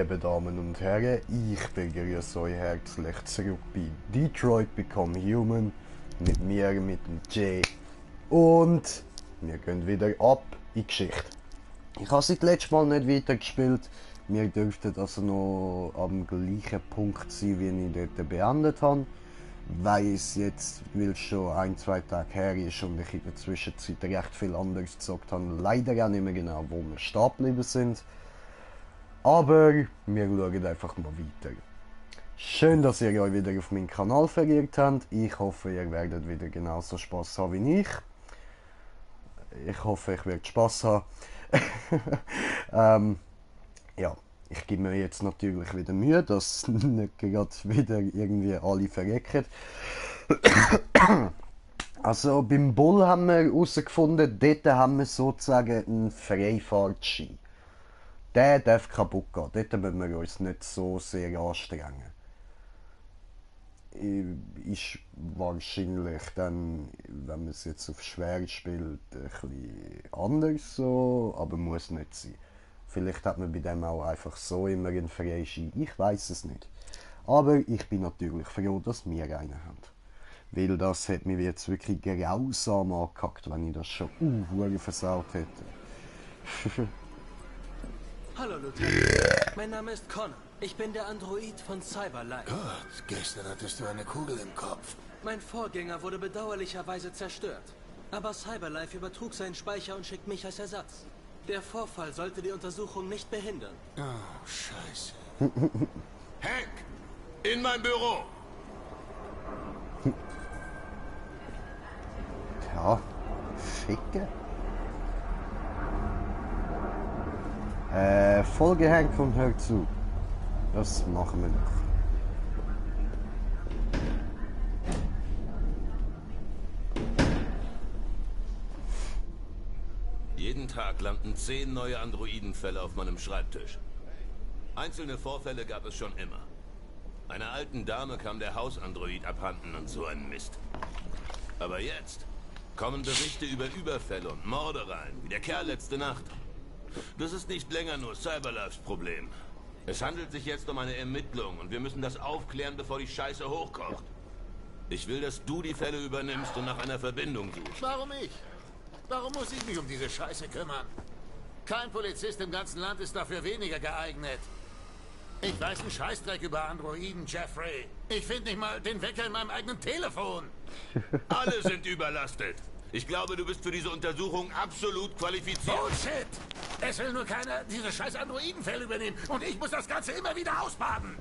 Liebe Damen und Herren, ich begrüße euch herzlich zurück bei Detroit Become Human mit mir, mit dem Jay, und wir gehen wieder ab in die Geschichte. Ich habe seit letztem Mal nicht weitergespielt, wir dürften also noch am gleichen Punkt sein, wie ich dort beendet habe. Weiss jetzt, weil es schon ein, zwei Tage her ist und ich in der Zwischenzeit recht viel anderes gezockt habe, leider auch nicht mehr genau, wo wir stehen geblieben sind. Aber wir schauen einfach mal weiter. Schön, dass ihr euch wieder auf meinen Kanal verirrt habt. Ich hoffe, ihr werdet wieder genauso Spaß haben wie ich. Ich hoffe, ich werde Spaß haben. Ja, ich gebe mir jetzt natürlich wieder Mühe, dass nicht gerade wieder irgendwie alle verrecken. Also beim Bull haben wir herausgefunden, dort haben wir sozusagen einen Freifahrtschein. Der darf kaputt gehen. Dort müssen wir uns nicht so sehr anstrengen. Ist wahrscheinlich dann, wenn man es jetzt auf schwer spielt, ein bisschen anders so, aber muss nicht sein. Vielleicht hat man bei dem auch einfach so immer einen Freischein. Ich weiß es nicht. Aber ich bin natürlich froh, dass wir einen haben. Weil das hat mich jetzt wirklich grausam angehackt, wenn ich das schon versaut hätte. Hallo, Lieutenant. Mein Name ist Connor. Ich bin der Android von Cyberlife. Gott, gestern hattest du eine Kugel im Kopf. Mein Vorgänger wurde bedauerlicherweise zerstört. Aber Cyberlife übertrug seinen Speicher und schickt mich als Ersatz. Der Vorfall sollte die Untersuchung nicht behindern. Oh, scheiße. Hank! In mein Büro! Ja, ficke. Folge Hank und hör zu. Das machen wir noch. Jeden Tag landen 10 neue Androidenfälle auf meinem Schreibtisch. Einzelne Vorfälle gab es schon immer. Einer alten Dame kam der Hausandroid abhanden und so ein Mist. Aber jetzt kommen Berichte über Überfälle und Morde rein, wie der Kerl letzte Nacht. Das ist nicht länger nur Cyberlifes Problem. Es handelt sich jetzt um eine Ermittlung und wir müssen das aufklären, bevor die Scheiße hochkocht. Ich will, dass du die Fälle übernimmst und nach einer Verbindung suchst. Warum ich? Warum muss ich mich um diese Scheiße kümmern? Kein Polizist im ganzen Land ist dafür weniger geeignet. Ich weiß einen Scheißdreck über Androiden, Jeffrey. Ich finde nicht mal den Wecker in meinem eigenen Telefon. Alle sind überlastet. Ich glaube, du bist für diese Untersuchung absolut qualifiziert. Bullshit! Es will nur keiner diese scheiß Androidenfälle übernehmen und ich muss das Ganze immer wieder ausbaden.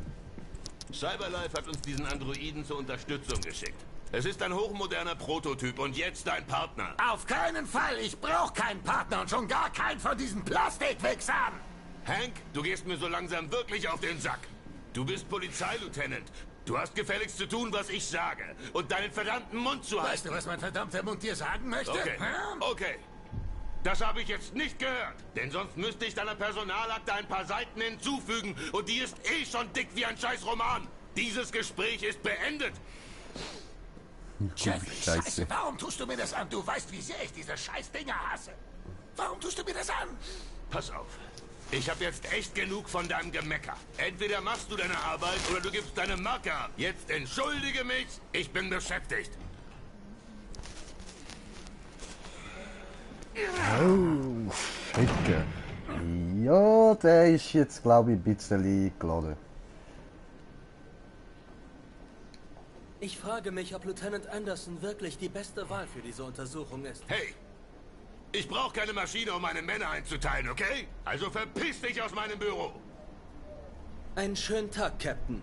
Cyberlife hat uns diesen Androiden zur Unterstützung geschickt. Es ist ein hochmoderner Prototyp und jetzt dein Partner. Auf keinen Fall! Ich brauche keinen Partner und schon gar keinen von diesen Plastikwichsern! Hank, du gehst mir so langsam wirklich auf den Sack. Du bist Polizeileutnant. Du hast gefälligst zu tun, was ich sage. Und deinen verdammten Mund zu halten. Weißt du, was mein verdammter Mund dir sagen möchte? Okay, okay. Das habe ich jetzt nicht gehört. Denn sonst müsste ich deiner Personalakte ein paar Seiten hinzufügen. Und die ist eh schon dick wie ein Scheißroman. Dieses Gespräch ist beendet. Jeffrey, Scheiße, warum tust du mir das an? Du weißt, wie sehr ich diese Scheißdinger hasse. Warum tust du mir das an? Pass auf. Ich habe jetzt echt genug von deinem Gemecker. Entweder machst du deine Arbeit oder du gibst deine Marke ab. Jetzt entschuldige mich, ich bin beschäftigt. Oh, ficke. Ja, der ist jetzt, glaube ich, ein bisschen geladen. Ich frage mich, ob Lieutenant Anderson wirklich die beste Wahl für diese Untersuchung ist. Hey! Ich brauche keine Maschine, um meine Männer einzuteilen, okay? Also verpiss dich aus meinem Büro! Einen schönen Tag, Captain.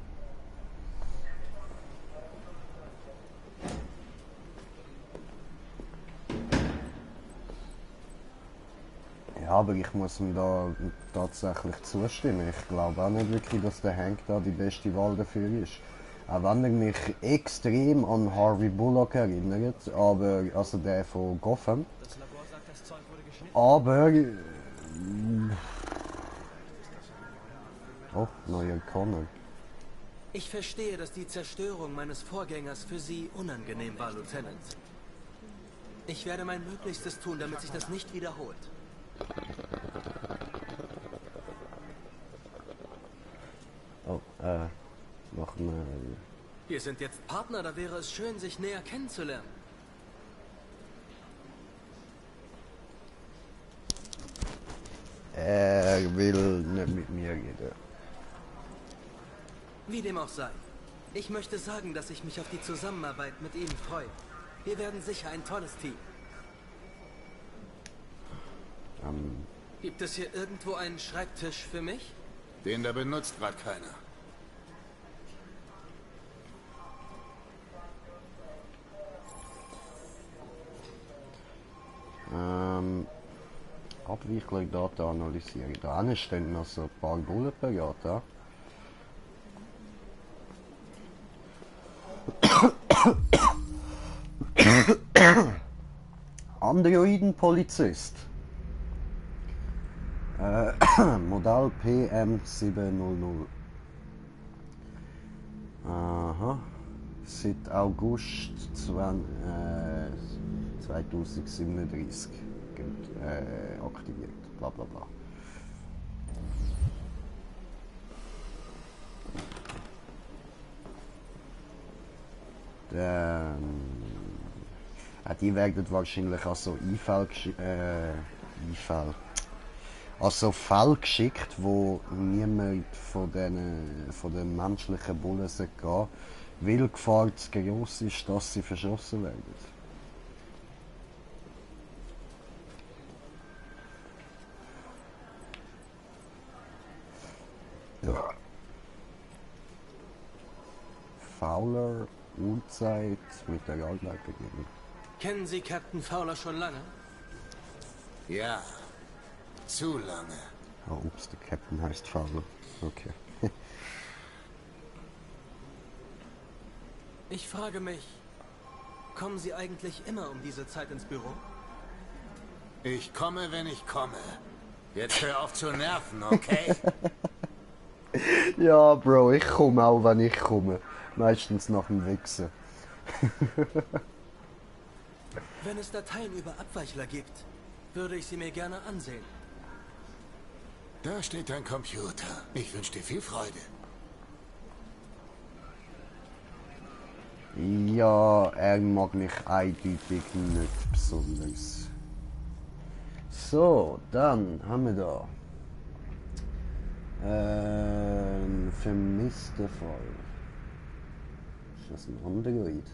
Ja, aber ich muss ihm da tatsächlich zustimmen. Ich glaube auch nicht wirklich, dass der Hank da die beste Wahl dafür ist. Auch wenn er mich extrem an Harvey Bullock erinnert, aber, also der von Gotham. Das Labor sagt, das Zeug wurde geschnitten. Aber... oh, neuer Connor. Ich verstehe, dass die Zerstörung meines Vorgängers für Sie unangenehm war, Lieutenant. Ich werde mein Möglichstes tun, damit sich das nicht wiederholt. Wir sind jetzt Partner, da wäre es schön, sich näher kennenzulernen. Er will nicht mit mir reden. Wie dem auch sei. Ich möchte sagen, dass ich mich auf die Zusammenarbeit mit Ihnen freue. Wir werden sicher ein tolles Team. Gibt es hier irgendwo einen Schreibtisch für mich? Den da benutzt gerade keiner. Abweichler Data analysieren. Da hinten stehen noch so ein paar Bullen parat. Ja? Androidenpolizist. Modell PM700. Aha. Seit August 2037 aktiviert. Bla bla bla. Die werden wahrscheinlich also also Fälle geschickt, wo niemand von den menschlichen Bullen gehen, weil die Gefahr zu groß ist, dass sie verschossen werden. Ja. Fowler, Uhrzeit mit der Arbeit beginnen. Kennen Sie Captain Fowler schon lange? Ja, zu lange. Oh, ups, der Captain heißt Fowler. Okay. Ich frage mich, kommen Sie eigentlich immer um diese Zeit ins Büro? Ich komme, wenn ich komme. Jetzt hör auf zu nerven, okay? Ja, Bro, ich komme auch, wenn ich komme. Meistens nach dem Wichsen. Wenn es Dateien über Abweichler gibt, würde ich sie mir gerne ansehen. Da steht dein Computer. Ich wünsche dir viel Freude. Ja, er mag mich eindeutig nicht besonders. So, dann haben wir da ein vermisster Fall. Ist das ein Android?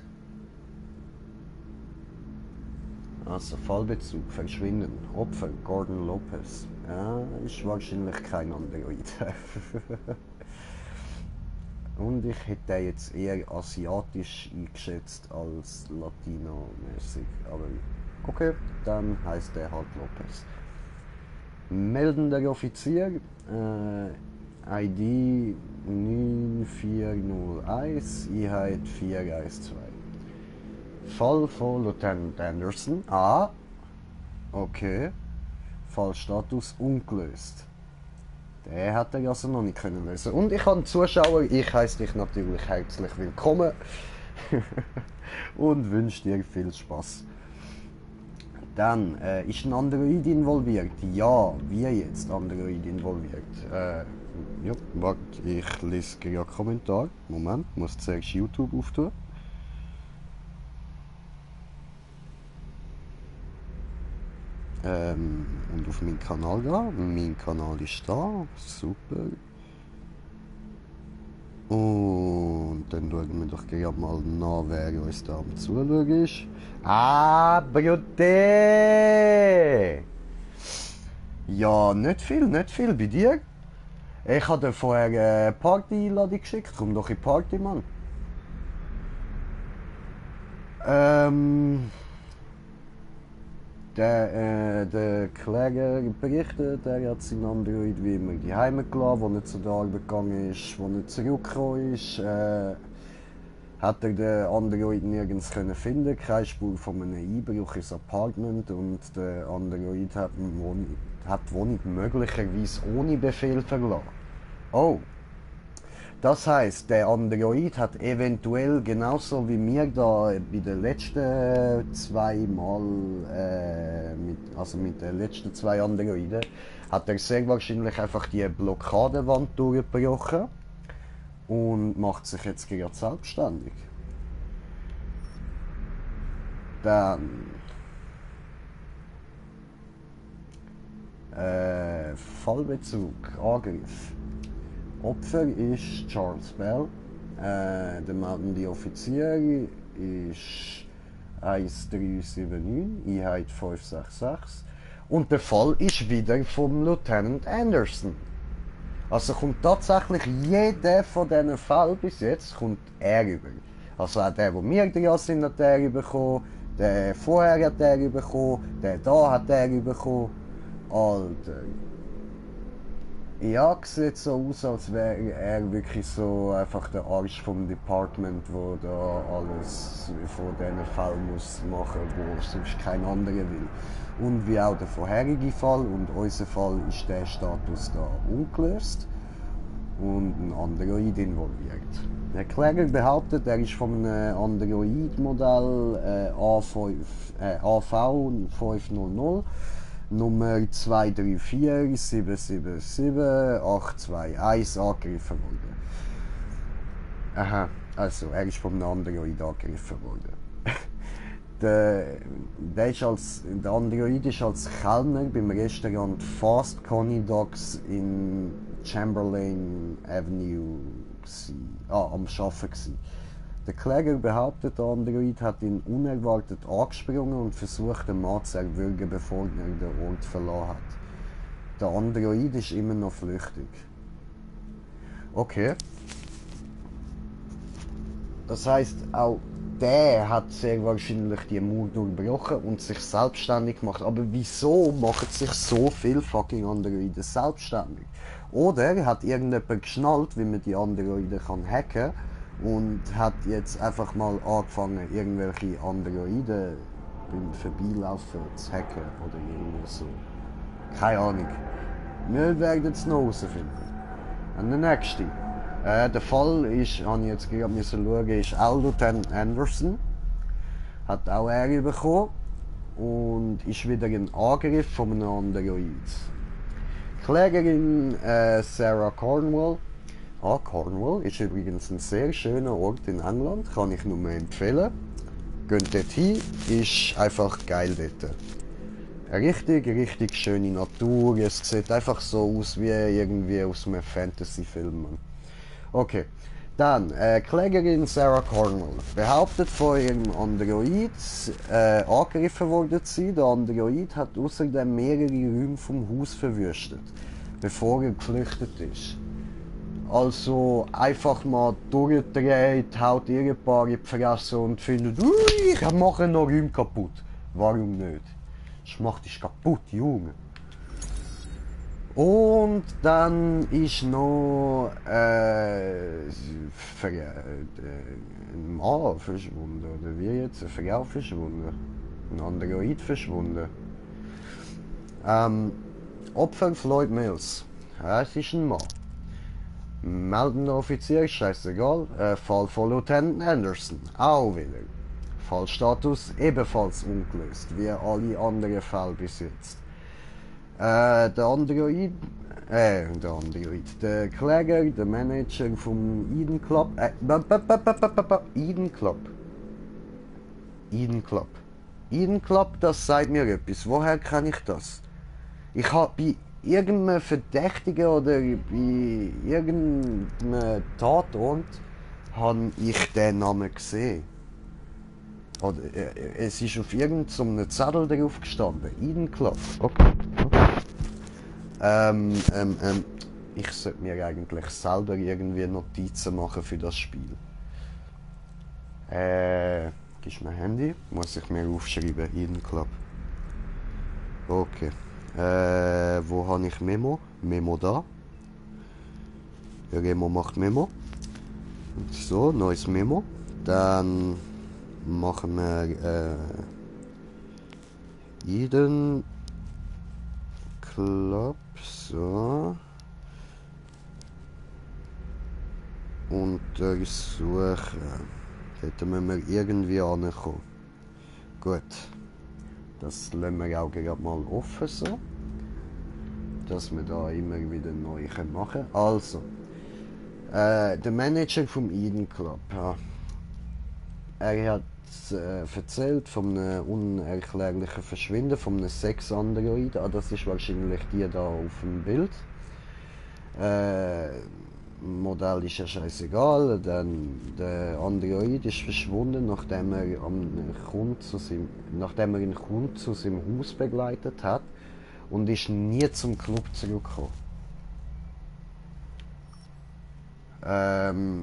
Also Fallbezug, Verschwinden, Opfer, Gordon Lopez. Ja, ist wahrscheinlich kein Android. Und ich hätte den jetzt eher asiatisch eingeschätzt als latino-mäßig. Aber okay, dann heißt der halt Lopez. Meldender Offizier, ID 9401, Einheit 412. Fall von Lieutenant Anderson. Ah, okay. Fallstatus ungelöst. Den hat er also noch nicht können lösen. Und ich habe Zuschauer, ich heiße dich natürlich herzlich willkommen und wünsche dir viel Spaß. Dann, ist ein Android involviert? Ja, wie jetzt Android involviert? Ja, warte, ich lese gerade Kommentar. Moment, muss zuerst YouTube auftun. Und auf meinen Kanal gehen. Mein Kanal ist da. Super. Und dann schauen wir doch gerade mal nach, wer uns da am Zuschauen ist. Ah, Brute! Ja, nicht viel bei dir. Ich habe dir vorher eine Party-Einladung geschickt. Komm doch in die Party, Mann. Der Kläger berichtet, er hat seinen Android wie immer die Heime gelassen, wo er zu der Arbeit gegangen ist, wo er zurückgekommen ist. Hat er den Android nirgends können finden, keine Spur von einem Einbruch ins Apartment und der Android hat die Wohnung möglicherweise ohne Befehl verlassen. Oh. Das heisst, der Android hat eventuell genauso wie mir da bei den letzten zwei Mal, mit den letzten zwei Androiden, hat er sehr wahrscheinlich einfach die Blockadewand durchgebrochen und macht sich jetzt gerade selbstständig. Dann Fallbezug, Angriff. Opfer ist Charles Bell. Der meldende Offizier ist 1379, Einheit 566. Und der Fall ist wieder vom Lieutenant Anderson. Also kommt tatsächlich jeder von diesen Fällen bis jetzt kommt er über. Also auch der, wo wir dran sind, hat er bekommen, der vorher hat er bekommen, der da hat er bekommen. Alter. Ja, sieht so aus, als wäre er wirklich so einfach der Arsch vom Department, wo da alles von diesen Fällen muss machen, wo sonst kein anderer will. Und wie auch der vorherige Fall und unser Fall ist der Status da ungelöst und ein Android involviert. Der Kläger behauptet, er ist von einem Android-Modell AV500 Nummer 234777821 angegriffen worden. Aha, also er ist vom Android angegriffen worden. Der Android ist als Kellner beim Restaurant Fast Coney Dogs in Chamberlain Avenue am Arbeiten gsi. Der Kläger behauptet, der Android hat ihn unerwartet angesprungen und versucht, den Mann zu erwürgen, bevor er den Ort verlassen hat. Der Android ist immer noch flüchtig. Okay. Das heisst, auch der hat sehr wahrscheinlich die Mauer durchbrochen und sich selbstständig gemacht. Aber wieso machen sich so viele fucking Androiden selbstständig? Oder hat irgendjemand geschnallt, wie man die Androiden hacken kann und hat jetzt einfach mal angefangen, irgendwelche Androiden beim Vorbeilaufen zu hacken oder irgendwie so. Keine Ahnung. Wir werden es noch herausfinden. Und der nächste. Der Fall ist, habe ich jetzt gerade schauen, ist auch Lieutenant Anderson. Hat auch er bekommen und ist wieder ein Angriff von einem Android. Klägerin Sarah Cornwall. Cornwall ist übrigens ein sehr schöner Ort in England, kann ich nur empfehlen. Geht dort hin, ist einfach geil dort. Richtig schöne Natur, es sieht einfach so aus wie irgendwie aus einem Fantasy-Film. Okay, dann Klägerin Sarah Cornwall behauptet von ihrem Android angegriffen worden zu sein. Der Android hat außerdem mehrere Räume vom Haus verwüstet, bevor er geflüchtet ist. Also einfach mal durchgedreht, haut ihr ein paar in die Fresse und findet, ich mache noch Räume kaputt. Warum nicht? Das macht dich kaputt, Junge. Und dann ist noch ein Mann verschwunden, oder wie jetzt? Eine Frau verschwunden. Ein Android verschwunden. Opfer Floyd Mills. Es ist ein Mann. Meldender Offizier, scheißegal. Fall von Lieutenant Anderson. Auch wieder. Fallstatus ebenfalls ungelöst, wie alle anderen Fälle bis jetzt. Der Kläger, der Manager vom Eden Club. Eden Club, das sagt mir etwas. Woher kann ich das? Ich habe bei irgendeinem Verdächtigen oder bei irgendeinem Tatort habe ich den Namen gesehen. Oder es ist auf irgendeinem Zettel drauf gestanden. Eden Club. Okay. Ich sollte mir eigentlich selber irgendwie Notizen machen für das Spiel. Gibst du mein Handy? Muss ich mir aufschreiben, Eden Club. Okay. Wo habe ich Memo? Memo da. Remo macht Memo. So, neues Memo. Dann machen wir Eden Club. So. Untersuchen. Hätten wir irgendwie ankommen. Gut. Das lassen wir auch gerade mal offen so. Dass wir da immer wieder neu machen können. Also. Der Manager vom Eden Club, ja. Er hat erzählt von einem unerklärlichen Verschwinden von einem Sex-Android. Ah, das ist wahrscheinlich die da auf dem Bild. Modell ist ja scheißegal. Dann der Android ist verschwunden, nachdem er einen Kunden zu seinem Haus begleitet hat und ist nie zum Club zurückgekommen.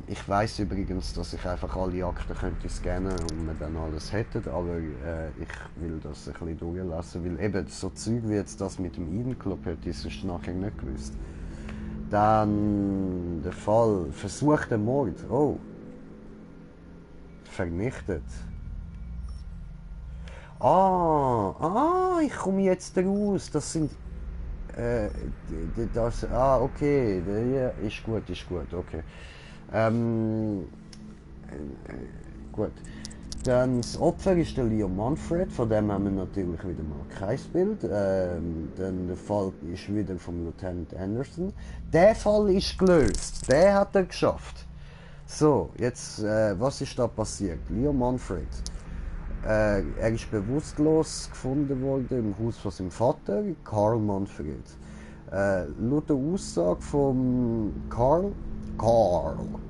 Ich weiß übrigens, dass ich einfach alle Akten könnte scannen und wir dann alles hätten, aber ich will das ein bisschen durchlassen, weil eben so Zeug wie jetzt das mit dem Eden Club hätte ich sonst nachher nicht gewusst. Dann der Fall versuchter Mord. Oh. Vernichtet. Ich komme jetzt raus. Das sind okay, ja, ist gut, okay. Gut. Dann das Opfer ist der Leo Manfred, von dem haben wir natürlich wieder mal kein Bild. Dann der Fall ist wieder vom Lieutenant Anderson. Der Fall ist gelöst, der hat er geschafft. So, jetzt, was ist da passiert? Leo Manfred. Er ist bewusstlos gefunden worden im Haus von seinem Vater, Carl Manfred. Laut der Aussage von Carl,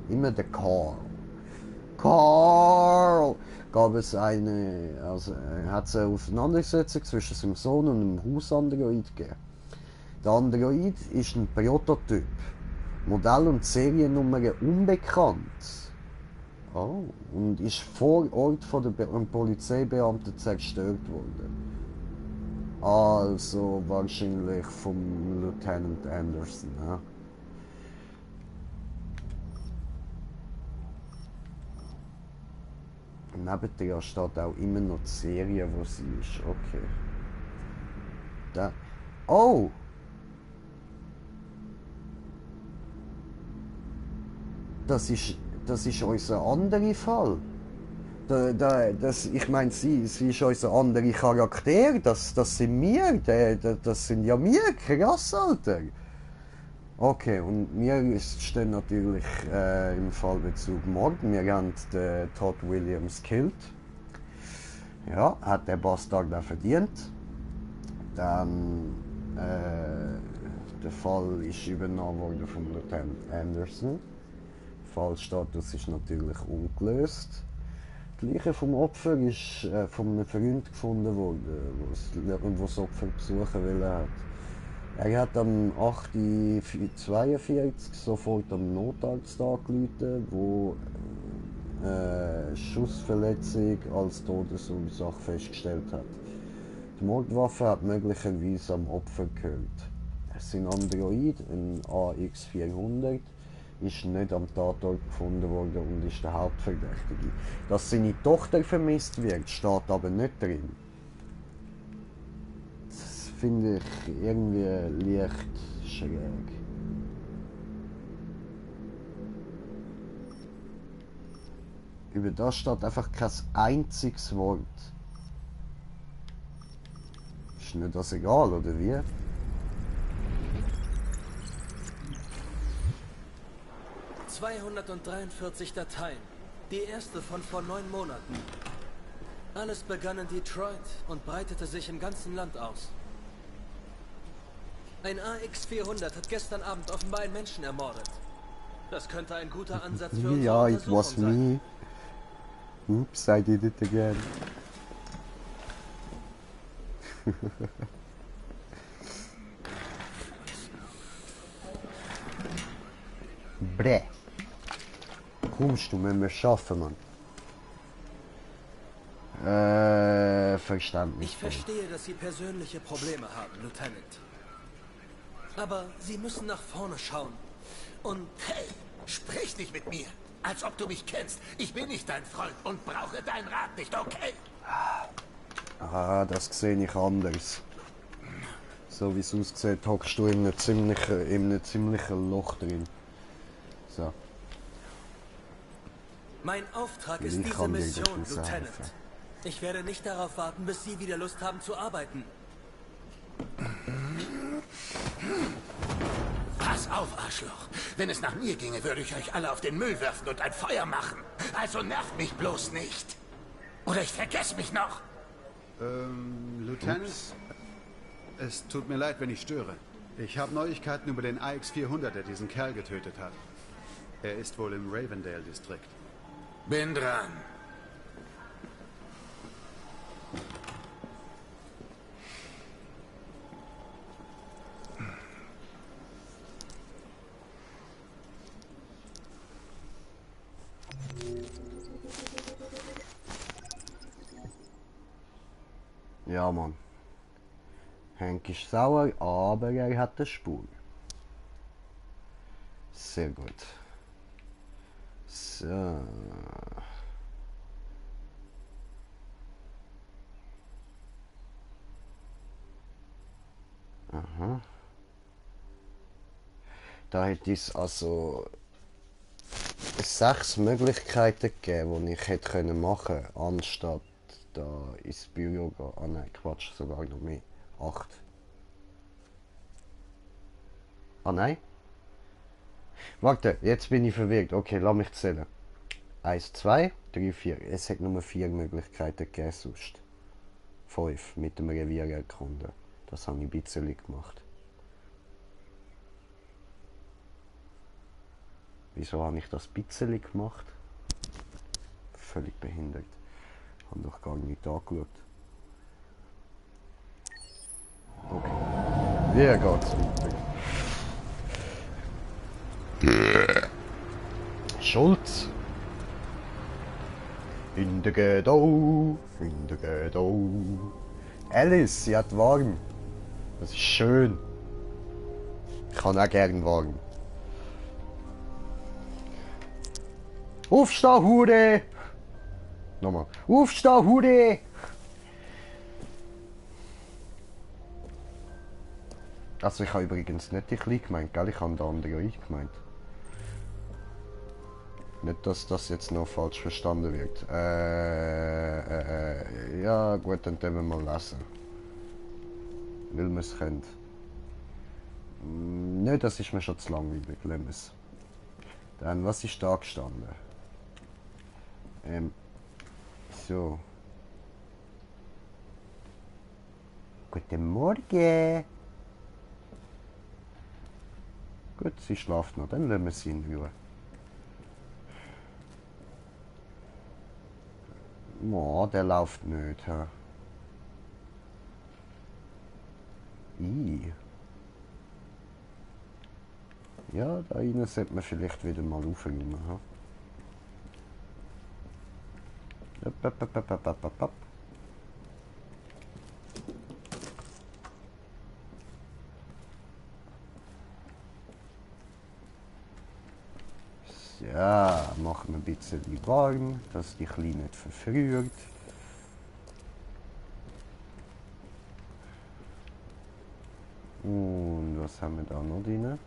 immer der Carl, gab es hat es eine Auseinandersetzung zwischen seinem Sohn und einem Hausandroid gegeben. Der Android ist ein Prototyp, Modell und Seriennummer unbekannt. Oh, und ist vor Ort von den Polizeibeamten zerstört worden. Also wahrscheinlich vom Lieutenant Anderson. Ja? Nebendran steht auch immer noch die Serie, wo sie ist. Okay. Da. Oh! Das ist unser anderer Fall. Ich meine, sie ist unser anderer Charakter. Das sind wir. Das sind ja wir. Krass, Alter. Okay, und wir stehen natürlich im Fallbezug Mord. Wir haben den Todd Williams gekillt. Ja, hat der Bastard auch verdient. Dann der Fall ist übernommen worden vom Lieutenant Anderson. Fallstatus ist natürlich ungelöst. Die Leiche vom Opfer ist von einem Freund gefunden worden, der das Opfer besuchen wollte. Er hat am 8.42 sofort am Notarzt angerufen, wo Schussverletzung als Todesursache festgestellt hat. Die Mordwaffe hat möglicherweise am Opfer gehört. Sein Android, ein AX400, ist nicht am Tatort gefunden worden und ist der Hauptverdächtige. Dass seine Tochter vermisst wird, steht aber nicht drin. Das finde ich irgendwie leicht schräg. Über das steht einfach kein einziges Wort. Ist nicht das egal, oder wie? ...243 Dateien. Die erste von vor 9 Monaten. Alles begann in Detroit und breitete sich im ganzen Land aus. Ein AX400 hat gestern Abend offenbar einen Menschen ermordet. Das könnte ein guter Ansatz für unsere Ja, it Untersuchung was me. Oops, I did it again. Bräh. Kommst du, müssen wir schaffen, Mann. Verstanden. Ich verstehe, dass Sie persönliche Probleme haben, Lieutenant. Aber Sie müssen nach vorne schauen. Und Hey, sprich nicht mit mir, als ob du mich kennst. Ich bin nicht dein Freund und brauche deinen Rat nicht, okay? Ah, das sehe ich anders. So wie es aussieht, hockst du in einem ziemlichen Loch drin. So. mein Auftrag ist diese Mission, Lieutenant. Ich werde nicht darauf warten, bis Sie wieder Lust haben zu arbeiten. Was? auf, Arschloch. Wenn es nach mir ginge, würde ich euch alle auf den Müll werfen und ein Feuer machen. Also nervt mich bloß nicht. Oder ich vergesse mich noch. Lieutenant, es tut mir leid, wenn ich störe. Ich habe Neuigkeiten über den AX-400, der diesen Kerl getötet hat. Er ist wohl im Ravendale-Distrikt. Bin dran. Ja, Mann. Hank ist sauer, aber er hat eine Spur. Sehr gut. So. Aha. Da hätte es also 6 Möglichkeiten gegeben, die ich hätte machen können, anstatt da ins Büro gehen. Ah nein, Quatsch, sogar noch mehr. 8. Ah nein? Warte, jetzt bin ich verwirrt. Okay, lass mich zählen. 1, 2, 3, 4. Es hat nur 4 Möglichkeiten gegeben sonst. 5 mit dem Revier erkunden. Das habe ich ein bisschen gemacht. Wieso habe ich das ein bisschen gemacht? Völlig behindert. Ich habe doch gar nicht angeschaut. Okay. Wie geht's weiter? Schulz. In der Ghetto, in der Ghetto. Alice, sie hat Wagen. Das ist schön. Ich kann auch gerne Wagen. Aufstehen, Hure! Nochmal. Aufstehen, Hure! Also ich habe übrigens nicht die Kleine gemeint, gell? Ich habe den anderen gemeint. Nicht, dass das jetzt noch falsch verstanden wird. Ja gut, dann können wir mal lesen. Weil wir es können. Nicht, das ist mir schon zu langweilig, lassen wir es. Dann, was ist da gestanden? So. Guten Morgen. Gut, sie schlaft noch, dann lassen wir sie in Ruhe. Oh, der läuft nicht. He? Ja, da rein sollte man vielleicht wieder mal aufräumen. He? Ja, machen wir ein bisschen warm, dass die Kleine nicht verfriert. Und was haben wir da noch drin?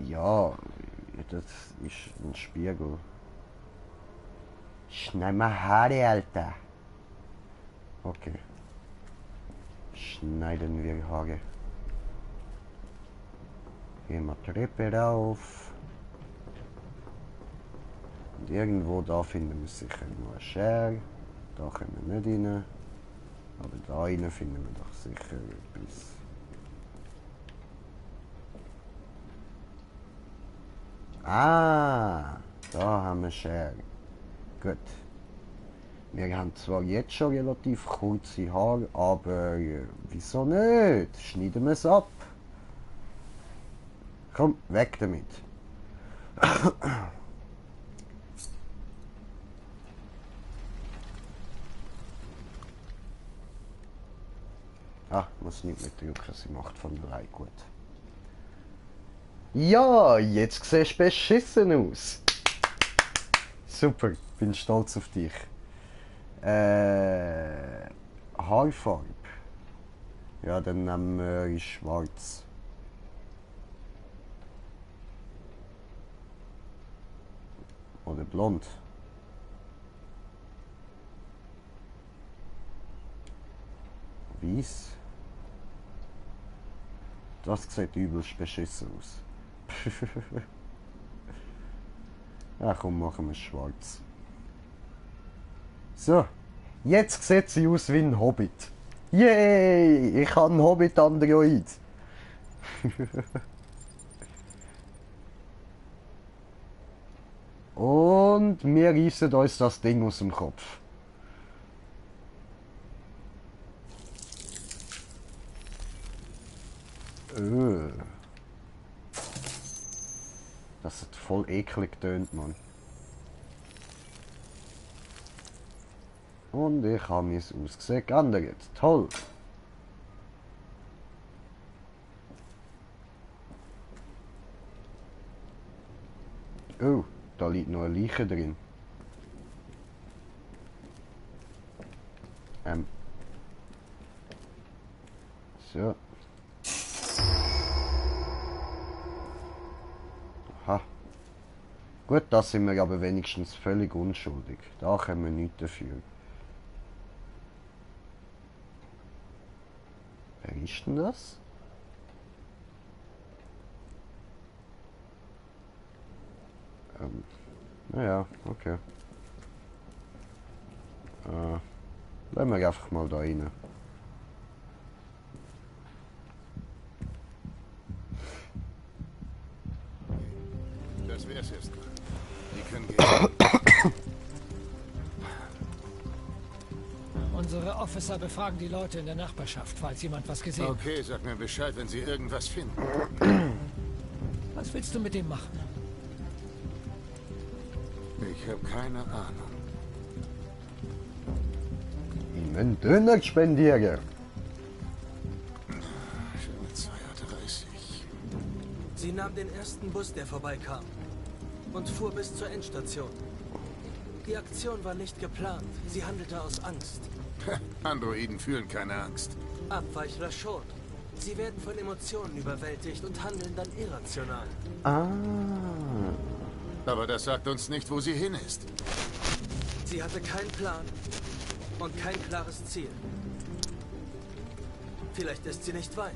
Ja, das ist ein Spiegel. Schneid mal Haare, Alter. Okay. Schneiden wir Haare. Gehen wir Treppe rauf. Und irgendwo da finden wir sicher noch eine Schere. Da können wir nicht rein. Aber da rein finden wir doch sicher etwas. Ah, da haben wir Schere. Gut. Wir haben zwar jetzt schon relativ kurze Haare, aber wieso nicht? Schneiden wir es ab. Komm, weg damit. Ah, muss nicht mehr drücken, sie macht von allein gut. Ja, jetzt siehst du beschissen aus. Super, bin stolz auf dich. Haarfarbe. Ja, dann nehmen wir schwarz. Oder blond. Weiß. Das sieht übelst beschissen aus. Ja, komm, machen wir es schwarz. So, jetzt sieht sie aus wie ein Hobbit. Yay! Ich habe einen Hobbit-Android. Und wir reißen uns das Ding aus dem Kopf. Das hat voll eklig getönt, Mann. Und ich habe mein Aussehen geändert. Toll! Oh, da liegt noch eine Leiche drin. So. Aha. Gut, da sind wir aber wenigstens völlig unschuldig. Da können wir nichts dafür. Wer ist denn das? Naja, okay. Lassen wir einfach mal da rein. Das wär's erstmal. Die können gehen. Unsere Officer befragen die Leute in der Nachbarschaft, falls jemand was gesehen hat. Okay, sag mir Bescheid, wenn sie irgendwas finden. Was willst du mit dem machen? Ich habe keine Ahnung. Ihm einen Döner spendieren. Schon 2:30 Uhr. Sie nahm den ersten Bus, der vorbeikam, und fuhr bis zur Endstation. Die Aktion war nicht geplant. Sie handelte aus Angst. Androiden fühlen keine Angst. Abweichler schon. Sie werden von Emotionen überwältigt und handeln dann irrational. Ah. Aber das sagt uns nicht, wo sie hin ist. Sie hatte keinen Plan und kein klares Ziel. Vielleicht ist sie nicht weit.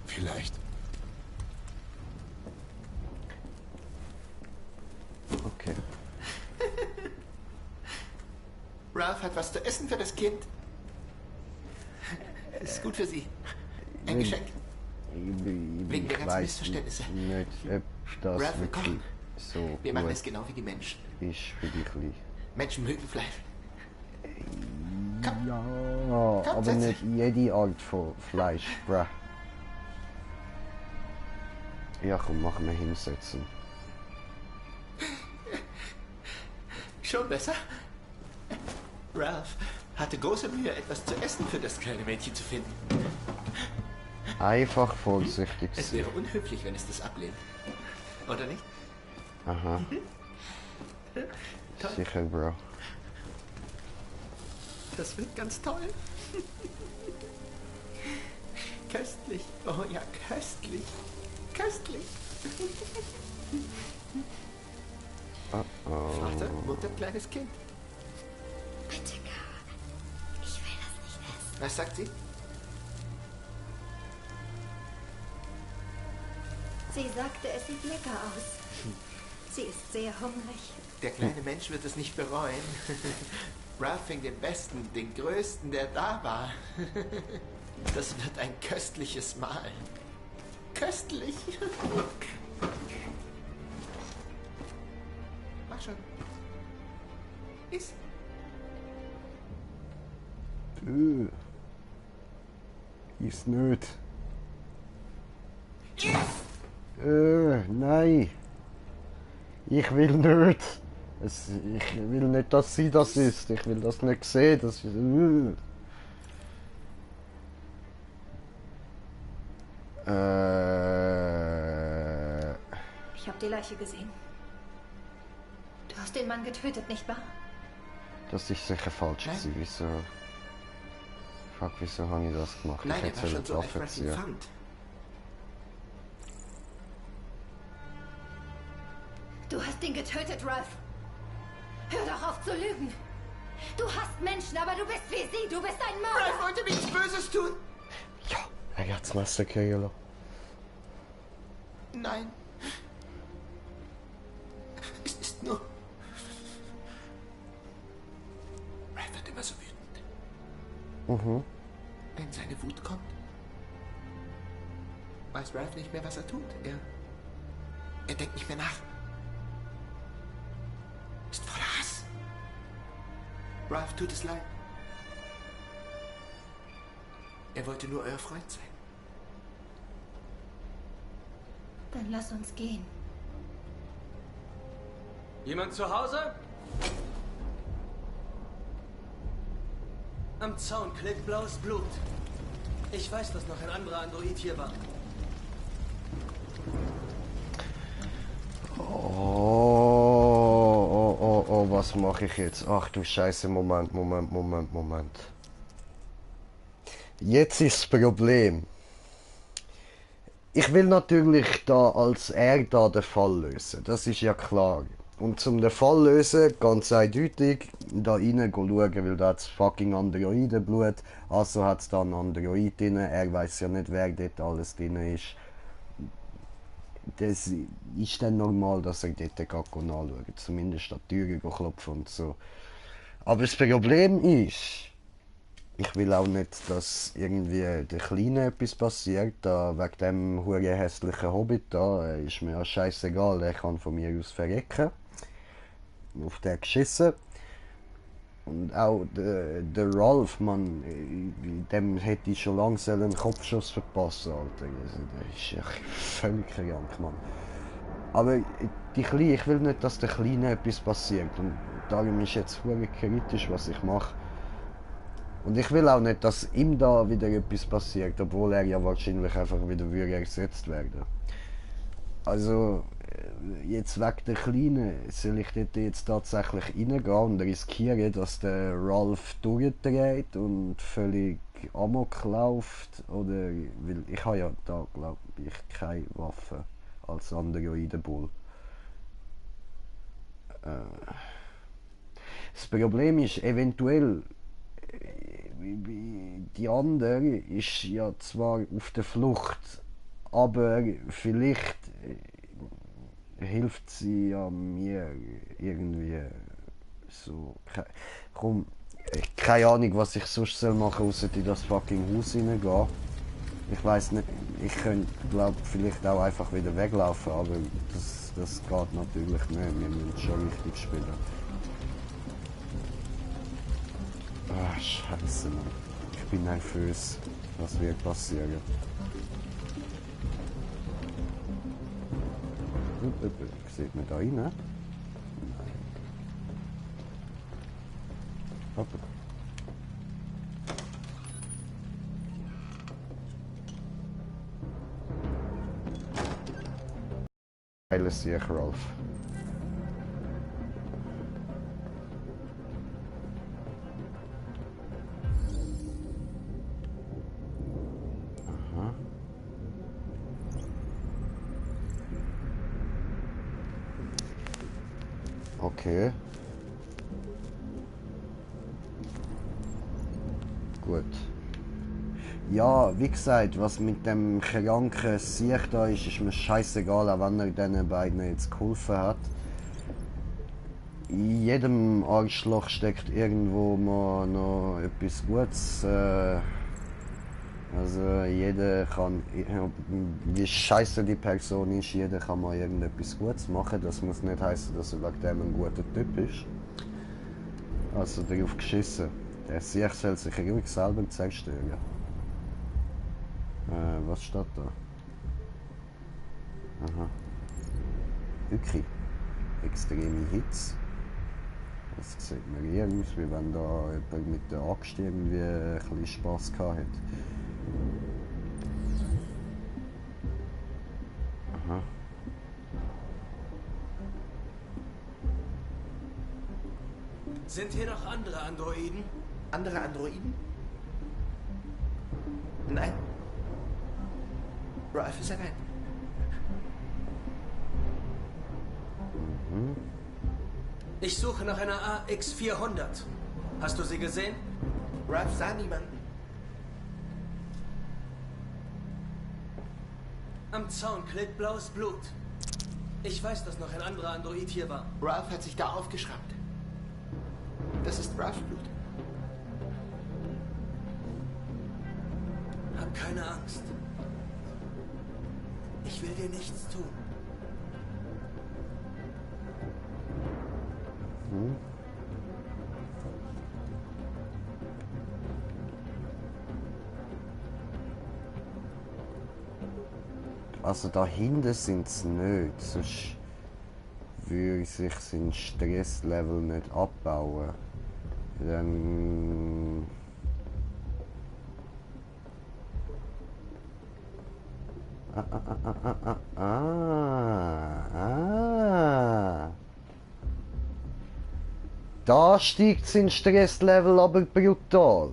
Vielleicht. Okay. Ralph hat was zu essen für das Kind. Ist gut für sie. Ein Geschenk. Wegen der ganzen Missverständnisse. Nicht, ob das Ralph, wirklich komm. so Wir machen gut es genau wie die Menschen. ist für dich. Menschen mögen Fleisch. Komm. Ja, Komm, aber setz nicht jede Art von Fleisch, bruh. Ja, komm, machen wir hinsetzen. Schon besser? Ralph hatte große Mühe, etwas zu essen für das kleine Mädchen zu finden. Einfach vorsichtig Es sein. wäre unhöflich, wenn es das ablehnt. Oder nicht? Aha. Toll. Sicher, Bro. Das wird ganz toll. Köstlich. Oh ja, köstlich. Köstlich. Vater, Mutter, kleines Kind. Bitte, Kara. Ich will das nicht essen. Was sagt sie? Sie sagte, es sieht lecker aus. Sie ist sehr hungrig. Der kleine Mensch wird es nicht bereuen. Ralph fing den besten, den größten, der da war. Das wird ein köstliches Mahl. Köstlich. Mach schon. Iss. Ist nicht. Nein. Ich will nicht. Ich will nicht, dass sie das ist. Ich will das nicht sehen. Das ist, Ich habe die Leiche gesehen. Du hast den Mann getötet, nicht wahr? Das ist sicher falsch Nein. gewesen. Wieso? Fuck, wieso habe ich das gemacht? Nein, ich er hätte war sollen schon die so alt, Waffe was ihn ziehen. fand. ihn getötet, Ralph. Hör doch auf zu lügen. Du hasst Menschen, aber du bist wie sie. Du bist ein Mörder. Ralph wollte mir nichts Böses tun. Ja, er hat's massakriert. Nein. Es ist nur... Ralph wird immer so wütend. Wenn seine Wut kommt, weiß Ralph nicht mehr, was er tut. Er denkt nicht mehr nach. Ist voller Hass. Ralph tut es leid. Er wollte nur euer Freund sein. Dann lass uns gehen. Jemand zu Hause? Am Zaun klebt blaues Blut. Ich weiß, dass noch ein anderer Android hier war. Oh, was mache ich jetzt? Ach du Scheiße, Moment. Jetzt ist das Problem. Ich will natürlich da als er da den Fall lösen, das ist ja klar. Und zum den Fall lösen, ganz eindeutig, da rein schauen, weil da hat's fucking Androidenblut, also hat es da einen Android drin, er weiß ja nicht, wer dort alles drin ist. Das ist dann normal, dass er dort nachschaut, zumindest an die Türen klopfen und so. Aber das Problem ist, ich will auch nicht, dass irgendwie der Kleine etwas passiert, da wegen dem hure hässlichen Hobbit da, ist mir ja scheißegal, der kann von mir aus verrecken. Auf den geschissen. Und auch der Ralph, man, dem hätte ich schon lange einen Kopfschuss verpassen, Alter. Der ist ja völlig krank, Mann. Aber die Kleine, ich will nicht, dass der Kleine etwas passiert. Und darum ist jetzt wirklich kritisch, was ich mache. Und ich will auch nicht, dass ihm da wieder etwas passiert, obwohl er ja wahrscheinlich einfach wieder würde ersetzt werden. Also, jetzt wegen der Kleinen, soll ich dort jetzt tatsächlich reingehen und riskieren, dass der Ralph durchdreht und völlig amok läuft? Oder, weil ich habe ja da, glaube ich, keine Waffe als Androidenbull. Das Problem ist, eventuell, die andere ist ja zwar auf der Flucht, aber vielleicht hilft sie ja mir irgendwie so. Komm, keine Ahnung, was ich sonst machen soll, außer in das fucking Haus hineingehen. Ich weiß nicht, ich könnte, glaube vielleicht auch einfach wieder weglaufen, aber das geht natürlich nicht. Wir müssen schon richtig spielen. Ah, Scheiße, Mann. Ich bin nervös. Was wird passieren? Sieht man da rein? Nein. Hoppla. Alles sicher, Ralph. Okay. Gut. Ja, wie gesagt, was mit dem kranken Sieg da ist mir scheißegal, auch wenn er den beiden jetzt geholfen hat. In jedem Arschloch steckt irgendwo mal noch etwas Gutes. Also jeder kann, wie scheiße die Person ist, jeder kann mal irgendetwas Gutes machen. Das muss nicht heißen, dass er wegen dem ein guter Typ ist. Also darauf geschissen. Der Sieg soll sich ruhig selber zerstören. Was steht da? Aha. Wirklich. Extreme Hitze. Das sieht mir eher aus, wie wenn da jemand mit der Axt irgendwie ein bisschen Spass gehabt hat. Aha. Sind hier noch andere Androiden? Andere Androiden? Nein. Ralph ist allein. Mhm. Ich suche nach einer AX400. Hast du sie gesehen? Ralph sah niemanden. Am Zaun klebt blaues Blut. Ich weiß, dass noch ein anderer Android hier war. Ralph hat sich da aufgeschraubt. Das ist Ralphs Blut. Hab keine Angst. Ich will dir nichts tun. Also da hinten sind es nicht, sonst würde sich sein Stresslevel nicht abbauen. Dann... Da steigt sein Stresslevel aber brutal.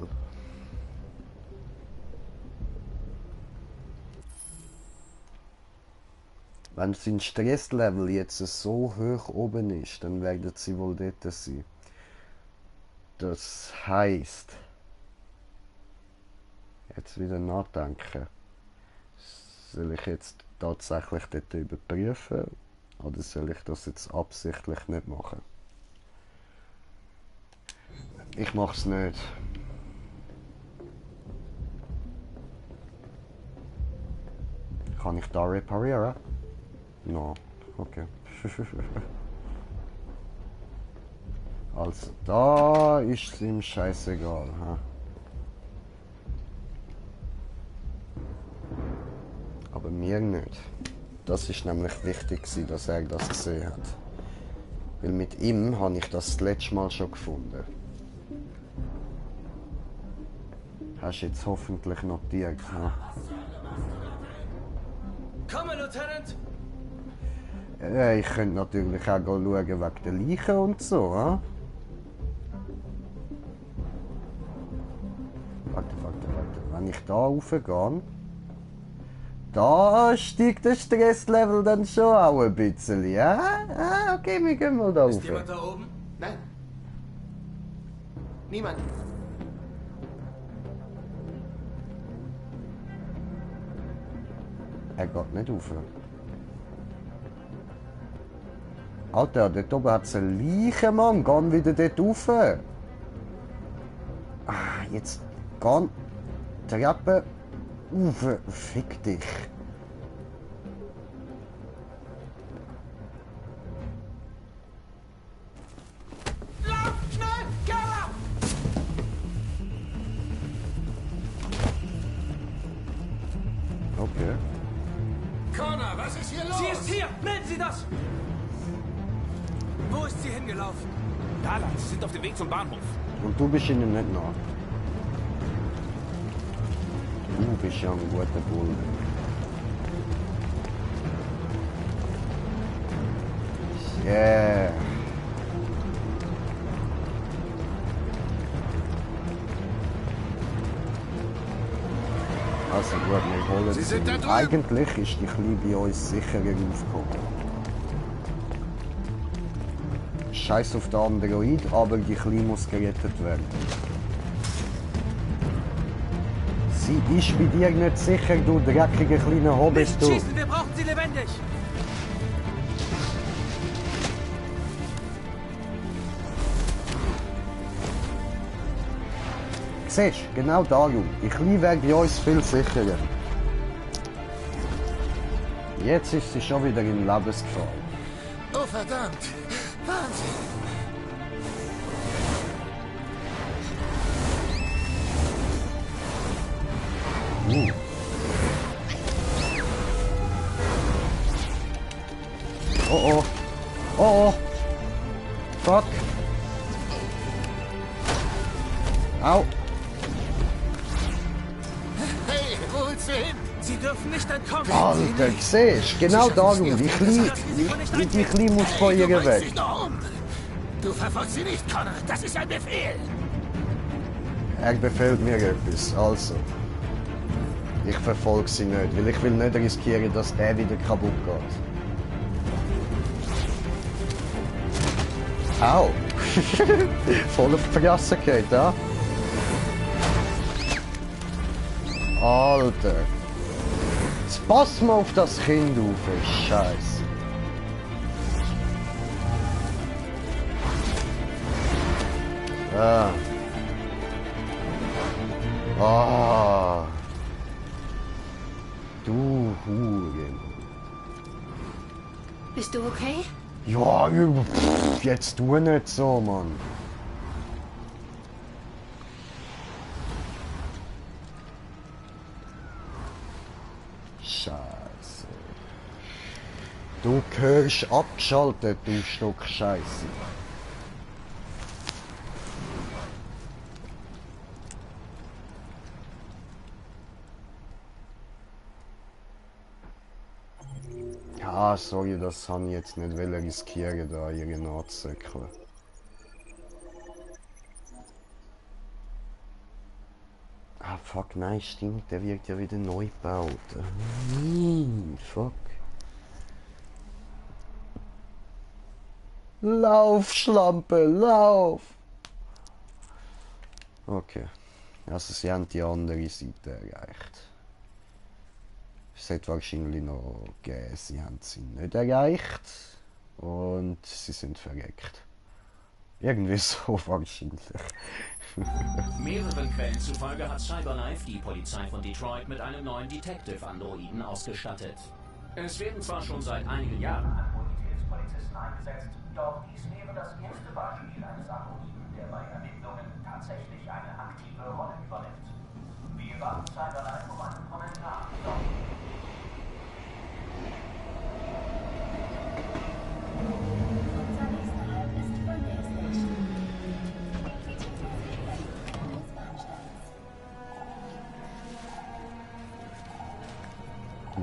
Wenn sein Stresslevel jetzt so hoch oben ist, dann werden sie wohl dort sein. Das heisst, jetzt wieder nachdenken. Soll ich jetzt tatsächlich dort überprüfen oder soll ich das jetzt absichtlich nicht machen? Ich mach's nicht. Kann ich da reparieren? No, okay. Also, da ist es ihm scheißegal. Ha? Aber mir nicht. Das ist nämlich wichtig, dass er das gesehen hat. Weil mit ihm habe ich das letzte Mal schon gefunden. Hast du jetzt hoffentlich notiert. Ha? Komme, Lieutenant! Ja, ich könnte natürlich auch schauen wegen der Leichen und so. Ha? Warte. Wenn ich da raufgehe, da steigt das Stresslevel dann schon auch ein bisschen. Ja? Okay, wir gehen mal da rauf. Ist jemand da oben? Nein. Niemand. Er geht nicht rauf. Alter, dort oben hat es eine Leiche, Mann. Geh wieder dort rauf. Jetzt geh Treppe rauf. Fick dich. Lauf, schnell! Kara! Okay. Connor, was ist hier los? Sie ist hier! Melden Sie das! Wo ist sie hingelaufen? Da lang, sie sind auf dem Weg zum Bahnhof. Und du bist ihnen nicht nach. Du bist ja ein guter Bull. Yeah. Also gut, wir holen Sie sind da drüben. Eigentlich ist die Kleine bei uns sicherer aufgekommen. Scheiß auf den Android, aber die Kleine muss gerettet werden. Sie ist bei dir nicht sicher, du dreckiger kleiner Hobbit, Nicht du. schießen, wir brauchen sie lebendig! Siehst du, genau darum. Die Kleine wäre bei uns viel sicherer. Jetzt ist sie schon wieder in Lebensgefahr. Oh, verdammt. Wahnsinn. Oh. Oh. Fuck. Au. Hey, wo willst du hin? Sie dürfen nicht entkommen! Alter, siehst du, genau darum. Die Kleine muss von ihr Du bringst weg. dich noch um. Du verfolgst sie nicht, Connor. Das ist ein Befehl. Er befehlt mir etwas, also. Ich verfolge sie nicht, weil ich will nicht riskieren, dass der wieder kaputt geht. Au! Voll auf die Fresse geht, ja? Alter! Jetzt pass mal auf das Kind auf, Scheiße! Ah! Ah! Du Huren! Bist du okay? Ja, jetzt tu nicht so, Mann. Scheiße. Du gehörst abgeschaltet, du Stück Scheiße. Ah, sorry, das habe ich jetzt nicht riskieren, da ihre nachzuzirkeln. Ah, fuck, nein, stimmt, der wird ja wieder neu gebaut. Fuck. Lauf, Schlampe, lauf! Okay. Also, sie haben die andere Seite erreicht. Es hat wahrscheinlich noch gegeben, sie haben sie nicht erreicht. Und sie sind verreckt. Irgendwie so wahrscheinlich. Mehreren Quellen zufolge hat Cyberlife die Polizei von Detroit mit einem neuen Detective-Androiden ausgestattet. Es werden zwar schon seit einigen Jahren Mobilitätspolizisten eingesetzt, doch dies wäre das erste Beispiel eines Androiden, der bei Ermittlungen tatsächlich eine aktive Rolle übernimmt. Wir warten Cyberlife um einen Kommentar.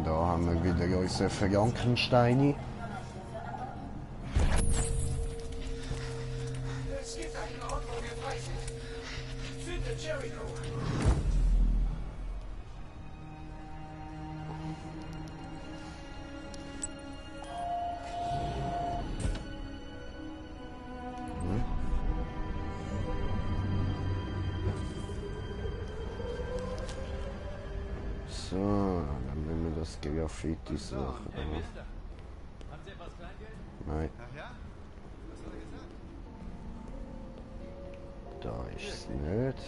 Da haben wir wieder unsere Frankensteine. Es gibt einen Ort, wo wir frei sind. Finde Jericho. So, dann nehmen wir das Graffiti suchen. Nein. Da ist es nicht.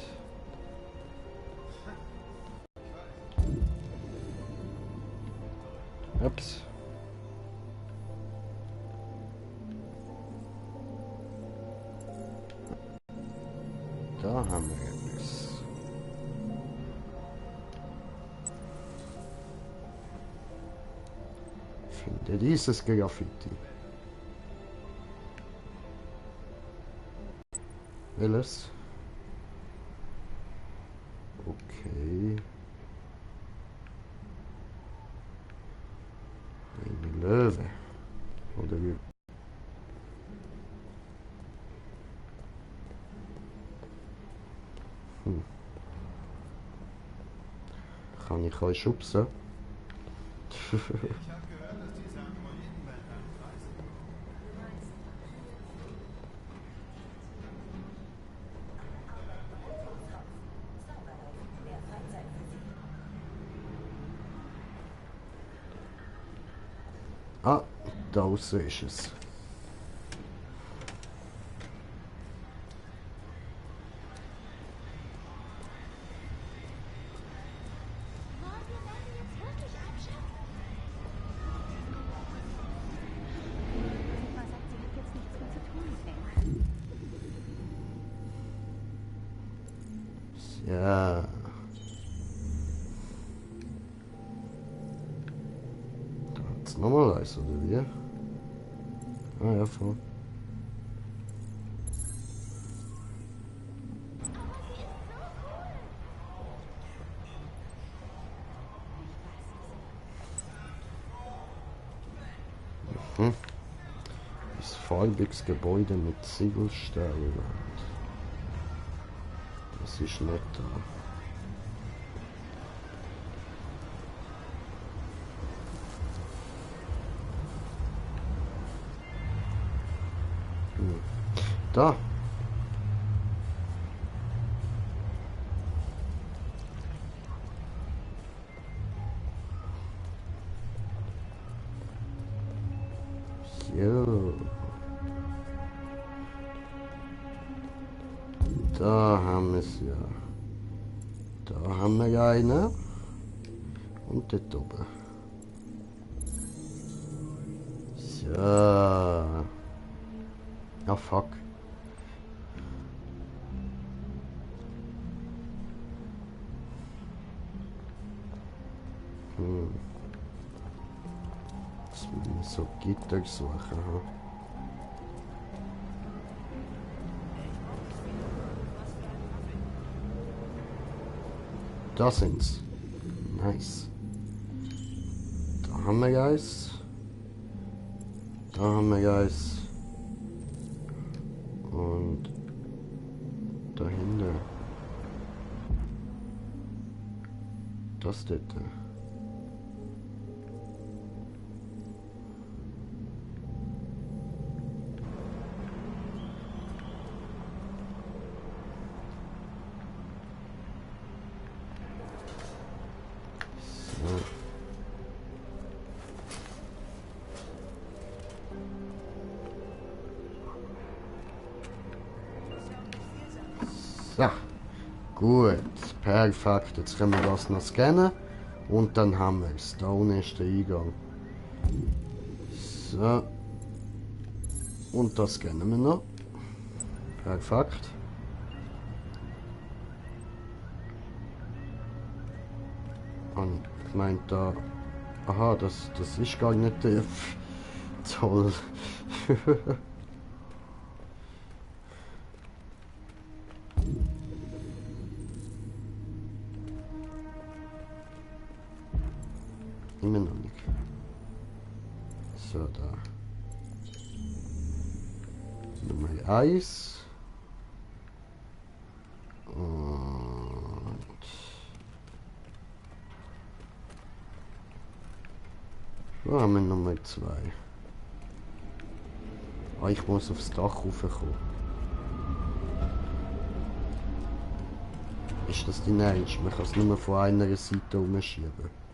Ups. Da haben wir etwas. Finde dieses Graffiti. Welches? Okay. Eine Löwe. Oder wie? Kann ich euch schubsen? Ah, da außen ist es. Ja. Da hat's nochmal eins, oder wie? Ah ja, voll. Ein farbiges Gebäude mit Ziegelsteinen. Das ist nicht da. Da. Jo. Da haben wir es ja. Da haben wir einen. Und dort oben. So. Ja, fuck. Jetzt müssen wir so Gitter suchen. Da sind's. Nice. Da haben wir eins. Da haben wir eins. Und dahinter. Das dort. So, gut, perfekt. Jetzt können wir das noch scannen und dann haben wir es. Da unten ist der Eingang. So, und das scannen wir noch. Perfekt. Und ich meine da, aha, das ist gar nicht der. Toll. Immer noch nicht. So, da. Nummer 1. Und... Wo haben wir Nummer 2? Ah, ich muss aufs Dach raufkommen. Ist das die Ernst? Man kann es nur von einer Seite umschieben.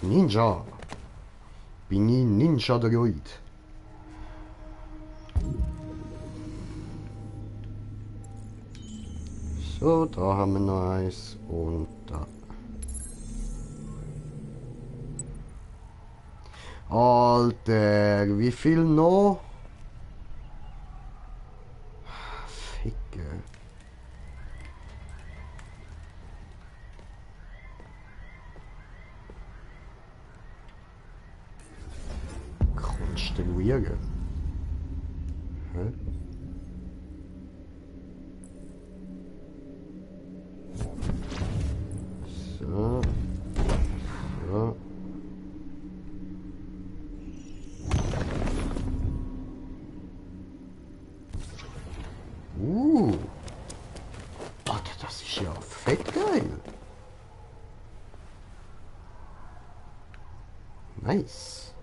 Ninja. Bin ich Ninja-Droid? So, da haben wir noch eins und da. Alter, wie viel noch? Ficke. Konstruieren. Hä? So. So. Alter, das ist ja fett geil. Nice.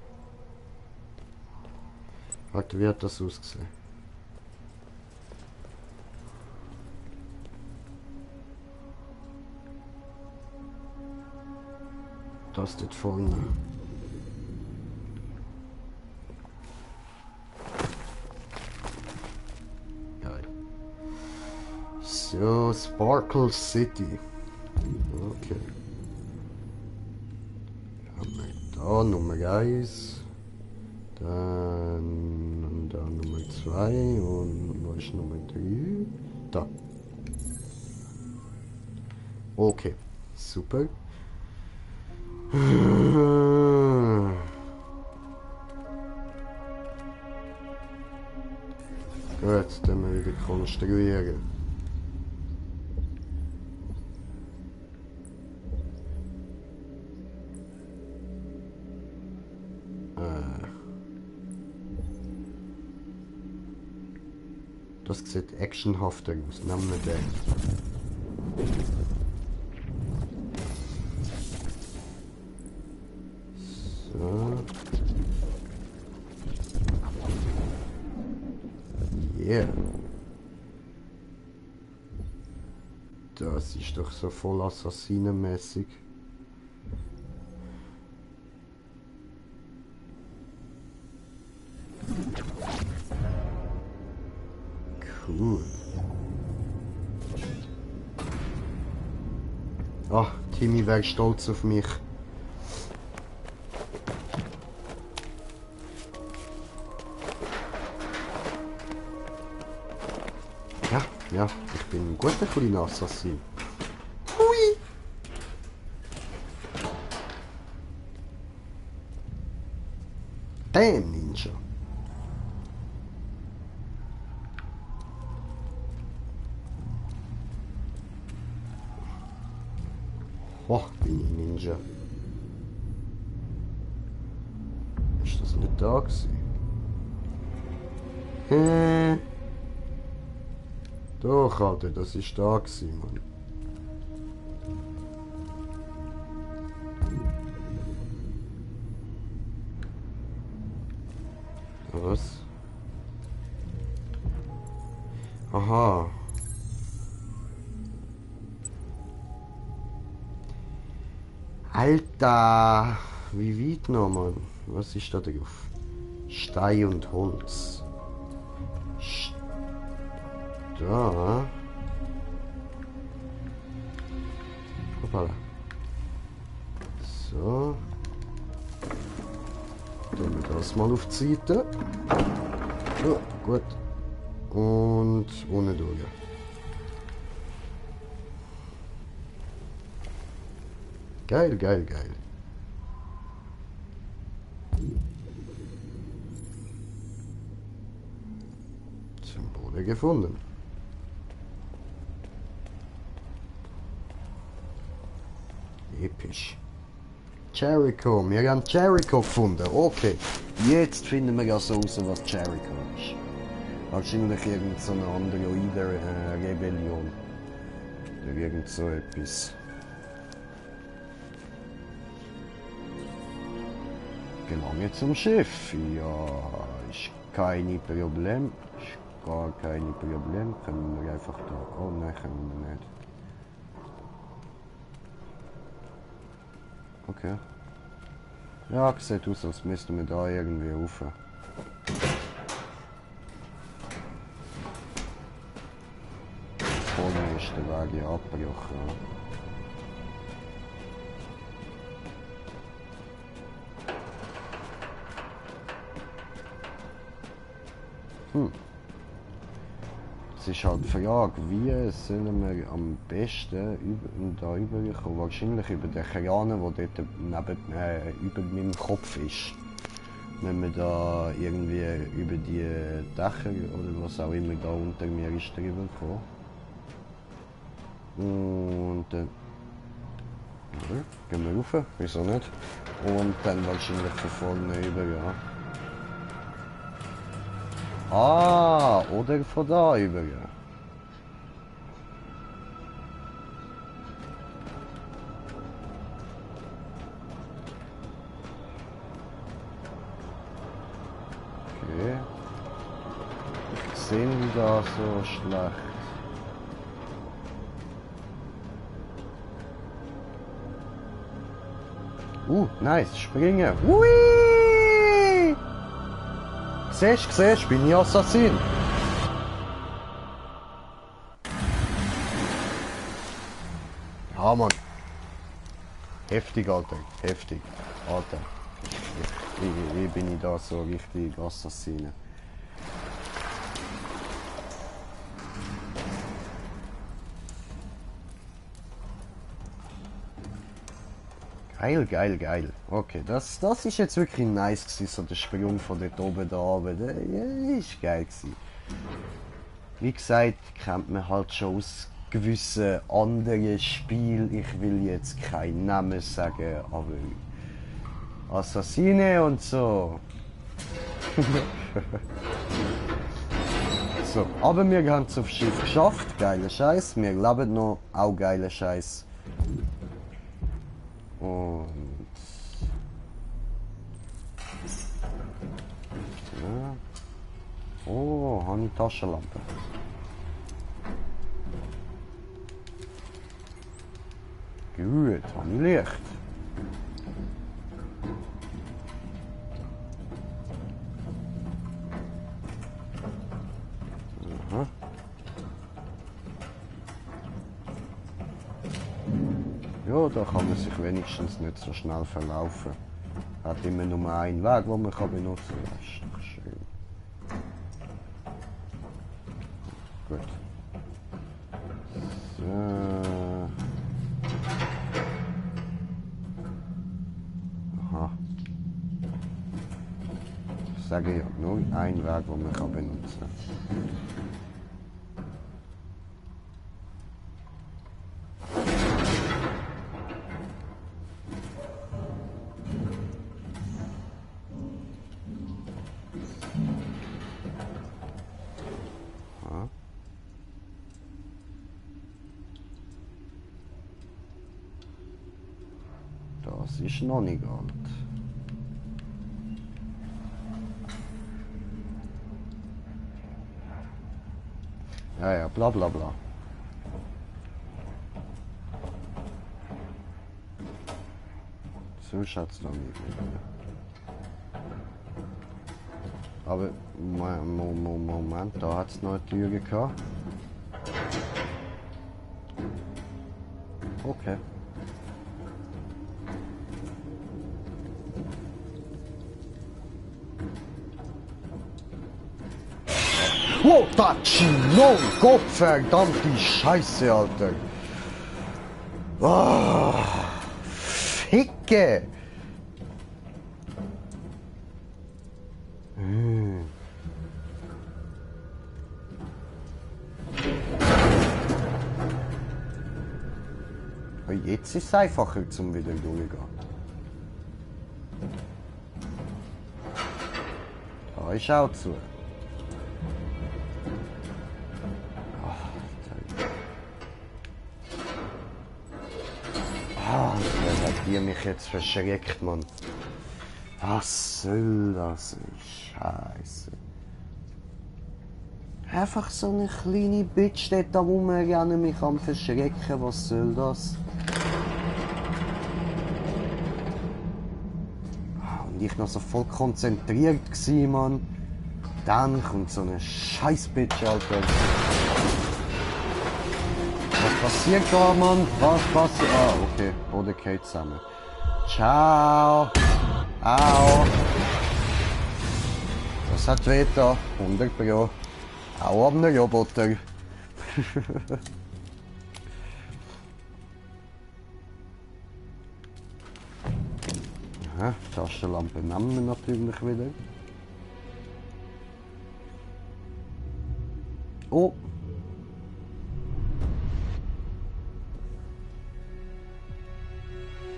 Warte, wie hat das ausgesehen? Das dort vorne. Geil. So, Sparkle City. Okay. Haben wir da Nummer 1. Dann da Nummer 2 und wo ist Nummer 3? Da. Okay, super. Gut, dann wir wieder konstruieren. Das sieht actionhafter aus. Nehmen wir den. Yeah. Das ist doch so voll assassinenmäßig. Cool. Ah, Timmy wäre stolz auf mich. Ja, ich bin ein guter kleiner Assassin. Hui! Damn, Ninja. Oh, bin ich Ninja. Ist das nicht da gewesen? Doch, Alter, das ist da gewesen, Mann. Was? Aha. Alter! Wie weit noch, Mann? Was ist da drauf? Stein und Holz. Da. Hoppala. So. Tun wir das mal auf die Seite. So, gut. Und unten durch. Geil, geil, geil. Symbole gefunden. Episch. Jericho. Wir haben Jericho gefunden. Okay. Jetzt finden wir also raus, was Jericho ist. Wahrscheinlich irgend so eine Androiden-Rebellion. Oder irgend so etwas. Gelange zum Schiff. Ja, ist kein Problem. Ist gar kein Problem. Können wir einfach da. Oh nein, können wir nicht. Okay. Ja, sieht aus, als müssten wir da irgendwie rauf. Vorne ist der Weg ja abgebrochen. Es ist halt die Frage, wie sollen wir am besten da rüberkommen? Wahrscheinlich über den Kran, der dort über meinem Kopf ist. Wenn wir da irgendwie über die Dächer oder was auch immer da unter mir ist drüber kommen. Und dann gehen wir rauf, wieso nicht? Und dann wahrscheinlich von vorne rüber, ja. Ah, oder von da über, ja. Okay. Sehen die da so schlecht? Nice, springen. Hui! Siehst, bin ich Assassin. Ja, Mann. Heftig, Alter. Heftig. Alter. Wie bin ich da so richtig Assassin? Geil, geil, geil. Okay, das ist jetzt wirklich nice gewesen, so der Sprung von dort oben da oben. Das ist geil gewesen. Wie gesagt, kennt man halt schon aus gewissen anderen Spielen. Ich will jetzt keinen Namen sagen, aber Assassine und so. So, aber wir haben es aufs Schiff geschafft. Geiler Scheiß. Wir leben noch. Auch geiler Scheiß. Und ja. Oh, habe ich Taschenlampe. Gut, habe ich Licht. Aha. Ja, da kann man sich wenigstens nicht so schnell verlaufen. Hat immer nur einen Weg, den man benutzen kann. Das ist doch schön. Gut. So. Aha. Ich sage ja, nur ein Weg, den man benutzen kann. Das ist noch nicht alt. Ja, ja, bla bla bla. So schaut's noch nicht mehr. Aber Moment, da hat's noch eine Tür gehabt. Okay. Wow, Tachino, Gottverdammt Scheiße, Alter. Oh, Ficke. Jetzt ist es einfacher zum wieder durchgehen. Da ist auch zu. Wer hat die mich jetzt verschreckt, Mann? Was soll das? Scheiße. Einfach so eine kleine Bitch steht da rumrennen, mich am verschrecken. Was soll das? Und ich noch so voll konzentriert gsi, Mann. Dann kommt so eine scheiß Bitch, Alter. Was passiert da, Mann? Was passiert? Ah, okay. Boden geht zusammen. Ciao. Au. Das hat weh da. 100 Pro. Auch ab einem Roboter. Aha, Taschenlampe nehmen wir natürlich wieder. Oh.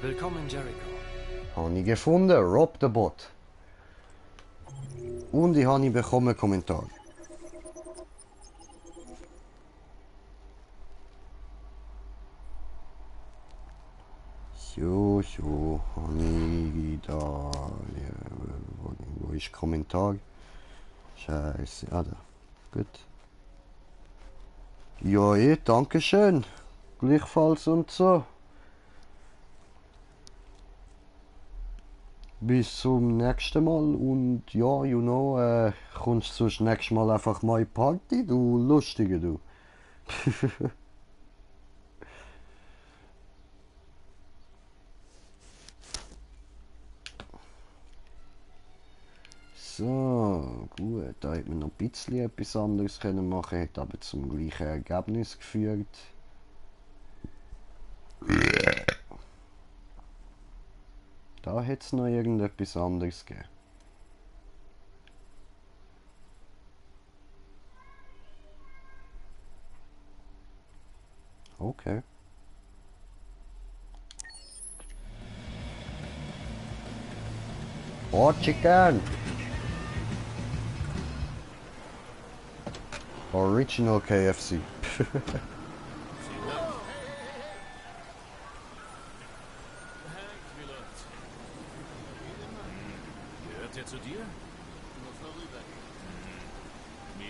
Willkommen, Jericho. Habe ich gefunden, Rob the Bot. Und ich habe bekommen einen Kommentar. So, habe ich da. Wo ist Kommentar? Scheiße, ah da. Gut. Ja, danke schön. Gleichfalls und so. Bis zum nächsten Mal und ja, you know, kommst du das nächste Mal einfach mal in die Party, du Lustige, du. So, gut, da hätte man noch ein bisschen etwas anderes können machen, hätte aber zum gleichen Ergebnis geführt. Da hätte es noch irgendetwas anderes gegeben. Okay. Oh, Chicken! Original KFC. Gehört der zu dir?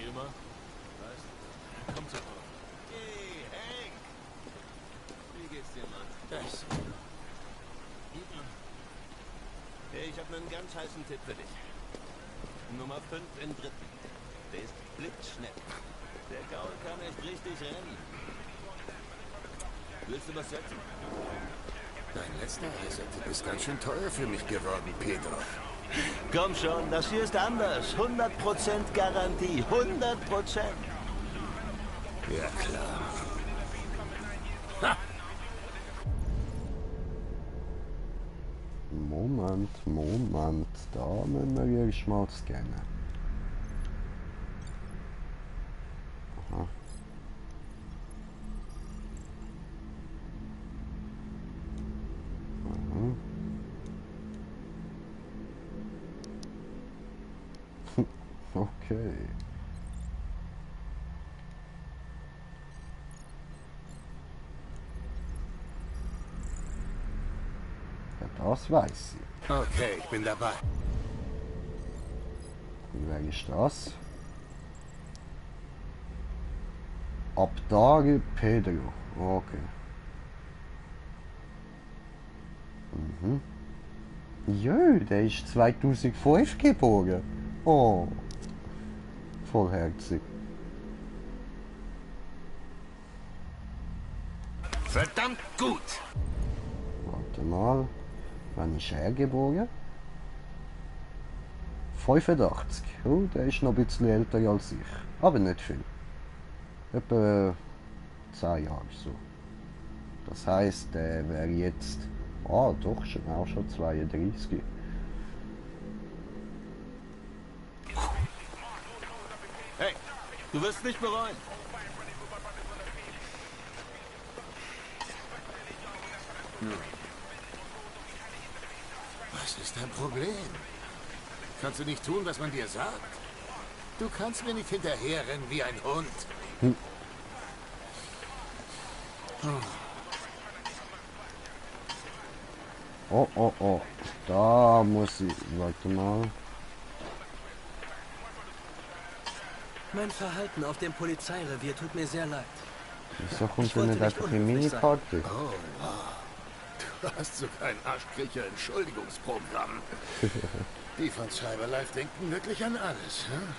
immer. Weißt du? Komm sofort. Hey, Hank! Wie geht's dir, Mann? Das. Hey, ich habe einen ganz heißen Tipp für dich. Nummer 5 in dritten. Der ist blitzschnell. Der Gaul kann echt richtig rennen. Willst du was setzen? Dein letzter Reset ist ganz schön teuer für mich geworden, Pedro. Komm schon, das hier ist anders. 100% Garantie. 100%. Ja, klar. Moment. Da müssen wir erst mal scannen. Aha. Okay. Ja, das weiß ich. Okay, ich bin dabei. Wie wer ist das? Abdage Pedro. Okay. Jö, der ist 2005 geboren. Oh. Vollherzig. Verdammt gut! Warte mal. Wann ist er geboren? 85. Oh, der ist noch ein bisschen älter als ich. Aber nicht viel. Etwa 10 Jahre so. Das heisst, der wäre jetzt... Ah, doch, auch schon 32. Hey, du wirst nicht bereuen. Was ist dein Problem? Kannst du nicht tun, was man dir sagt? Du kannst mir nicht hinterherrennen wie ein Hund. Oh. Da muss ich... Warte mal. Mein Verhalten auf dem Polizeirevier tut mir sehr leid. Wieso kommt Ich denn nicht wollte nicht einfach in unhöflich sein. Miniparty? Oh, wow. Du hast sogar ein Arschkriecher-Entschuldigungsprogramm. Die von Cyberlife denken wirklich an alles, hm?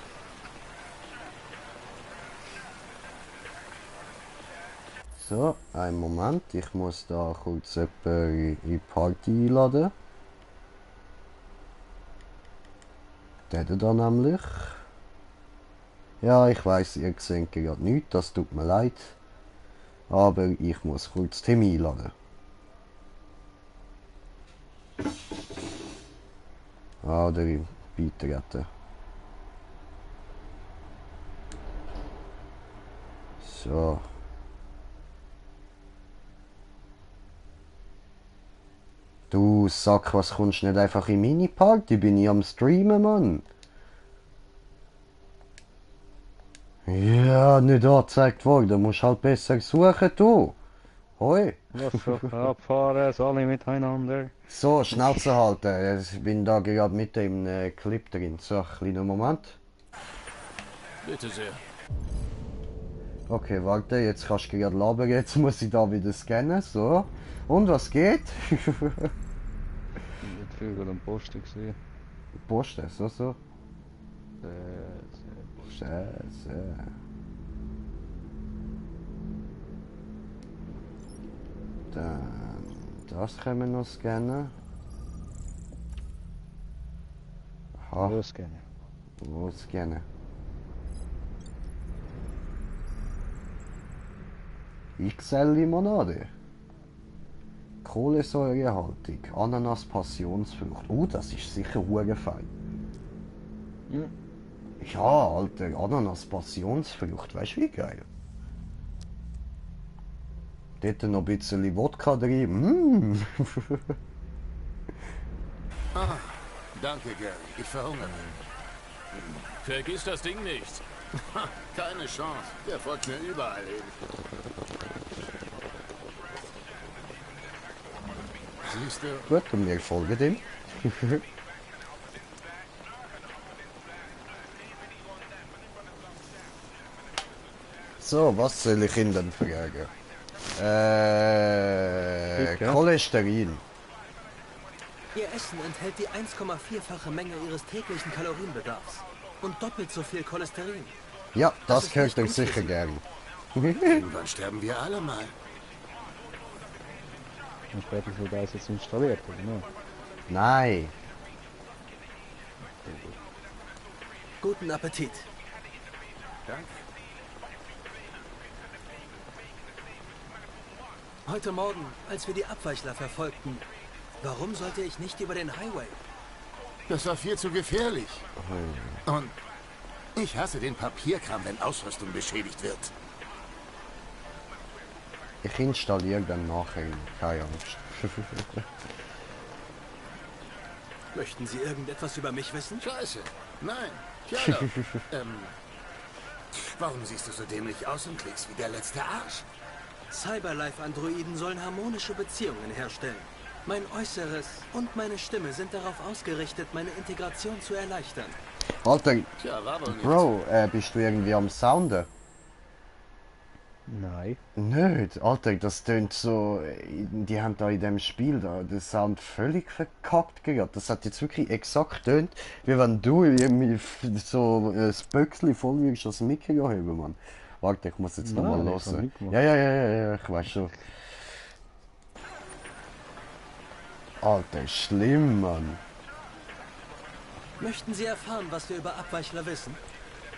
So, einen Moment. Ich muss da kurz jemanden in die Party einladen. Der da nämlich. Ja, ich weiss, ihr seht gerade nichts, das tut mir leid. Aber ich muss kurz Tim einladen. Oder beitreten. So. Du Sack, was kommst du nicht einfach in meine Party? Bin ich am Streamen, Mann? Ja, nicht angezeigt worden. Du musst halt besser suchen, du. Hoi. Was für abfahren, alle miteinander. So, Schnauze halten. Ich bin da gerade mit im Clip drin. So, kleiner Moment. Bitte sehr. Okay, warte, jetzt kannst du gerade labern. Jetzt muss ich da wieder scannen. So. Und was geht? Ich hab viel gerade am Posten gesehen. Posten, so. Sehr. Scheiße. Dann das können wir noch scannen. Aha. Wo scannen? Wo scannen? XL-Limonade. Kohlensäurehaltig. Ananas Passionsfrucht. Oh, das ist sicher fein. Ja, Alter, Ananas Passionsfrucht. Weißt du, wie geil? Dort noch ein bisschen Wodka drin. Ah, danke, Gary. Ich verhungere. Vergiss das Ding nicht. Keine Chance. Der folgt mir überall hin. Siehst du? Gut, und wir folgen dem. So, was soll ich Ihnen fragen? Cholesterin. Ihr Essen enthält die 1,4-fache Menge Ihres täglichen Kalorienbedarfs. Und doppelt so viel Cholesterin. Ja, das ist könnt ihr nicht gut sicher für Sie. gern. Irgendwann sterben wir alle mal. Und später sogar ist jetzt installiert, oder nicht? Nein. Guten Appetit. Danke. Heute Morgen, als wir die Abweichler verfolgten, warum sollte ich nicht über den Highway? Das war viel zu gefährlich. Und ich hasse den Papierkram, wenn Ausrüstung beschädigt wird. Ich installiere dann nachher. Keine Angst. Möchten Sie irgendetwas über mich wissen? Scheiße. Nein. Ja, doch. Warum siehst du so dämlich aus und klingst wie der letzte Arsch? Cyberlife-Androiden sollen harmonische Beziehungen herstellen. Mein Äußeres und meine Stimme sind darauf ausgerichtet, meine Integration zu erleichtern. Alter, Tja, war wohl nicht. Bro, bist du irgendwie am Sounden? Nein. Nicht, Alter, das tönt so. Die haben da in dem Spiel da den Sound völlig verkackt gerade. Das hat jetzt wirklich exakt tönt, wie wenn du irgendwie so ein Böckchen voll würdest das Mikro heben, Mann. Warte, ich muss jetzt nochmal Nein, ich hab hören. nicht gemacht. Ja, ich weiß schon. Alter, schlimm, Mann. Möchten Sie erfahren, was wir über Abweichler wissen?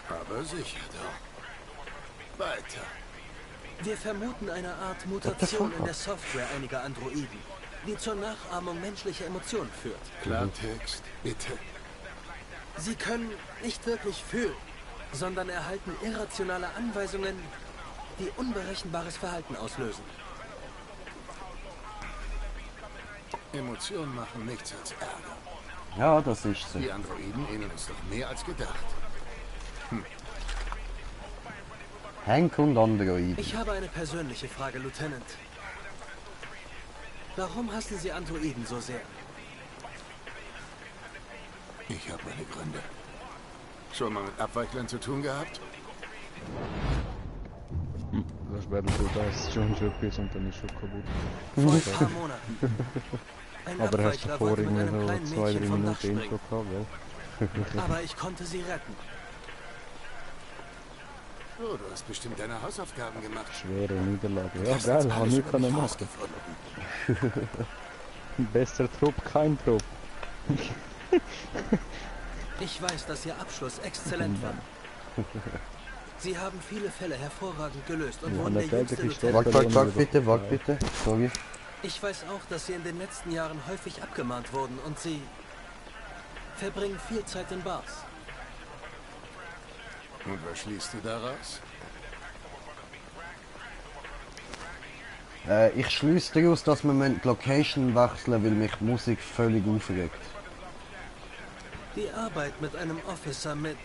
Aber sicher doch. Weiter. Wir vermuten eine Art Mutation in der Software einiger Androiden, die zur Nachahmung menschlicher Emotionen führt. Klartext, bitte. Sie können nicht wirklich fühlen, sondern erhalten irrationale Anweisungen, die unberechenbares Verhalten auslösen. Emotionen machen nichts als Ärger. Ja, das ist so. Die Androiden ähneln uns doch mehr als gedacht. Hank und Androiden. Ich habe eine persönliche Frage, Lieutenant. Warum hassen Sie Androiden so sehr? Ich habe meine Gründe. Schon mal mit Abweichlern zu tun gehabt? Das wäre so, das schon etwas und dann ist schon kaputt. Vor ein paar Monaten. Ein Aber hast du Abweichler vor wollte mit irgendwie einem so kleinen 2-3 Mädchen vom Dach Minuten Intro springen. gehabt, gell? Aber ich konnte sie retten. Oh, du hast bestimmt deine Hausaufgaben gemacht. Schwere Niederlage. Ja, Das geil, hat's haben alles wir über können mich machen. rausgefunden. Besser Trupp, kein Trupp. Ich weiß, dass Ihr Abschluss exzellent war. Sie haben viele Fälle hervorragend gelöst und Ja, wurden das der jüngste fertig ist Lieutenant. Wart bitte. Sorry. Ich weiß auch, dass Sie in den letzten Jahren häufig abgemahnt wurden und Sie verbringen viel Zeit in Bars. Und was schließt du daraus? Ich schließe daraus, dass wir die Location wechseln, weil mich die Musik völlig aufregt. Die Arbeit mit einem Officer mit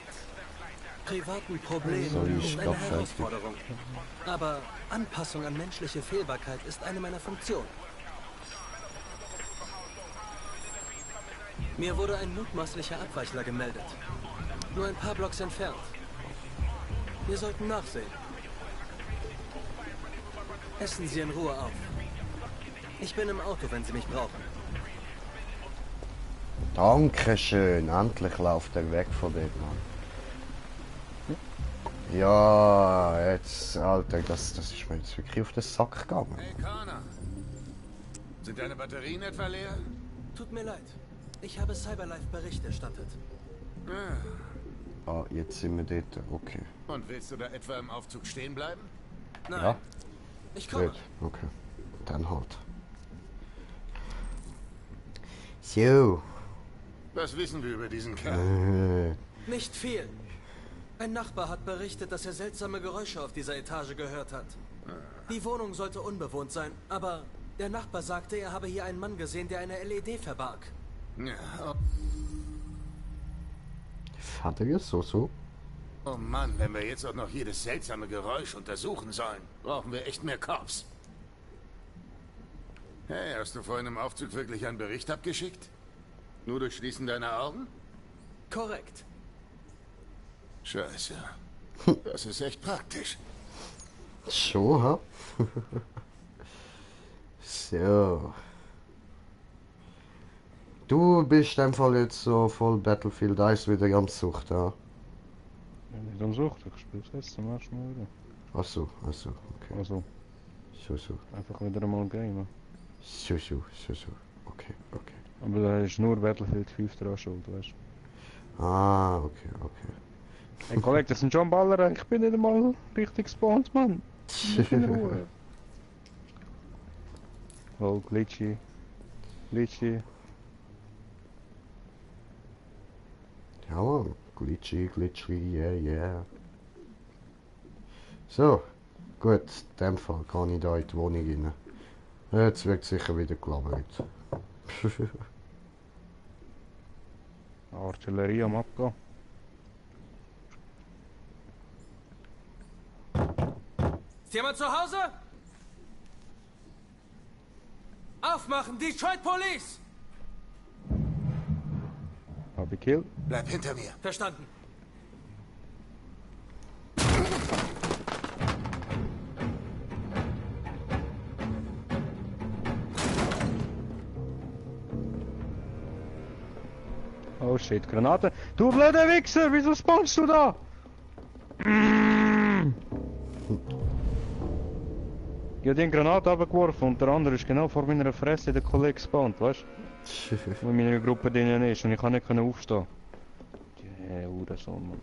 privaten Problemen Sorry, ist ich eine glaub, Herausforderung. Aber Anpassung an menschliche Fehlbarkeit ist eine meiner Funktionen. Mir wurde ein mutmaßlicher Abweichler gemeldet. Nur ein paar Blocks entfernt. Wir sollten nachsehen. Essen Sie in Ruhe auf. Ich bin im Auto, wenn Sie mich brauchen. Dankeschön, endlich läuft er weg von dort, Mann. Ja, jetzt, Alter, das ist mir jetzt wirklich auf den Sack gegangen. Hey, Connor. Sind deine Batterien etwa leer? Tut mir leid. Ich habe Cyberlife Bericht erstattet. Ja. Ah, jetzt sind wir dort, okay. Und willst du da etwa im Aufzug stehen bleiben? Nein. Ja, Ich komme. gut, okay. Dann halt. So. Was wissen wir über diesen Kerl? Nicht viel. Ein Nachbar hat berichtet, dass er seltsame Geräusche auf dieser Etage gehört hat. Die Wohnung sollte unbewohnt sein, aber der Nachbar sagte, er habe hier einen Mann gesehen, der eine LED verbarg. Ja. Fertig, so. Oh Mann, wenn wir jetzt auch noch jedes seltsame Geräusch untersuchen sollen, brauchen wir echt mehr Cops. Hey, hast du vorhin im Aufzug wirklich einen Bericht abgeschickt? Nur durch Schließen deiner Augen? Korrekt. Scheiße. Das ist echt praktisch. Schon, ha? So. Du bist in dem Fall jetzt so voll Battlefield 1 wieder am Sucht, ja? Nicht am Sucht, ich spiele es jetzt zum ersten Mal wieder. Achso, okay. Also, So. einfach wieder einmal Game. So. Okay. Aber da ist nur Battlefield 5 dran schuld, weißt du. Ah, okay. Hey Kollege, das sind schon Baller, ich bin nicht einmal richtig gespawnt, Mann. Lass in Ruhe. Oh, glitchy. Ja, Mann. Glitchy, yeah. So, gut, in dem Fall kann ich da in die Wohnung rein. Jetzt wird sicher wieder gelabert. Artillerie am Abgehen. Ist jemand zu Hause? Aufmachen, Detroit Police! Hab ich kill. Bleib hinter mir. Verstanden. Oh shit, Granate. Du blöder Wichser, wieso spawnst du da? Ich hab die Granate abgeworfen und der andere ist genau vor meiner Fresse der Kollege gespawnt, weißt du? Wo in meiner Gruppe drinnen ist und ich kann nicht aufstehen. Die Hurensohn, Mann.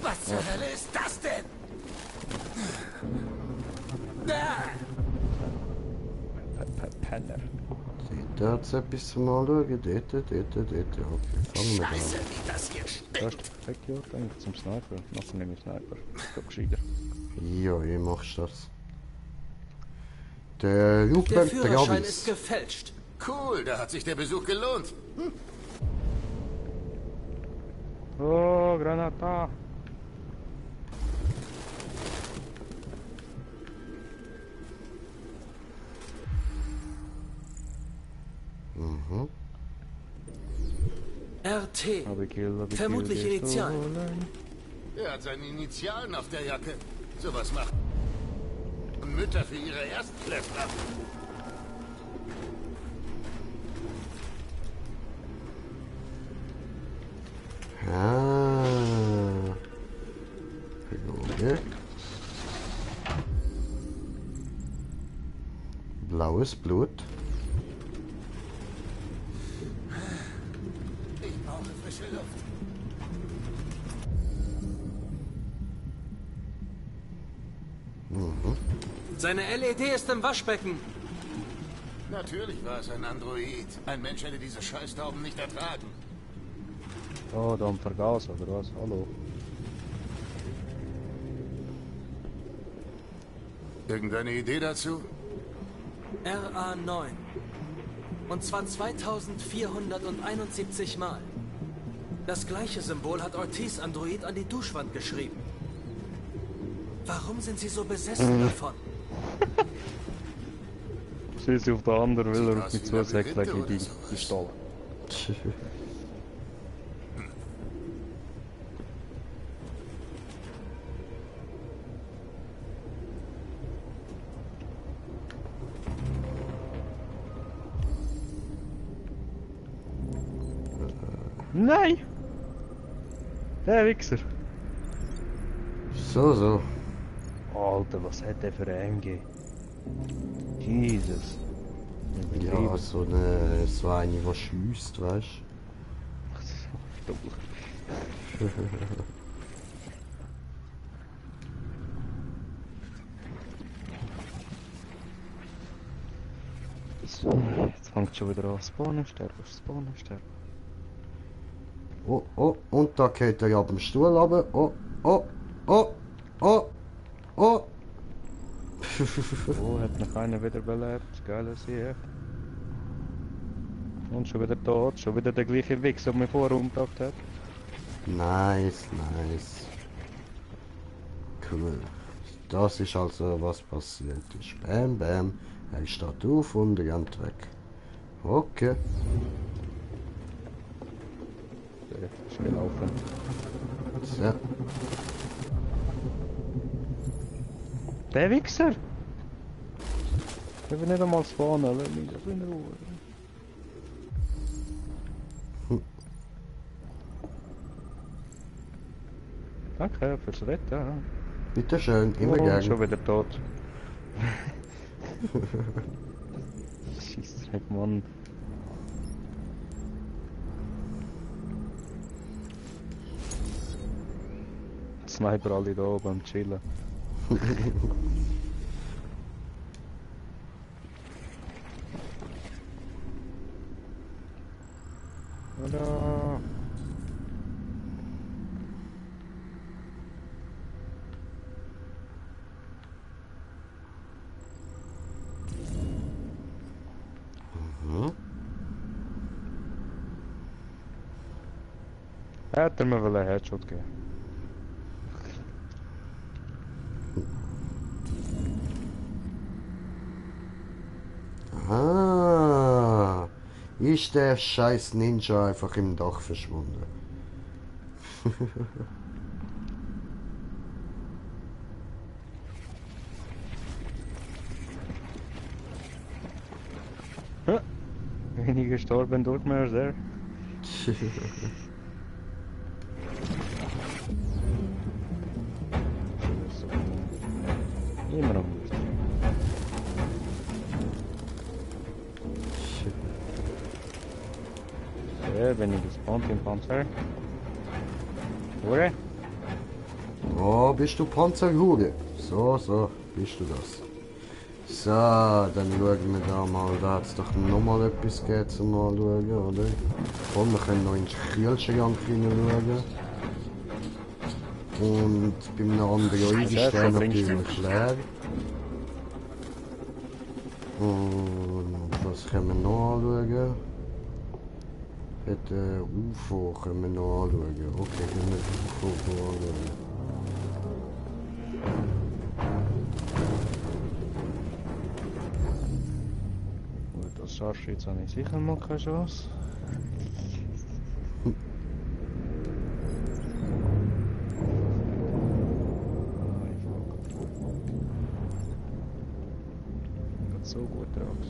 Was zur Hölle ist das denn? Penner. Da hat's etwas zum Anschauen. Dort. Okay, fangen wir an. Scheiße, wie das hier stinkt. Du hast dich weggejagt eigentlich zum Sniper. Nachher nehme ich Sniper. Ich glaub gescheiter. Ja, wie machst du das? Der Der Führerschein ist gefälscht. Cool, da hat sich der Besuch gelohnt. Oh, Granata. RT. Hab ich kill, Vermutlich Initialen. Er hat seine Initialen auf der Jacke. Sowas macht Mütter für ihre Erstklässler. Okay. Blaues Blut. Ich brauche frische Luft. Seine LED ist im Waschbecken. Natürlich war es ein Android. Ein Mensch hätte diese Scheißtauben nicht ertragen. Oh, da am Vergaser oder was? Hallo. Irgendeine Idee dazu? RA9. Und zwar 2471 Mal. Das gleiche Symbol hat Ortiz Android an die Duschwand geschrieben. Warum sind Sie so besessen davon? Schieß auf den anderen, will er auf mich zusäckeln gegen die Pistole. Nein! Der Wichser! So. Alter, was hat der für ein MG? Jesus. Ja, so eine, die schiesst, weißt du? So, jetzt fängt schon wieder an. Spawnen, sterben. Oh, und da geht er ab dem Stuhl runter. Oh. Oh, hat noch einer wieder belebt. Geiles hier. Und schon wieder tot. Schon wieder der gleiche Wichser, der mich vorher umgebracht hat. Nice. Cool. Das ist also was passiert ist. Bam. Er steht auf und rennt weg. Okay. Der ist gelaufen. So. Der Wichser! Ich will nicht einmal spawnen, lass mich doch in Ruhe. Danke fürs Retten. Bitteschön, immer gern. Schon wieder tot. Scheissdreck, Mann. Sniper alle da oben am Chillen. Tada! Hätte mir wohl einen Headshot geben. Ah, ist der scheiß Ninja einfach im Dach verschwunden? Wenn ich gestorben durch mir sehr. Immer noch gut. Wenn ich gespawnt im Panzer. Hure? Oh, bist du Panzerhure? So, bist du das. So, dann schauen wir da mal. Da hat es doch nochmal etwas gegeben zum Anschauen, oder? Und wir können noch in den Kühlschrank hineinschauen. Und beim Android ist der natürlich leer. Und was können wir noch anschauen? Der UFO können wir noch anschauen. Okay, können wir das UFO anschauen. Gut, das Scharfschütze habe ich sicher mal keine Chance. So gut aus.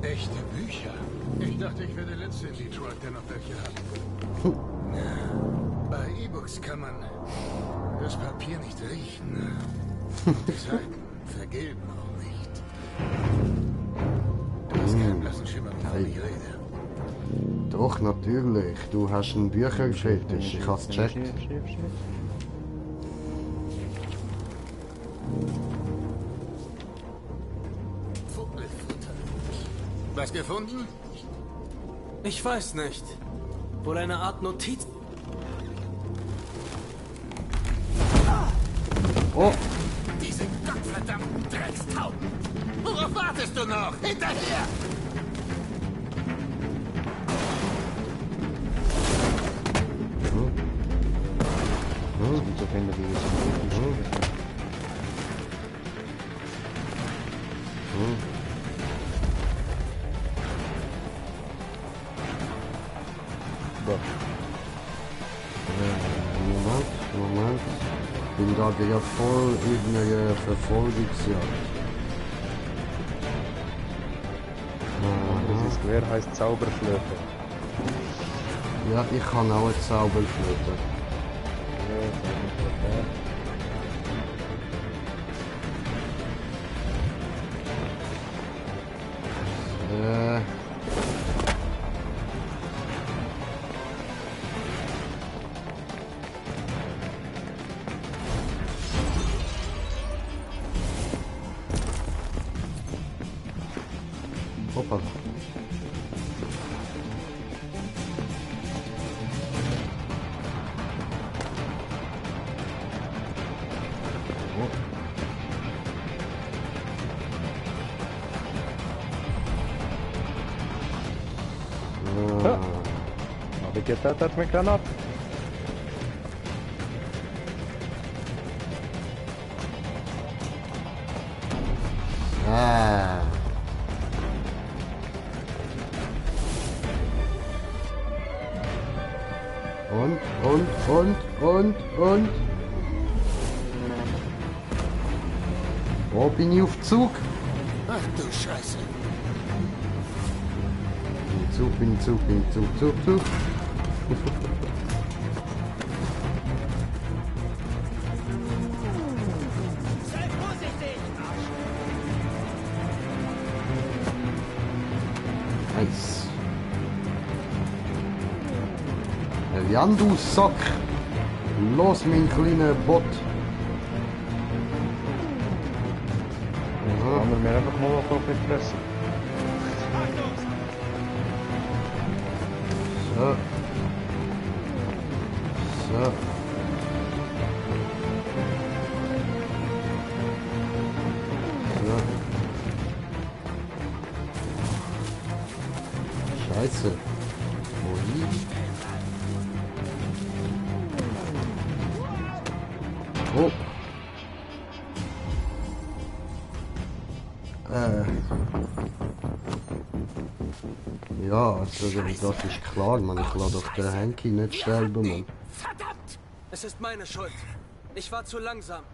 Echte Bücher? Ich dachte, ich wäre der Letzte in Detroit, der noch welche hat. Bei E-Books kann man das Papier nicht riechen. Die Seiten vergilben auch nicht. Du hast keinen blassen Schimmer, wovon ich rede. Doch, natürlich. Du hast einen Bücherfetisch. Ich hab's gecheckt. Was gefunden? Ich weiß nicht. Wohl eine Art Notiz. Oh! Diese gottverdammten Dreckstauben! Worauf wartest du noch? Hinterher! So finden wir das. Moment. Bin da gerade voll in einer Verfolgungsjagd. Das Gewehr heisst Zauberflöte. Ja, ich kann auch eine Zauberflöte. Hoppala. Habe ich getötet mit Granat? Und. Wo bin ich auf Zug? Ach du Scheiße. Bin ich Zug. Sei vorsichtig! Nice. Jan, du Sack! Los, mein kleiner Bot! Haben wir mir einfach mal auf die Fresse. So. Scheiße. Wohin? Oh. Ja, also das ist klar, man. Ich lasse doch den Henki nicht sterben, Mann. Verdammt! Es ist meine Schuld. Ich war zu langsam.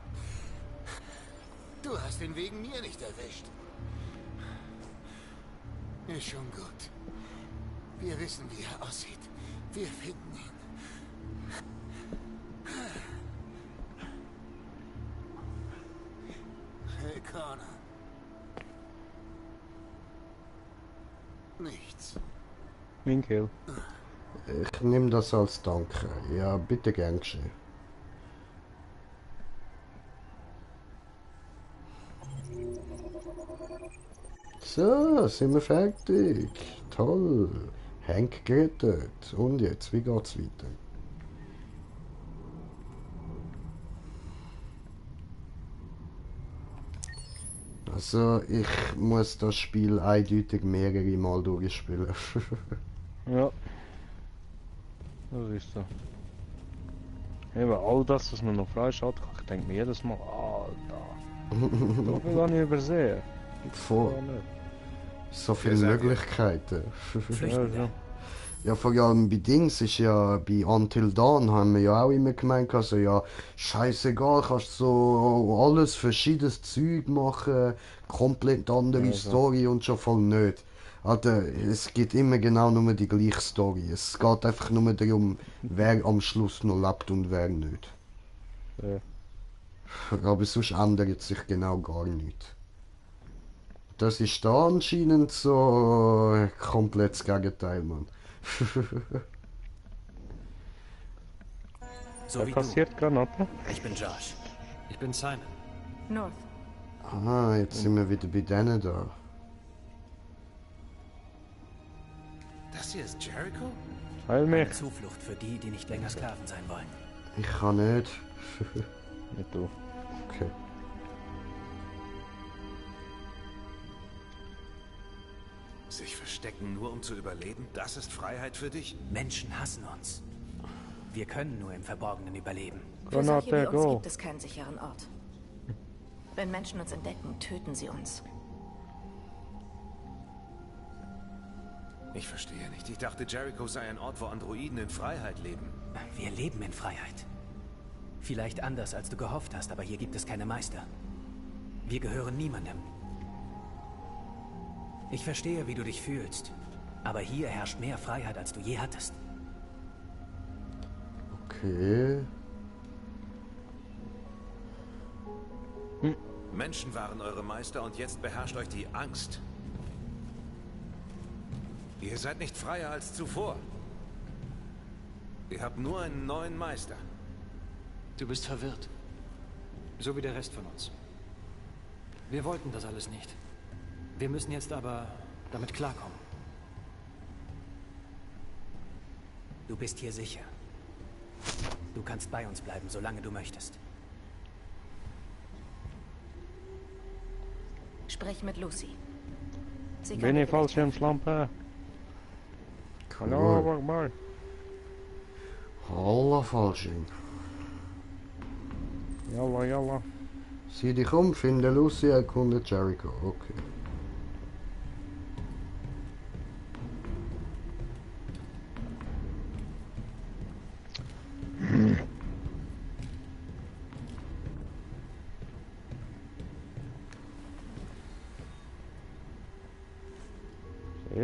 Du hast ihn wegen mir nicht erwischt. Ist schon gut. Wir wissen, wie er aussieht. Wir finden ihn. Hey, Connor. Nichts. Winkel. Ich nehme das als Danke. Ja, bitte gern geschehen. So, sind wir fertig. Toll. Hank gerettet. Und jetzt, wie geht's weiter? Also, ich muss das Spiel eindeutig mehrere Mal durchspielen. Ja. Das ist so. Eben all das, was man noch freischaltet, ich denke mir jedes Mal, Alter. So viel habe ich übersehen. Voll. So viele Möglichkeiten. Ja, vor allem bei Dings ist ja, bei Until Dawn haben wir ja auch immer gemeint, also ja, scheißegal, kannst so alles verschiedenes Zeug machen, komplett andere Story und schon voll nicht. Alter, es gibt immer genau nur die gleiche Story. Es geht einfach nur darum, wer am Schluss noch lebt und wer nicht. Ja. Aber sonst ändert sich genau gar nichts. Das ist da anscheinend so komplett das Gegenteil, Mann. So wie passiert Granate? Ich bin Josh. Ich bin Simon. North. Ah, jetzt sind wir wieder bei denen da. Das hier ist Jericho? Heil mich. Eine Zuflucht für die, die nicht länger Sklaven sein wollen. Ich kann nicht. Nicht du. Okay. Sich verstecken nur um zu überleben? Das ist Freiheit für dich? Menschen hassen uns. Wir können nur im Verborgenen überleben. Für solche wie uns gibt es keinen sicheren Ort. Wenn Menschen uns entdecken, töten sie uns. Ich verstehe nicht. Ich dachte, Jericho sei ein Ort, wo Androiden in Freiheit leben. Wir leben in Freiheit. Vielleicht anders, als du gehofft hast, aber hier gibt es keine Meister. Wir gehören niemandem. Ich verstehe, wie du dich fühlst. Aber hier herrscht mehr Freiheit, als du je hattest. Okay. Menschen waren eure Meister und jetzt beherrscht euch die Angst. Ihr seid nicht freier als zuvor. Ihr habt nur einen neuen Meister. Du bist verwirrt. So wie der Rest von uns. Wir wollten das alles nicht. Wir müssen jetzt aber damit klarkommen. Du bist hier sicher. Du kannst bei uns bleiben, solange du möchtest. Sprich mit Lucy. Bin ich Fallschirmschlampe? Hallo, wag mal. Hallo, Fallschirm. Jalla, jalla. Sieh dich um, finde Lucy, erkunde Jericho. Okay.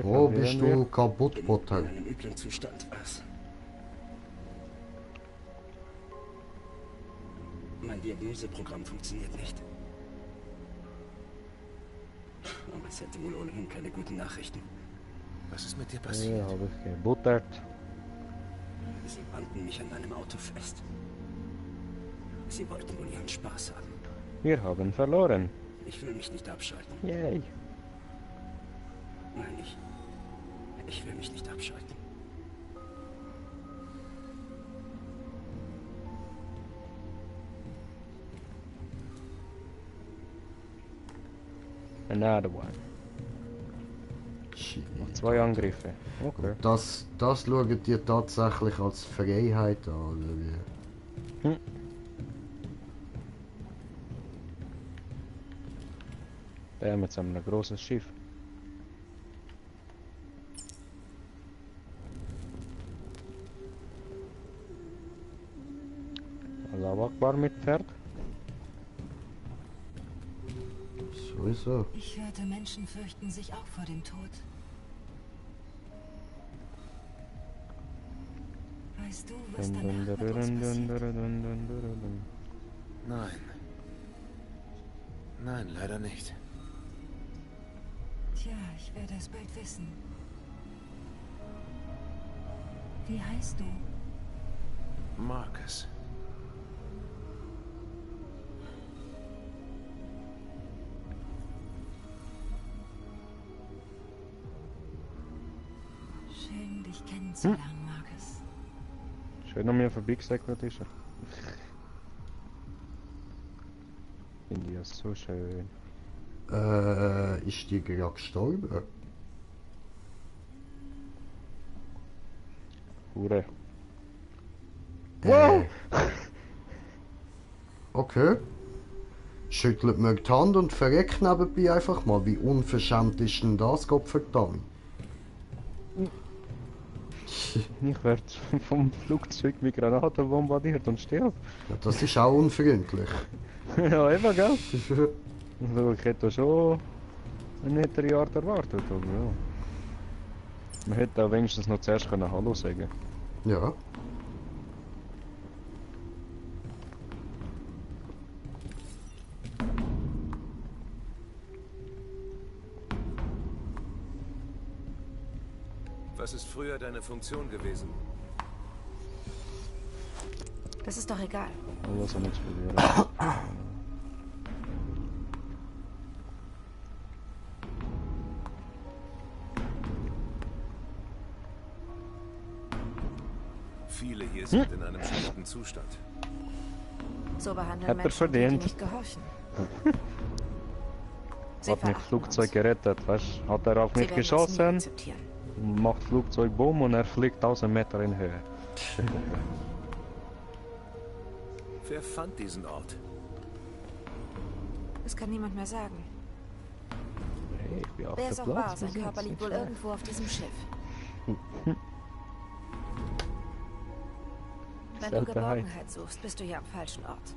Wo bist du kaputt, Potter? In einem üblen Zustand aus. Mein Diagnoseprogramm funktioniert nicht. Aber es hätte wohl ohnehin keine guten Nachrichten. Was ist mit dir passiert? Ja, habe ich gebuttert. Sie banden mich an einem Auto fest. Sie wollten wohl ihren Spaß haben. Wir haben verloren. Ich will mich nicht abschalten. Yay. Nein, ich will mich nicht abschalten. Another one. Noch 2 Angriffe. Okay. Das schaut dir tatsächlich als Freiheit an, oder wie? Hm. Der mit seinem großen Schiff. Allah Akbar mit Pferd. Sowieso. Ich hörte, Menschen fürchten sich auch vor dem Tod. Weißt du, was danach mit uns passiert? Nein. Nein, leider nicht. Tja, ich werde es bald wissen. Wie heißt du? Marcus. Schön, dich kennenzulernen, Marcus. Schön an mir vorbeigesegelt ist er. Finde ich ja so schön. Ist die gerade gestorben? Hure. Wow! Okay. Schüttelt mir die Hand und verreckt nebenbei einfach mal. Wie unverschämt ist denn das, Gottverdammt? Ich werde vom Flugzeug mit Granaten bombardiert und sterbe. Ja, das ist auch unfreundlich. Ja, eben, gell? Also, ich hätte schon eine nettere Art erwartet, aber ja. Man hätte auch wenigstens noch zuerst können Hallo sagen. Ja. Was ist früher deine Funktion gewesen? Das ist doch egal. Alles am explodieren. Viele hier sind in einem schlechten Zustand. So behandeln Hat er Menschen, die verdient. nicht gehorchen. Hat mich Flugzeug gerettet, weißt du? Hat er auf mich geschossen, macht Flugzeug Bumm und er fliegt 1000 Meter in Höhe. Wer fand diesen Ort? Das kann niemand mehr sagen. Hey, ich bin auf Wer der es auch war, Platz. sein Körper liegt wohl irgendwo auf diesem Schiff. Wenn du Geborgenheit suchst, bist du hier am falschen Ort.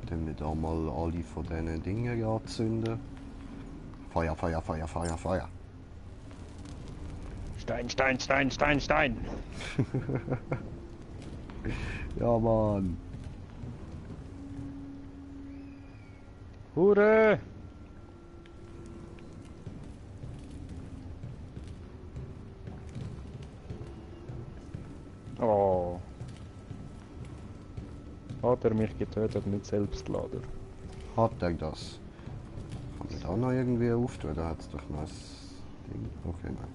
Dann wir da mal alle von diesen Dingen anzünden. Feuer, Feuer, Feuer, Feuer, Feuer. Stein, Stein, Stein, Stein, Stein. Ja, Mann. Hure! Oh. Hat er mich getötet mit Selbstlader? Hat er das? Kann man da noch irgendwie auftun? Da hat es doch noch ein Ding. Okay, nein.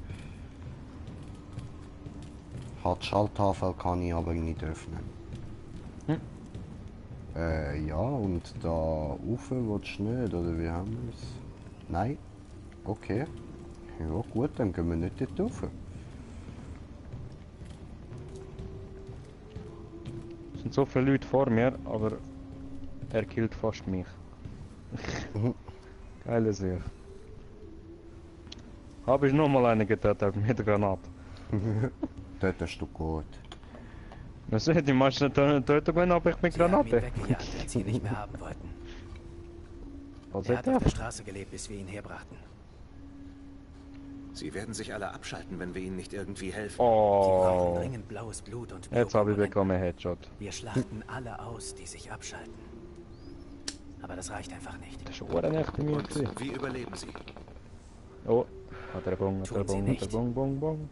Hat Schalttafel kann ich aber nicht öffnen. Ja, und da rauf willst du nicht, oder wie haben wir es? Nein? Okay. Ja gut, dann gehen wir nicht dort rauf. Es sind so viele Leute vor mir, aber er killt fast mich. Geile Sicht. Habe ich nochmal eine getötet mit der Granate. Dort hast du gut. Man sieht, die meisten töten gehen aber ich mit Sie haben ihn Granate. weggejagt, als sie ihn nicht mehr haben wollten. Was Er hat hat auf der? der Straße gelebt, bis wir ihn herbrachten. Sie werden sich alle abschalten, wenn wir ihnen nicht irgendwie helfen. Die brauchen Oh. dringend blaues Blut und Jetzt habe ich Biokomponenten. bekommen Headshot. Wir schlachten alle aus, die sich abschalten. Aber das reicht einfach nicht. Das war eine echte Mühe. Und wie überleben sie? Oh, hat er Bong, hat er Tun sie Bong, hat er nicht. Bong, Bong, Bong.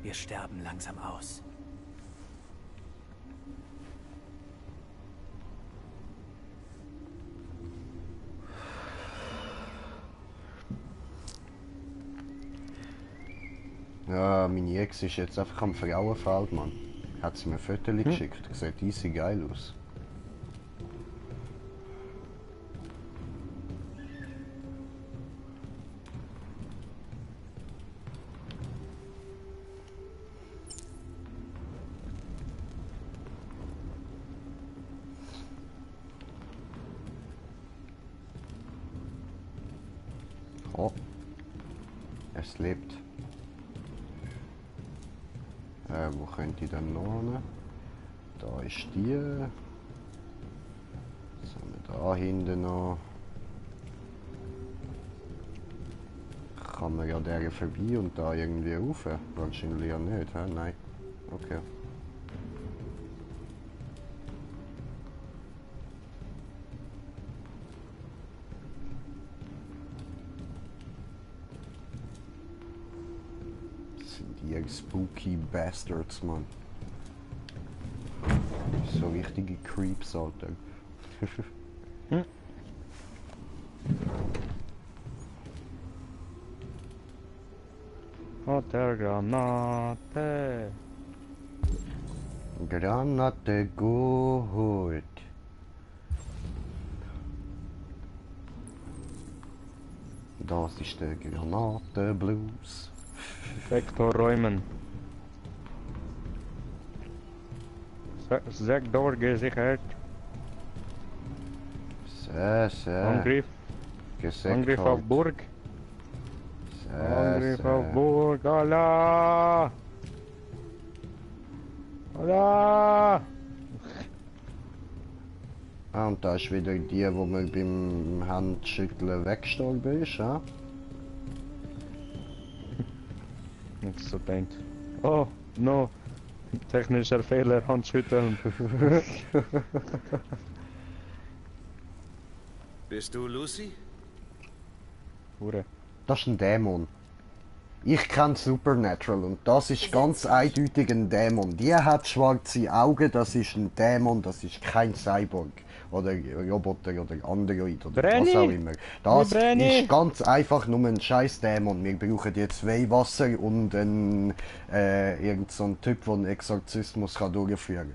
Wir sterben langsam aus. Ja, meine Ex ist jetzt einfach am Frauenfeld, Mann. Hat sie mir Fotos geschickt. Sieht easy geil aus. Oh, es lebt. Wo könnte ich denn noch hin? Da ist die. Was haben wir da hinten noch? Kann man ja der vorbei und da irgendwie rauf? Wahrscheinlich ja nicht, hä? Nein. Okay. Sind die spooky Bastards, Mann. So richtige Creeps, Alter. Hat der Granate. Granate geholt. Das ist der Granate-Blues. Sektor räumen. Sektor gesichert. Sehr, sehr. Angriff. Gesichert. Angriff auf Burg. Sehr, Angriff sehr. auf Burg. Allah! Allah! Ah, und da ist wieder die, wo man beim Handschütteln weggestorben ist, ja? Nicht so denkt. Oh, no. Technischer Fehler, Handschütteln. Bist du Lucy? Hure. Das ist ein Dämon. Ich kenne Supernatural und das ist ganz eindeutig ein Dämon. Die hat schwarze Augen, das ist ein Dämon, das ist kein Cyborg. Oder Roboter oder Android oder Brenni! was auch immer. Das Wir Brenni! ist ganz einfach nur ein scheiß Dämon. Wir brauchen jetzt Weihwasser und einen, irgend so einen Typ, der einen Exorzismus kann durchführen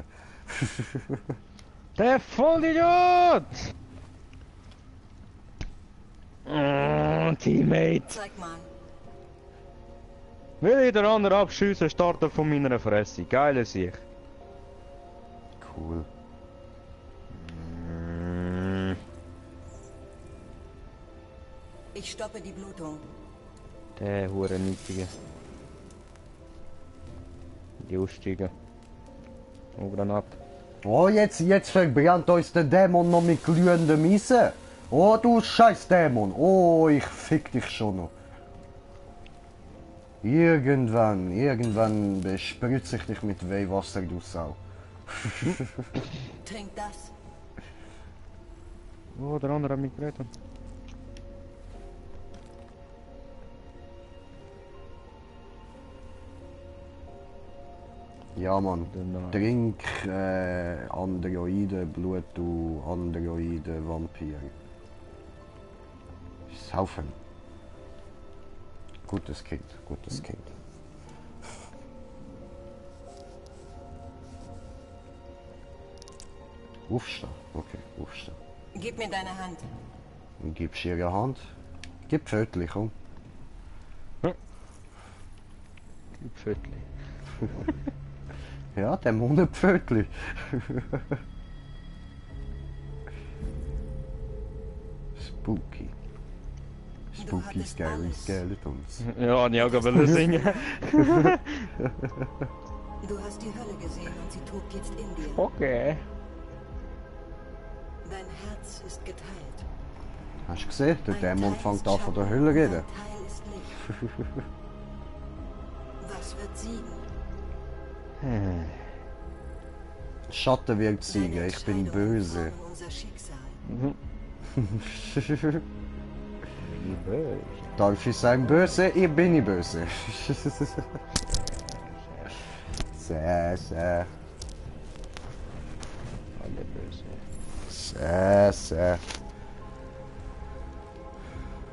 kann. Der Vollidiot! Oh, Teammate! Zeig mal. Will ich den anderen abschiessen, starten von meiner Fresse. Geile Sicht. Cool. Ich stoppe die Blutung. Der hure Nützige. Die aussteigen. Oh, Granat. Oh, jetzt verbrennt uns der Dämon noch mit glühendem Eisen. Oh, du scheiß Dämon. Oh, ich fick dich schon noch. Irgendwann bespritze ich dich mit Weihwasser, du Sau. Trink das. Oh, der andere hat mich gerettet. Ja, Mann. Trink Androiden, Blut, du Androiden, Vampir. Saufen. Gutes Kind, gutes Kind. Aufstehen, okay, aufstehen. Gib mir deine Hand. Und gibst ihre Hand. Gib Pfötli, komm. Gib Pfötli. Ja, der Spooky. Spooky, scary skeletons. Ja, ich auch gerade singen. Du hast die Hölle gesehen und sie tobt jetzt in dir. Okay. Dein Herz ist geteilt. Hast du gesehen? Der Dämon fängt an von der Hölle reden. Teil ist Licht. Was wird siegen? Schatten wird siegen, ich bin böse. Unser Schicksal. Darf ich sein böse? Ich bin nicht böse. Sehr, sehr. Alle böse. Sehr, sehr.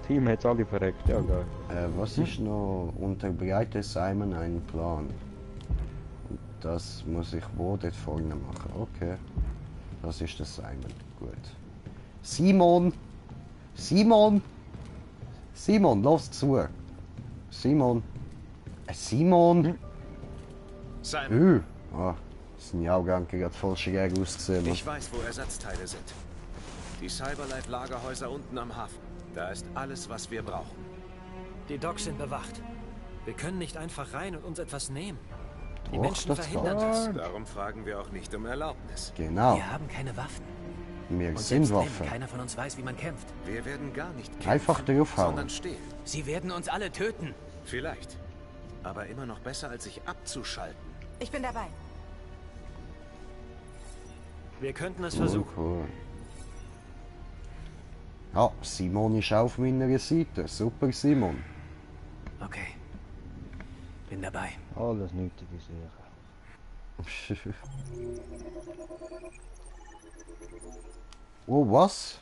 Team hat alle verreckt, ja geil. Was ist noch? Unterbreite Simon einen Plan. Und das muss ich wo dort vorne machen. Okay. Das ist der Simon. Gut. Simon! Simon! Simon, los zu! Simon! Simon! Simon! Seine Augen haben gerade voll schräg ausgesehen. Ich weiß, wo Ersatzteile sind. Die Cyberlife-Lagerhäuser unten am Hafen. Da ist alles, was wir brauchen. Die Docks sind bewacht. Wir können nicht einfach rein und uns etwas nehmen. Die Och, Menschen das verhindern war- das. Darum fragen wir auch nicht um Erlaubnis. Genau. Wir haben keine Waffen. Wir Und sind selbst wenn, Waffen. keiner von uns weiß, wie man kämpft. Wir werden gar nicht kämpfen, Einfach draufhauen. sondern stehlen. Sie werden uns alle töten. Vielleicht. Aber immer noch besser, als sich abzuschalten. Ich bin dabei. Wir könnten es versuchen. Cool. Ja, Simon ist auf meiner Seite. Super, Simon. Okay. Bin dabei. Alles nötige Sachen. Oh, was?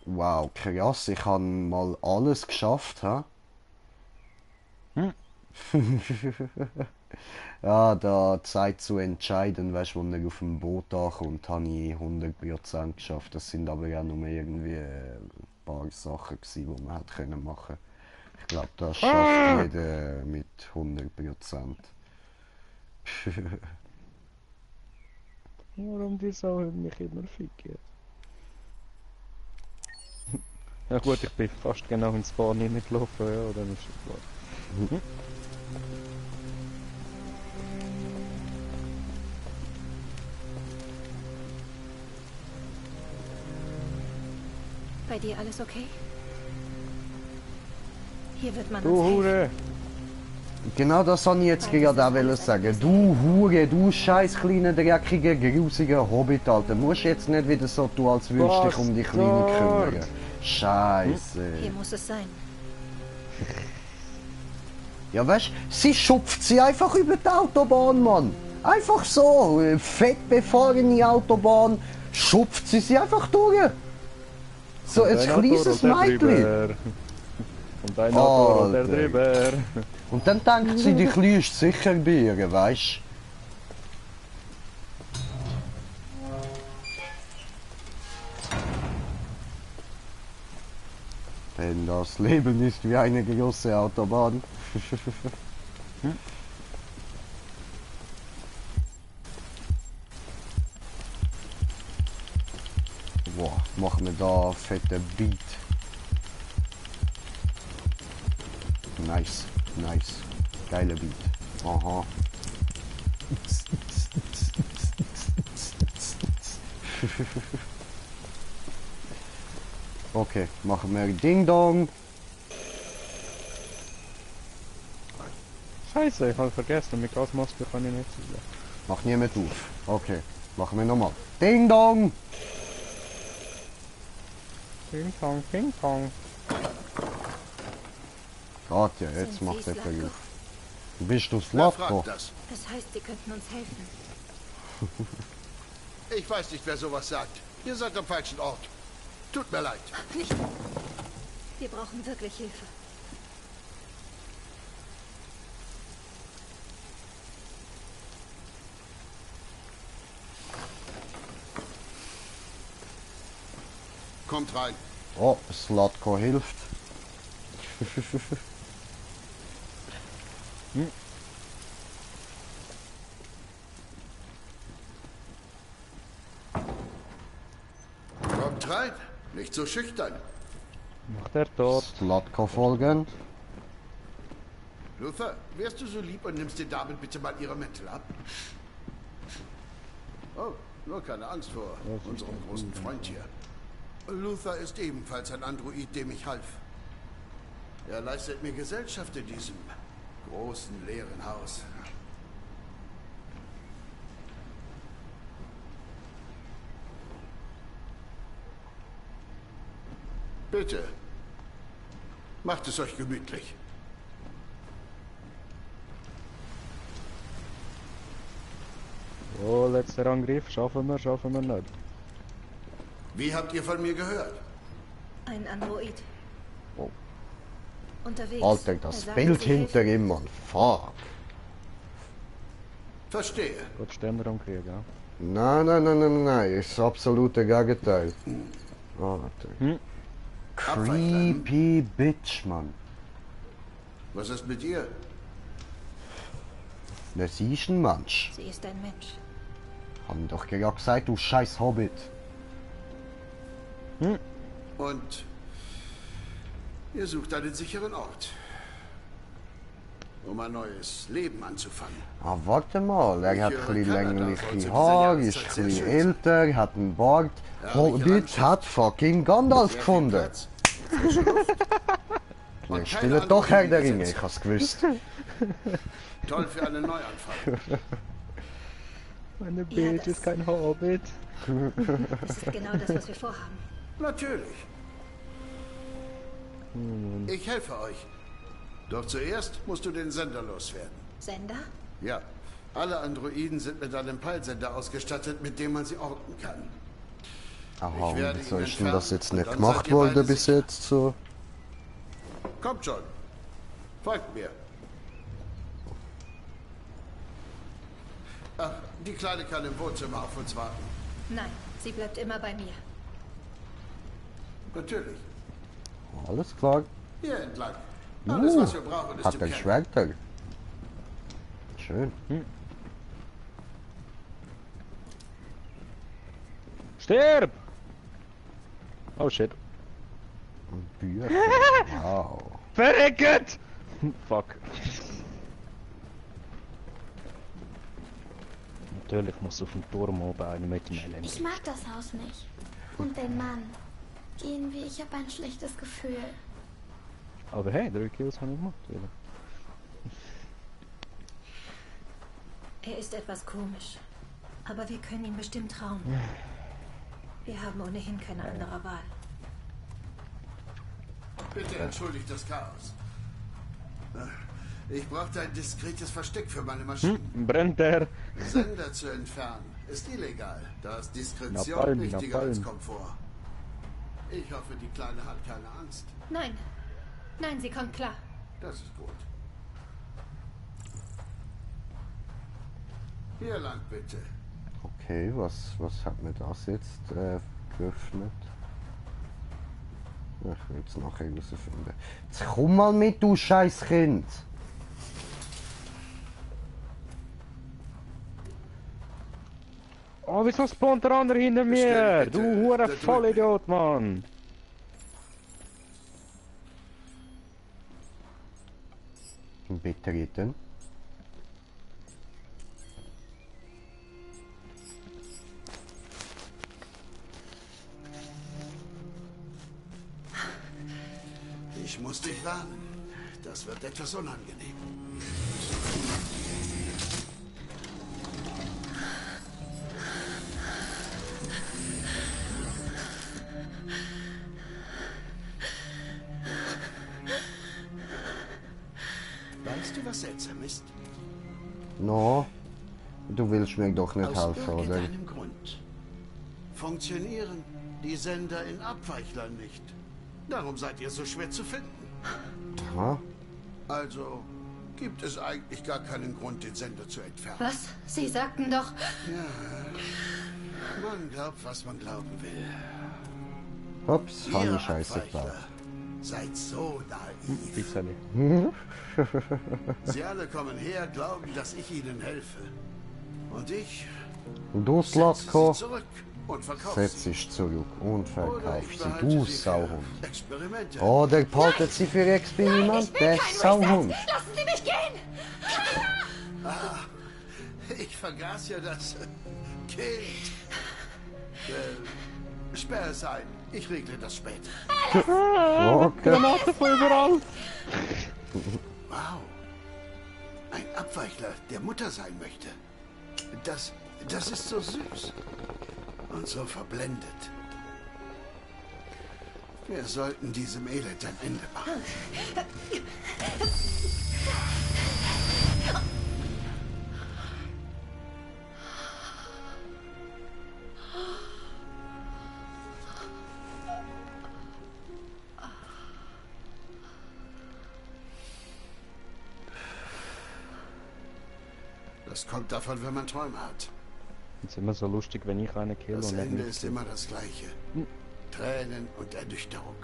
Wow, krass, ich habe mal alles geschafft, ha? Ja, da Zeit zu entscheiden, weißt du, wenn er auf dem Boot ankommt, habe ich 100% geschafft. Das sind aber ja nur irgendwie ein paar Sachen gewesen, die man hat können machen. Ich glaube, das schafft jeder mit 100%. Warum die Sau mich immer ficken? Ja gut, ich bin fast genau ins Bahn hineingelaufen, ja, dann ist es klar. Bei dir alles okay? Hier wird man Du uns helfen. Hure! Genau das wollte ich jetzt gerade auch sagen. Du Hure, du scheiß kleiner, dreckiger, grusiger Hobbit, Alter. Musst jetzt nicht wieder so tun, als würdest du dich um die Kleine kümmern. Scheiße. Hier muss es sein. Ja, weißt du, sie schupft sie einfach über die Autobahn, Mann. Einfach so, fett befahrene Autobahn, schupft sie einfach durch. So ein kleines Mädchen. Und ein Auto rollt drüber. Und dann denkt sie, die Kleine ist sicher bei ihr, weißt du? Denn das Leben ist wie eine große Autobahn. Boah, machen wir da fette Beat. Nice, nice. Geiler Beat. Aha. Okay, machen wir Ding Dong. Scheiße, ich habe vergessen, mit Gasmaske kann ich nicht sehen. Mach niemand auf. Okay, machen wir nochmal. Ding Dong! Ping Pong, Ping Pong. Gott, ja, jetzt macht er auf. Bist du Wer Slatko? fragt das? Das heißt, sie könnten uns helfen. Ich weiß nicht, wer sowas sagt. Ihr seid am falschen Ort. Tut mir leid. Nicht. Wir brauchen wirklich Hilfe. Kommt rein. Oh, Slatko hilft. Und rein, nicht so schüchtern. Macht er tot. Slatka folgen. Luther, wärst du so lieb und nimmst den Damen bitte mal ihre Mäntel ab? Oh, nur keine Angst vor unserem großen Freund hier. Luther ist ebenfalls ein Android, dem ich half. Er leistet mir Gesellschaft in diesem großen, leeren Haus. Bitte, macht es euch gemütlich. Oh, letzter Angriff. Schaffen wir nicht. Wie habt ihr von mir gehört? Ein Android. Oh. Unterwegs. Alter, das Er sagt, Bild sie hinter ihm, Mann. Fuck. Verstehe. Gut, Ständer am Krieg, ja. Nein. Ist das absolute Gegenteil. Alter. Creepy Bitch, Mann. Was ist mit ihr? Das ist ein Mensch. Sie ist ein Mensch. Haben doch gerade gesagt, du scheiß Hobbit. Und ihr sucht einen sicheren Ort, um ein neues Leben anzufangen. Ah, warte mal, er hat höre, ein bisschen Kanada längliche soll zu Haare, dieser ist ein Jahreszeit bisschen sehr schön älter, hat einen Bart. Hobbit hat fucking Gandalf gefunden. Ich spiele doch Herr der Ringe, ich hab's gewusst. Toll für einen Neuanfang. Meine Bitch ist kein Hobbit. Das ist genau das, was wir vorhaben. Natürlich. Ich helfe euch. Doch zuerst musst du den Sender loswerden. Sender? Ja. Alle Androiden sind mit einem Peilsender ausgestattet, mit dem man sie orten kann. Aha, werde wieso ihn ist denn das entfernen jetzt und nicht dann gemacht seid ihr worden beide bis sicher. jetzt so? Kommt schon. Folgt mir. Ach, die Kleine kann im Wohnzimmer auf uns warten. Nein, sie bleibt immer bei mir. Natürlich. Alles klar. Hier entlang. Alles, was wir brauchen, ist Hat im ein Keller. Schwerter. Schön. Stirb! Oh shit. Bücher. Wow. Verrecket! Fuck. Natürlich muss auf dem Turm oben einer mit dem LMG. Ich mag das Haus nicht. Und den Mann. Irgendwie, ich habe ein schlechtes Gefühl. Aber hey, 3 Kills habe ich gemacht. Wieder. Er ist etwas komisch. Aber wir können ihm bestimmt trauen. Wir haben ohnehin keine andere Wahl. Bitte entschuldigt das Chaos. Ich brauchte ein diskretes Versteck für meine Maschinen. Brennt der? Sender zu entfernen ist illegal. Da ist Diskretion Napalm, wichtiger als Napalm. Komfort. Ich hoffe, die Kleine hat keine Angst. Nein. Nein, sie kommt klar. Das ist gut. Hier lang, bitte. Okay, was hat mir das jetzt geöffnet? Ich will es nachher herausfinden. Jetzt komm mal mit, du scheiß Kind! Oh, wieso spawnt der andere hinter mir? Du hure Vollidiot, Mann! Betreten. Ich muss dich warnen. Das wird etwas unangenehm. Weißt du, was seltsam ist? No, du willst mir doch nicht Aus helfen, oder? irgendeinem Grund funktionieren die Sender in Abweichlern nicht. Darum seid ihr so schwer zu finden. Ha? Also gibt es eigentlich gar keinen Grund, den Sender zu entfernen. Was? Sie sagten doch... Ja, man glaubt, was man glauben will. Ups, Ihr habe ich scheiße Abweichler gebaut. seid so naiv. Hm? Sie alle kommen her, glauben, dass ich ihnen helfe. Und ich Du setze Slatko. sie zurück. und verkauf Setz sie. dich zurück und Oder verkauf ich sie, behalte du sie für Sauhund. Experimente. Oh, der behaltet sie für Experiment, der Sauhund. Lassen Sie mich gehen! Ah, ich vergaß ja das Kind. Sperr es ein. Ich regle das später. Okay. Granate von überall. Wow. Ein Abweichler, der Mutter sein möchte. Das ist so süß. Und so verblendet. Wir sollten diesem Elend ein Ende machen. Das kommt davon, wenn man Träume hat. Das ist immer so lustig, wenn ich eine kill Das und nicht Ende mich ist kill. immer das Gleiche. Tränen und Ernüchterung.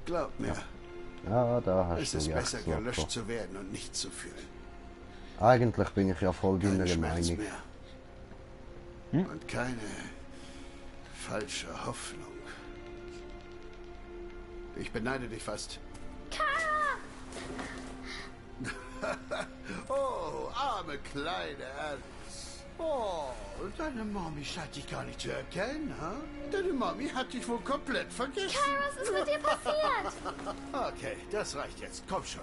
Glaub mir, Ja, da hast es du ist recht, besser Loco. gelöscht zu werden und nichts zu fühlen. Eigentlich bin ich ja voll deiner Schmerz Meinung. mehr. Und keine falsche Hoffnung. Ich beneide dich fast. Oh, arme kleine Alice. Oh, deine Mami scheint dich gar nicht zu erkennen, ha? Deine Mami hat dich wohl komplett vergessen. Was ist mit dir passiert? Okay, das reicht jetzt. Komm schon.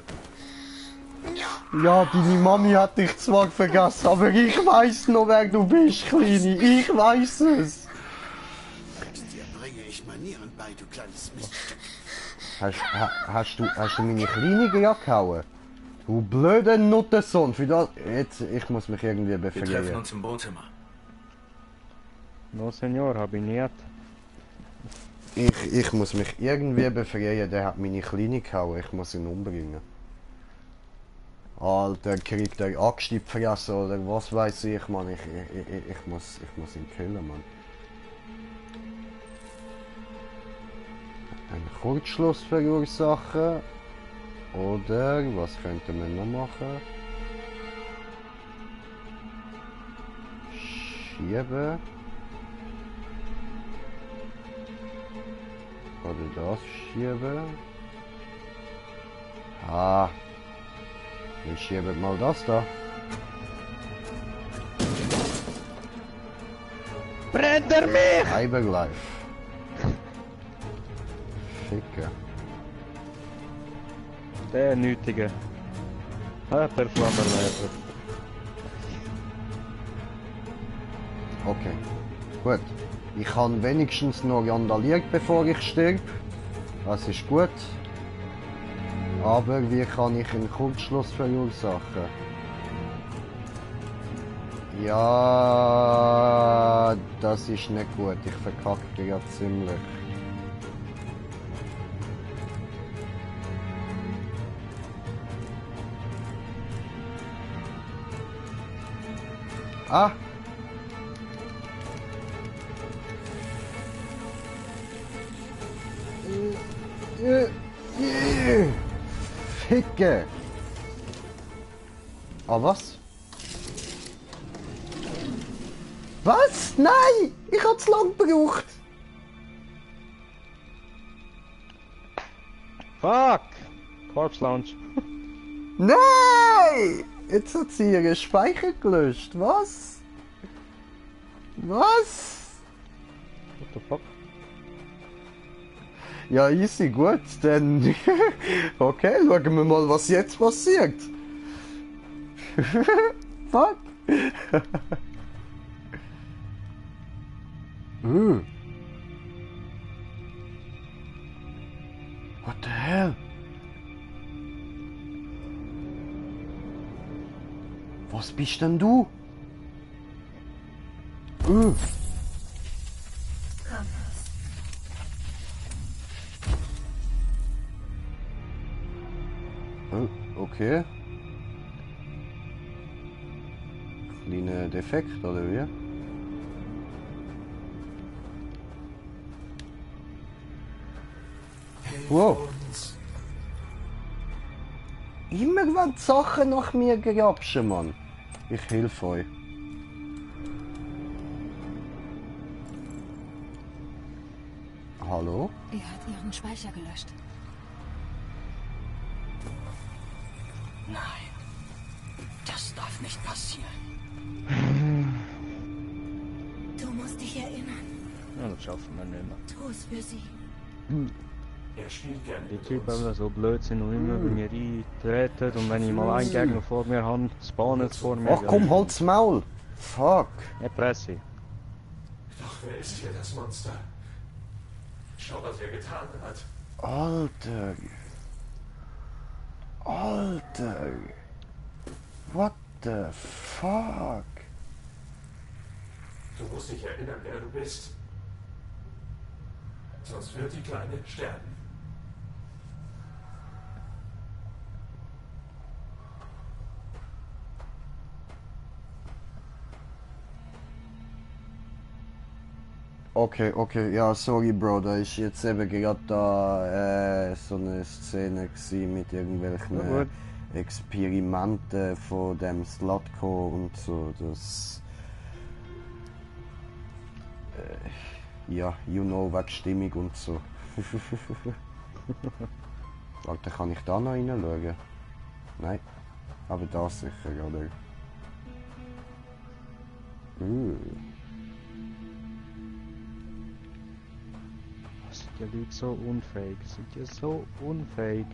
Ja, deine Mami hat dich zwar vergessen, aber ich weiß noch, wer du bist, Kleine. Ich weiß es. Dir bringe ich Manieren bei, du kleines Mist. Hast du meine Kleine gehauen? Du blöder Nuttensohn. Für das... Jetzt, ich muss mich irgendwie Wir treffen befreien. uns im Wohnzimmer. No, Senor, hab ich nicht. Ich muss mich irgendwie befreien. Der hat meine Kleine gehauen. Ich muss ihn umbringen. Alter, kriegt er Axt in die Fresse oder was weiß ich, Mann. Ich muss ihn killen, Mann. Einen Kurzschluss verursachen. Oder was könnte man noch machen? Schieben. Oder das schieben. Ah. Wir schieben mal das da. Brennt er mich? Cyberlife. Ficken. Der Nötige. Der Flammenleiter. Okay. Gut. Ich habe wenigstens noch randaliert, bevor ich sterbe. Das ist gut. Aber wie kann ich einen Kurzschluss verursachen? Ja, das ist nicht gut. Ich verkacke ja ziemlich. Ah! Ficke! Ah, was? Was? Nein! Ich hab's lang gebraucht! Fuck! Corpse Lounge. Nein! Jetzt hat sie ihren Speicher gelöscht. Was? Was? What the fuck? Ja, easy, gut, dann... Okay, schauen wir mal, was jetzt passiert. Fuck. What the hell? Was bist denn du? Okay. Kleiner Defekt, oder wie? Wow. Immer wenn die Sachen nach mir grapschen, Mann. Ich helfe euch. Hallo? Er hat ihren Speicher gelöscht. Nein. Das darf nicht passieren. Du musst dich erinnern. Ja, das schaffen wir nicht mehr. Tu es für sie. Er spielt gerne Die mit Typen uns. haben so blöd sind und immer bei mir eintreten und wenn ich mal einen Gegner vor mir habe, spawnen sie vor mir. Ach komm, halt's Maul! Fuck! Erpresse. Doch wer ist hier das Monster? Schau, was er getan hat. Alter! Alter! What the fuck? Du musst dich erinnern, wer du bist. Sonst wird die Kleine sterben. Okay, okay, ja, sorry, Bro, da ist jetzt eben gerade da so eine Szene gewesen mit irgendwelchen Experimenten von dem Slutko und so, das... ja, you know, wegen Stimmung und so. Alter, kann ich da noch reinschauen? Nein, aber da sicher, oder? Sind die Leute so unfähig? Sind die so unfähig?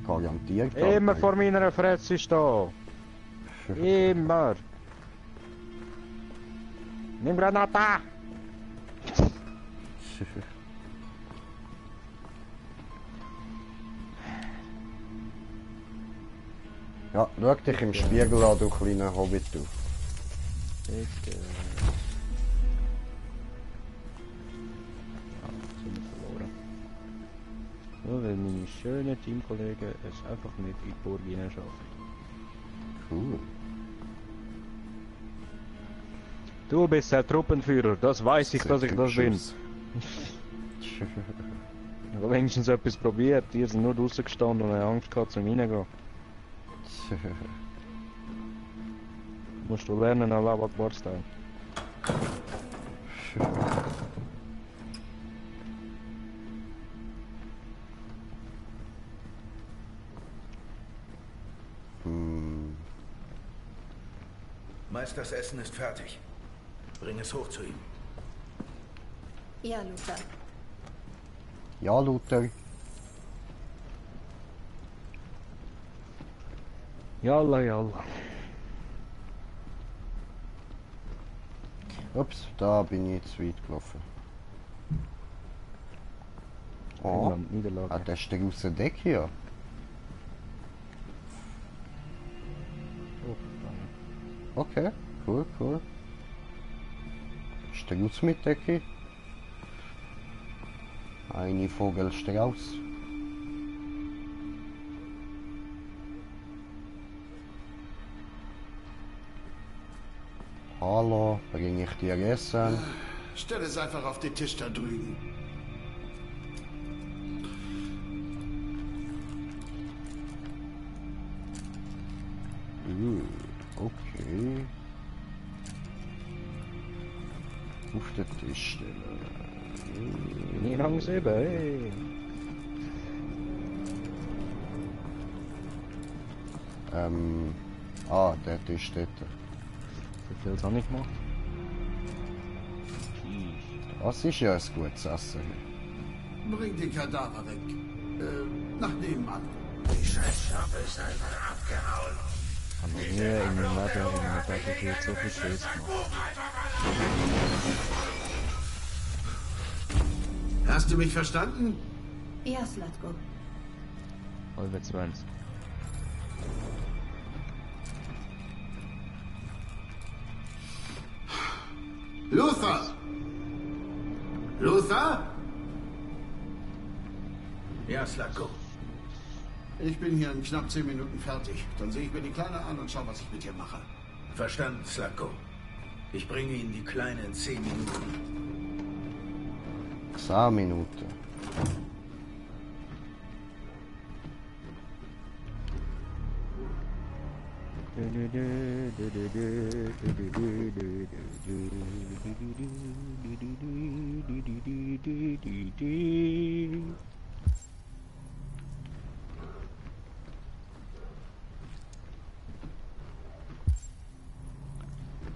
Garantiert. Immer vor meiner Fresse stehen! Immer! Nimm Granata! Ja, schau dich im Spiegel an, du kleiner Hobbit, du. Bitte. Sind wir verloren. Nur weil meine schönen Teamkollegen es einfach nicht in die Burg schaffen. Cool. Du bist der Truppenführer, das weiß ich, dass ich das bin. Ich habe wenigstens etwas probiert, die sind nur draußen gestanden und haben Angst gehabt zum Reingehen. Musst du lernen, an Lava Akbar-Style. Meisters Essen ist fertig. Bring es hoch zu ihm. Ja, Luther. Ja, Luther. Yalla, yalla. Ups, da bin ich zu weit gelaufen. Oh, der ist der große Deck hier. Okay, cool, cool. Ist der gut mit Decke? Eine Vogelstrauß. Hallo, bringe ich dir Essen? Stell es einfach auf den Tisch da drüben. Okay. Auf den Tisch stellen. Nie lang 7, hey. Der Tisch dort. Wie viel habe ich gemacht? Das ist ja ein gutes Essen. Bring die Kadaver weg. Nach nebenan. Die Scheißschafe ist einfach abgehauen. Ich habe noch nie in meinem Leben in einer Battlefield so viel Scheiß gemacht. Hast du mich verstanden? Ja, Slutko. Halbe 20. Luther! Luther? Ja, Slutko. Ich bin hier in knapp 10 Minuten fertig. Dann sehe ich mir die Kleine an und schau, was ich mit ihr mache. Verstanden, Slutko. Ich bringe Ihnen die Kleine in 10 Minuten. 10 Minuten.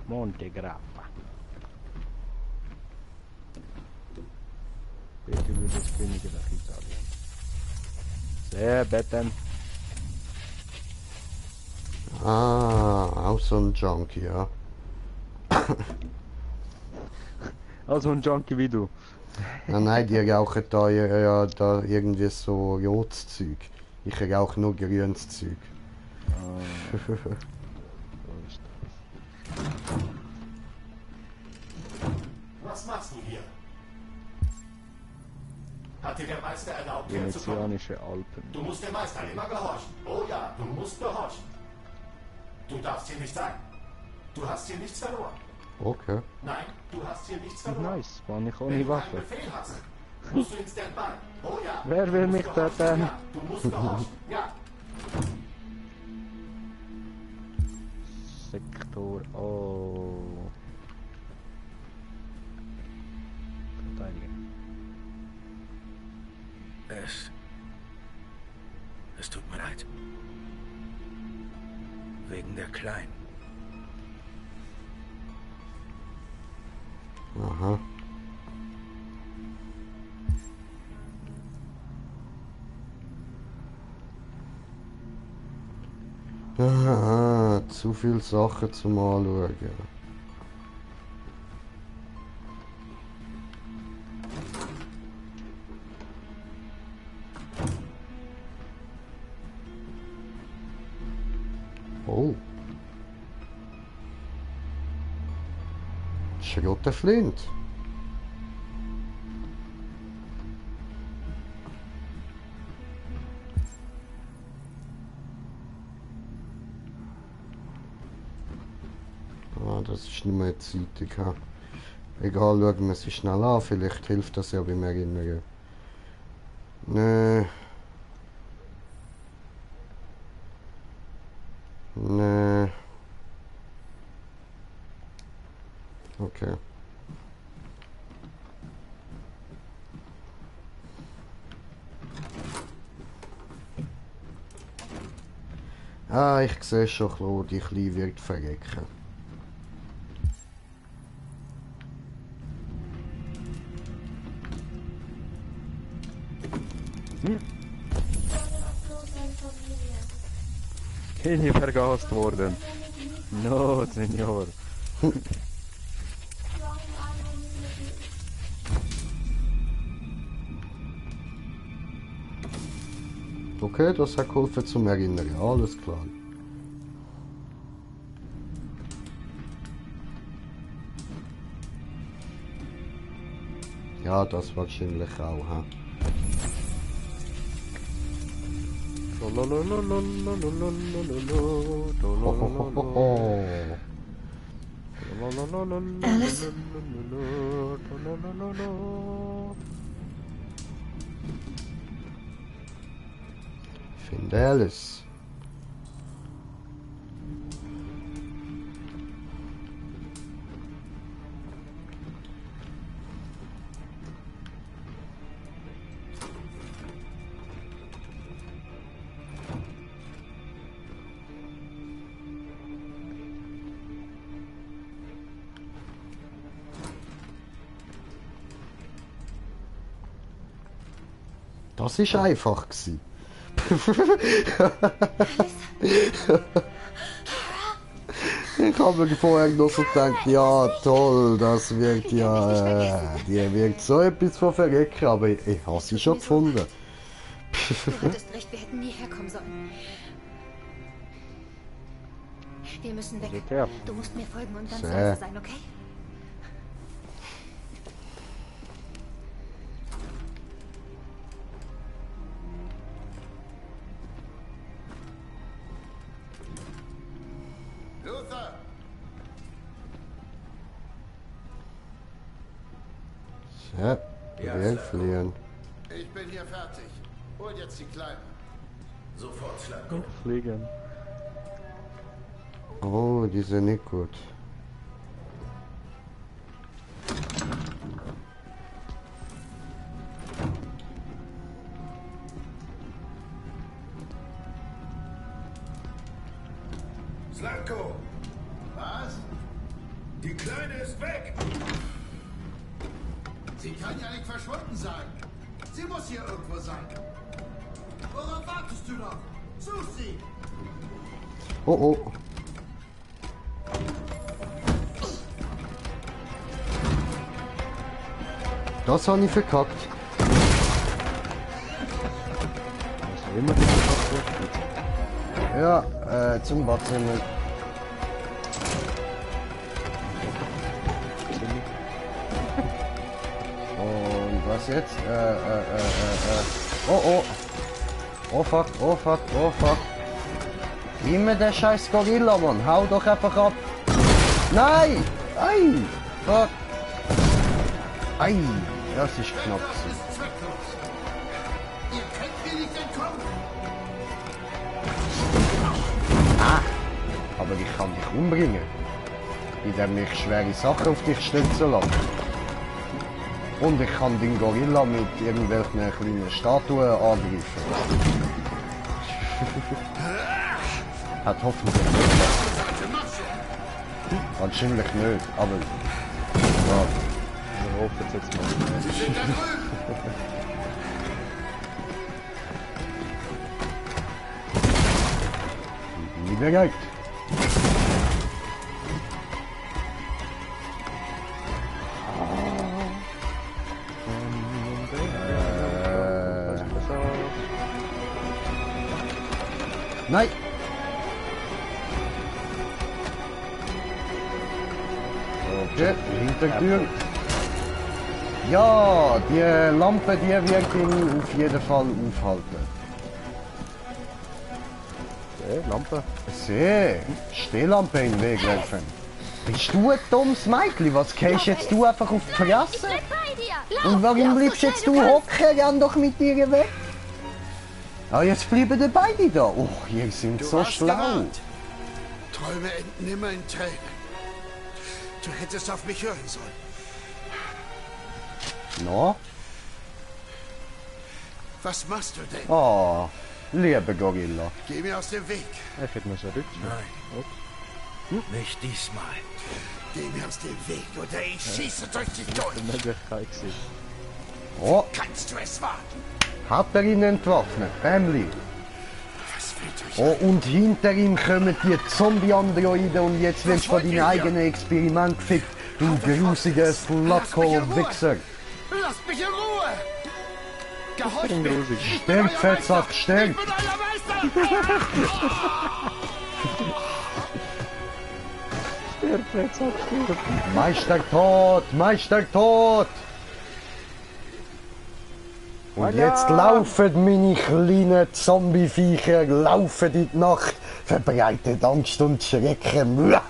Monte Grappa. Bitte wird das Königreich Italien. Sehr betten. Ah, auch so ein Junkie, ja. Also ein Junkie wie du. Ja, nein, die rauchen da, ja, da irgendwie so rotes Zeug. Ich rauche nur grünes Zeug. Was machst du hier? Hat dir der Meister erlaubt, Venezianische Alpen. Du musst dem Meister immer gehorchen. Oh ja, du musst gehorchen. Du darfst hier nicht sein. Du hast hier nichts verloren. Okay. Nein, du hast hier nichts verloren. Nice, war ich ohne Wenn du einen Waffe. Befehl hast, musst du in Standby. Oh ja. Wer will mich töten? Ja, du musst gehorchen. Ja. Sektor. Oh. Verteidigen. Es tut mir leid. Wegen der Kleinen. Aha. Ah, zu viel Sachen zum Anschauen. Oh. Schrottenflint. Ah, das ist nicht mehr eine Zeitung. Ha. Egal, schauen wir sie schnell an. Vielleicht hilft das ja beim Erinnern. Nee. Nee. Okay. Ah, ich sehe schon, Claude, die Kleine wird verrecken. Kenny vergast worden. No, Senor. Okay, das hat geholfen zum Erinnern. Alles klar. Ja, das wahrscheinlich auch. Ha? Alice? Finde Alice. Das ist einfach gewesen. Ich habe mir vorher noch so gedacht, ja toll, das wird ja, die wird so etwas von verrecken, aber ich habe sie schon gefunden. Du hattest recht, wir hätten nie herkommen sollen. Wir müssen weg. Du musst mir folgen und ganz leise sein, okay? Luther! Ja, wir fliehen. Ich bin hier fertig. Hol jetzt die Kleine. Sofort, Schlange. Fliegen. Oh, die sind nicht gut. Slanko! Was? Die Kleine ist weg! Sie kann ja nicht verschwunden sein. Sie muss hier irgendwo sein. Worauf wartest du noch? Such sie! Oh oh. Das habe ich verkackt. Was immer das verkackt wird. Ja, zum Badzimmer. Und was jetzt? Oh oh. Oh fuck, oh fuck, oh fuck. Immer der scheiß Gorilla, Mann. Hau doch einfach ab. Nein! Ei! Fuck! Ei! Das ist knapp. Das ist zwecklos. Ihr könnt mir nicht entkommen. Ah! Aber ich kann dich umbringen. Indem ich schwere Sachen auf dich stützen lasse. Und ich kann den Gorilla mit irgendwelchen kleinen Statuen angreifen. Hat hoffentlich nicht geklappt. Wahrscheinlich nicht, aber... Ja. Wir hoffen es jetzt mal. Sie sind da drüben! Nie bereit. Nein! Okay, Hintertür. Ja, die Lampe, die wird ihn auf jeden Fall aufhalten. Lampe? Seh, Stehlampe in den Weg werfen. Bist du ein dummes Mädchen? Was gehst jetzt du einfach auf die Fresse? Und warum bleibst jetzt du hocken? Renn doch mit dir weg. Ah, jetzt bleiben die beide da. Oh, ihr sind so schlau. Träume enden immer in Tränen. Du hättest auf mich hören sollen. No? Was machst du denn? Oh, liebe Gorilla. Geh mir aus dem Weg. Er fährt mir so rück. Nein. Nicht diesmal. Geh mir aus dem Weg oder ich schieße durch dich durch. Oh, Kannst du es wagen? hat er ihn entwaffnet, Family. Was fällt euch Oh, und hinter ihm kommen die Zombie-Androiden und jetzt wirst du von deinem eigenen Experiment gefickt, du grusiger Slutko-Wichser. Lasst mich in Ruhe! Gehorcht mir! Stirb, Fettsack, stirb! Stirb, Fettsack, stirb! Meister tot! Meister tot! Und jetzt laufen meine kleinen Zombie-Viecher, laufen in die Nacht, verbreitet Angst und Schrecken. Okay,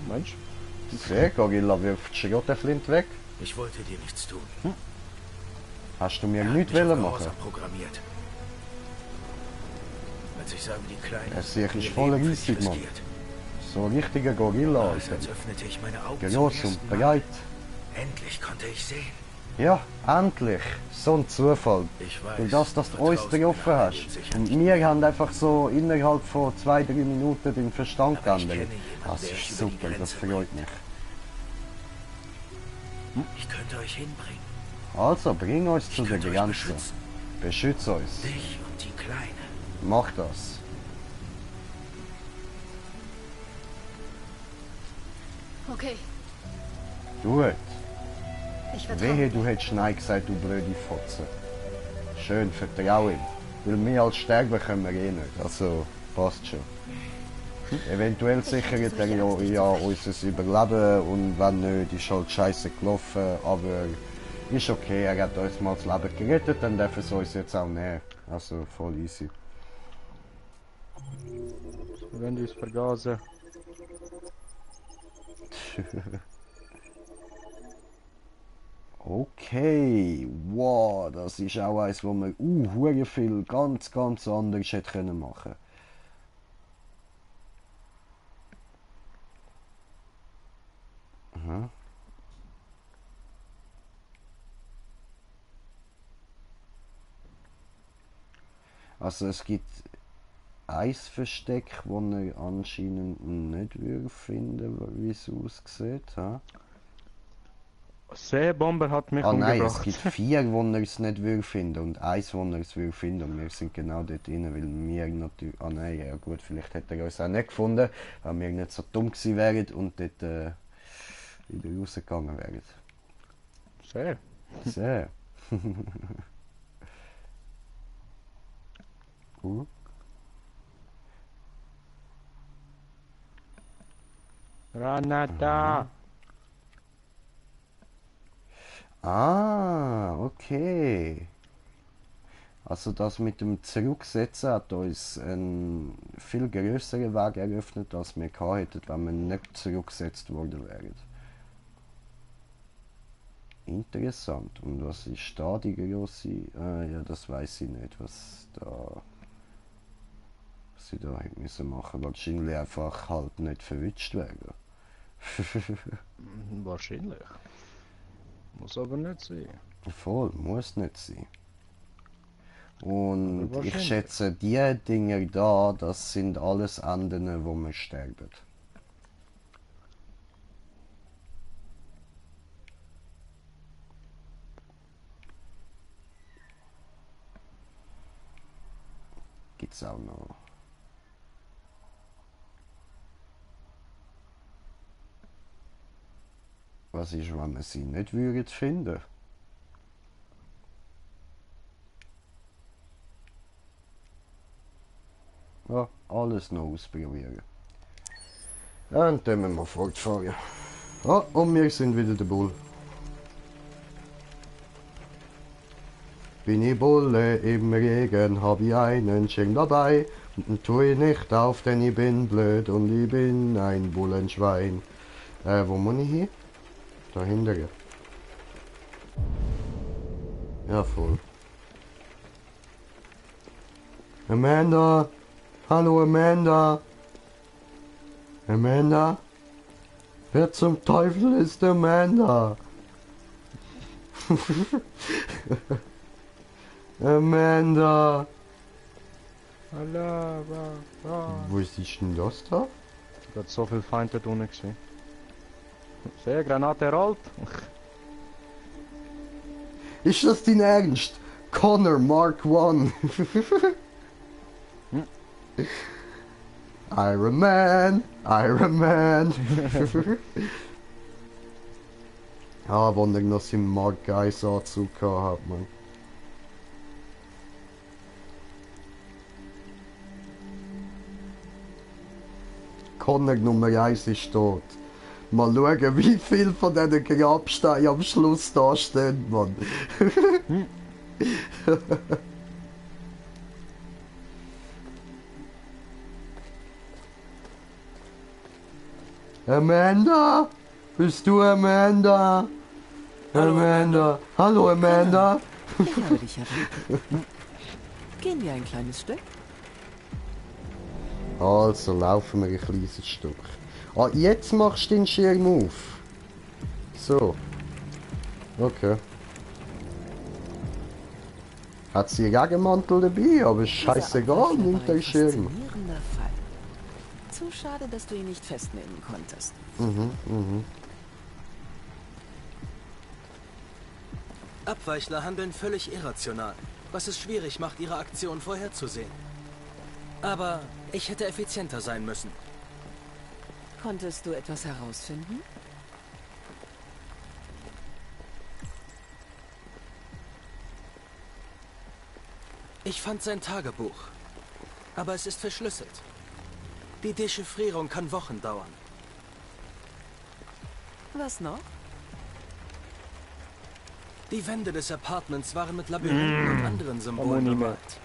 Mensch. Sehr, Gorilla wirft Schrottenflint weg. Ich wollte dir nichts tun. Hast du mir nichts machen? Programmiert. Als ich sah, wie die Kleine Es ist voll riesig, Mann. So ein richtiger Gorilla, Alter. als öffnete ich meine Augen Groß und breit. Endlich konnte ich sehen. Ja, endlich. So ein Zufall. Ich weiß, Durch das, dass du uns getroffen hast. Und wir haben einfach so innerhalb von 2-3 Minuten den Verstand geändert. Das ist super, das freut mich. Ich könnte euch hinbringen. Also, bring uns zu der Grenze. Beschütze uns. Dich und die Kleine. Mach das. Okay, Gut. ich vertraue. Wehe, du hättest Nein gesagt, du blöde Fotze. Schön, vertrau ihm. Weil wir als sterben können wir eh nicht. Also, passt schon. Eventuell sichert er ja unser Überleben und wenn nicht, ist halt scheiße gelaufen, aber ist okay, er hat uns mal das Leben gerettet, dann dürfen sie uns jetzt auch nehmen. Also voll easy. Wir werden uns vergasen. Okay, wow, das ist auch eins, wo man hure viel ganz anders hätte können machen. Aha. Also es gibt ein Versteck, wo er anscheinend nicht würde finden, wie es aussieht. Ha? Seebomber hat mich nein, umgebracht. es gibt 4, wo er es nicht würde finden und 1, wo er es würde finden. Und wir sind genau dort drin, weil wir natürlich... Ah nein, ja gut, vielleicht hätte er uns auch nicht gefunden, weil wir nicht so dumm gewesen wären und dort wieder rausgegangen wären. Sehr. Sehr. Granada. Ah, okay. Also das mit dem Zurücksetzen hat uns einen viel größeren Weg eröffnet, als wir hätten, wenn wir nicht zurückgesetzt worden wären. Interessant. Und was ist da die große... ja, das weiß ich nicht, was sie da hätten müssen machen. Wahrscheinlich einfach halt nicht verwünscht werden. Wahrscheinlich. Muss aber nicht sein. Voll, muss nicht sein. Und ich schätze, die Dinger da, das sind alles Enden, wo wir sterben. Gibt's auch noch. Was ist, wenn wir sie nicht würden finden? Ja, alles noch ausprobieren. Und dann müssen wir fortfahren. Ah, und wir sind wieder der Bull. Bin ich Bulle im Regen, hab ich einen Schirm dabei. Und tue ich nicht auf, denn ich bin blöd und ich bin ein Bullenschwein. Wo muss ich hin? Da hinten. Ja, voll. Amanda! Hallo Amanda! Amanda? Wer zum Teufel ist Amanda? Amanda! Wo ist denn das da? Da hat so viel Feinde da unten gesehen. Sehr, Granate rollt. Ist das dein Ernst? Connor Mark 1. Iron Man, Iron Man. Ah, wo er noch seinen Mark 1 Anzug hat, man. Connor Nummer 1 ist tot. Mal schauen, wie viel von diesen Grabsteinen am Schluss da stehen, Mann. Amanda? Bist du Amanda? Amanda. Hallo Amanda. Ich habe dich erwartet. Gehen wir ein kleines Stück? Also laufen wir ein kleines Stück. Ah, jetzt machst du den Schirm auf. So. Okay. Hat sie einen Regenmantel dabei, aber scheißegal, nimmt den Schirm. Faszinierender Fall. Zu schade, dass du ihn nicht festnehmen konntest. Abweichler handeln völlig irrational, was es schwierig macht, ihre Aktion vorherzusehen. Aber ich hätte effizienter sein müssen. Konntest du etwas herausfinden? Ich fand sein Tagebuch, aber es ist verschlüsselt. Die Dechiffrierung kann Wochen dauern. Was noch? Die Wände des Apartments waren mit Labyrinthen und anderen Symbolen bemalt.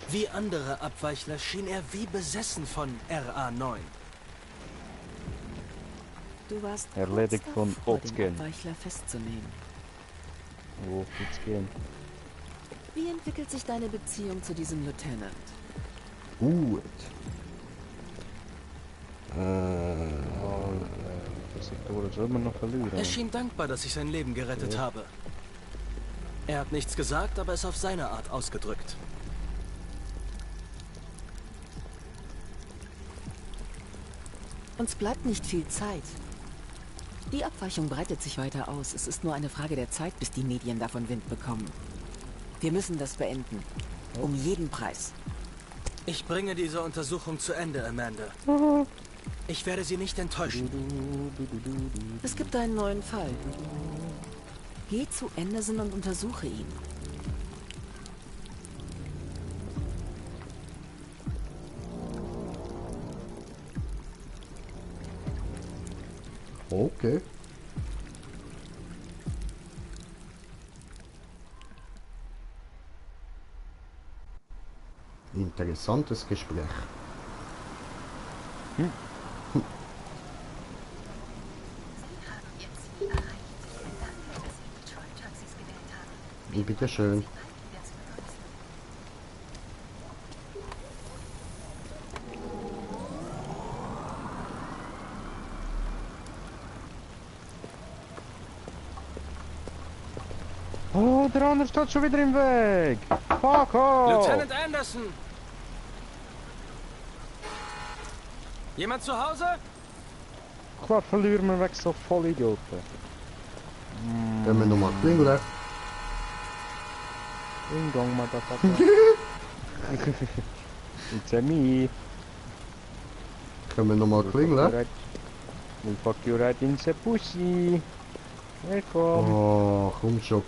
Wie andere Abweichler schien er wie besessen von RA9. Du warst erledigt von den Abweichler festzunehmen. Wo geht's gehen? Wie entwickelt sich deine Beziehung zu diesem Lieutenant? Gut. Er schien dankbar, dass ich sein Leben gerettet habe. Er hat nichts gesagt, aber es auf seine Art ausgedrückt. Uns bleibt nicht viel Zeit. Die Abweichung breitet sich weiter aus. Es ist nur eine Frage der Zeit, bis die Medien davon Wind bekommen. Wir müssen das beenden. Um jeden Preis. Ich bringe diese Untersuchung zu Ende, Amanda. Ich werde Sie nicht enttäuschen. Es gibt einen neuen Fall. Geh zu Anderson und untersuche ihn. Okay. Interessantes Gespräch. Bitte schön. Oh, der andere steht schon wieder im Weg. Fuck off. Lieutenant Anderson! Jemand zu Hause? Klar verlieren wir weg, so Vollidioten. Können wir nochmal klingeln? Ingang, Motherfucker. It's a me. Können wir nochmal klingeln? We'll fuck you right in the pussy. Willkommen. Oh, komm schon.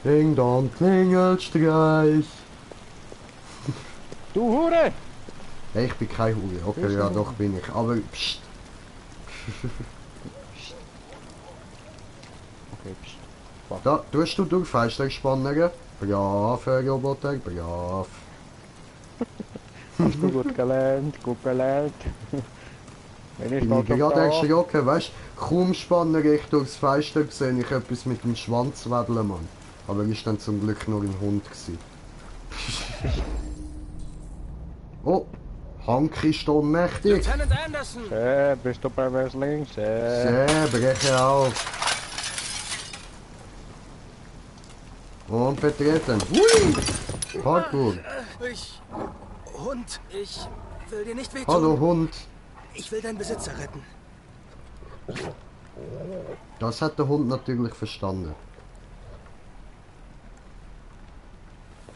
Ding dong, Klingelstreich. Du Hure! Hey, ich bin kein Hure. Okay, ja, doch bin ich. Aber pst. Okay, pst. Fuck. Da, tust du durch Fensterspannungen? Brav, Herr Roboter, brav. Hast du gut gelernt, gut gelernt. Wenn ich Bin ich gerade erschrocken, weißt du? Kaum spannen ich durchs Fenster gesehen, ich etwas mit dem Schwanz wedeln, Mann. Aber ist dann zum Glück nur ein Hund gewesen. Oh, Hank ist ohnmächtig. Lieutenant Anderson! Bist du bei was links? Breche auf. Und betreten. Hui! Parkour. Hund, ich will dir nicht wehtun. Hallo Hund. Ich will deinen Besitzer retten. Das hat der Hund natürlich verstanden.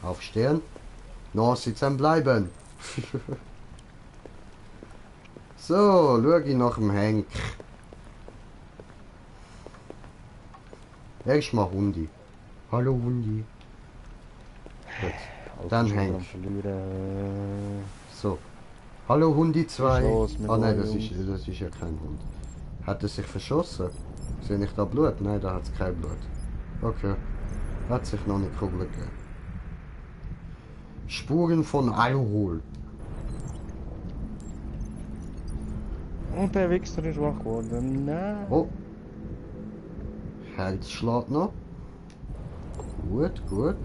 Aufstehen. No, sitzen bleiben. So, schau ich nach dem Henk. Erstmal Hundi. Hallo Hundi. Gut. Dann Henk. So. Hallo Hundi 2. Ah nein, das ist ja kein Hund. Hat er sich verschossen? Sehe ich da Blut? Nein, da hat es kein Blut. Okay. Hat sich noch nicht Kugel gegeben. Spuren von Alkohol. Und der Wichser ist wach geworden. Nein. Oh. Herzschlag noch. Gut, gut.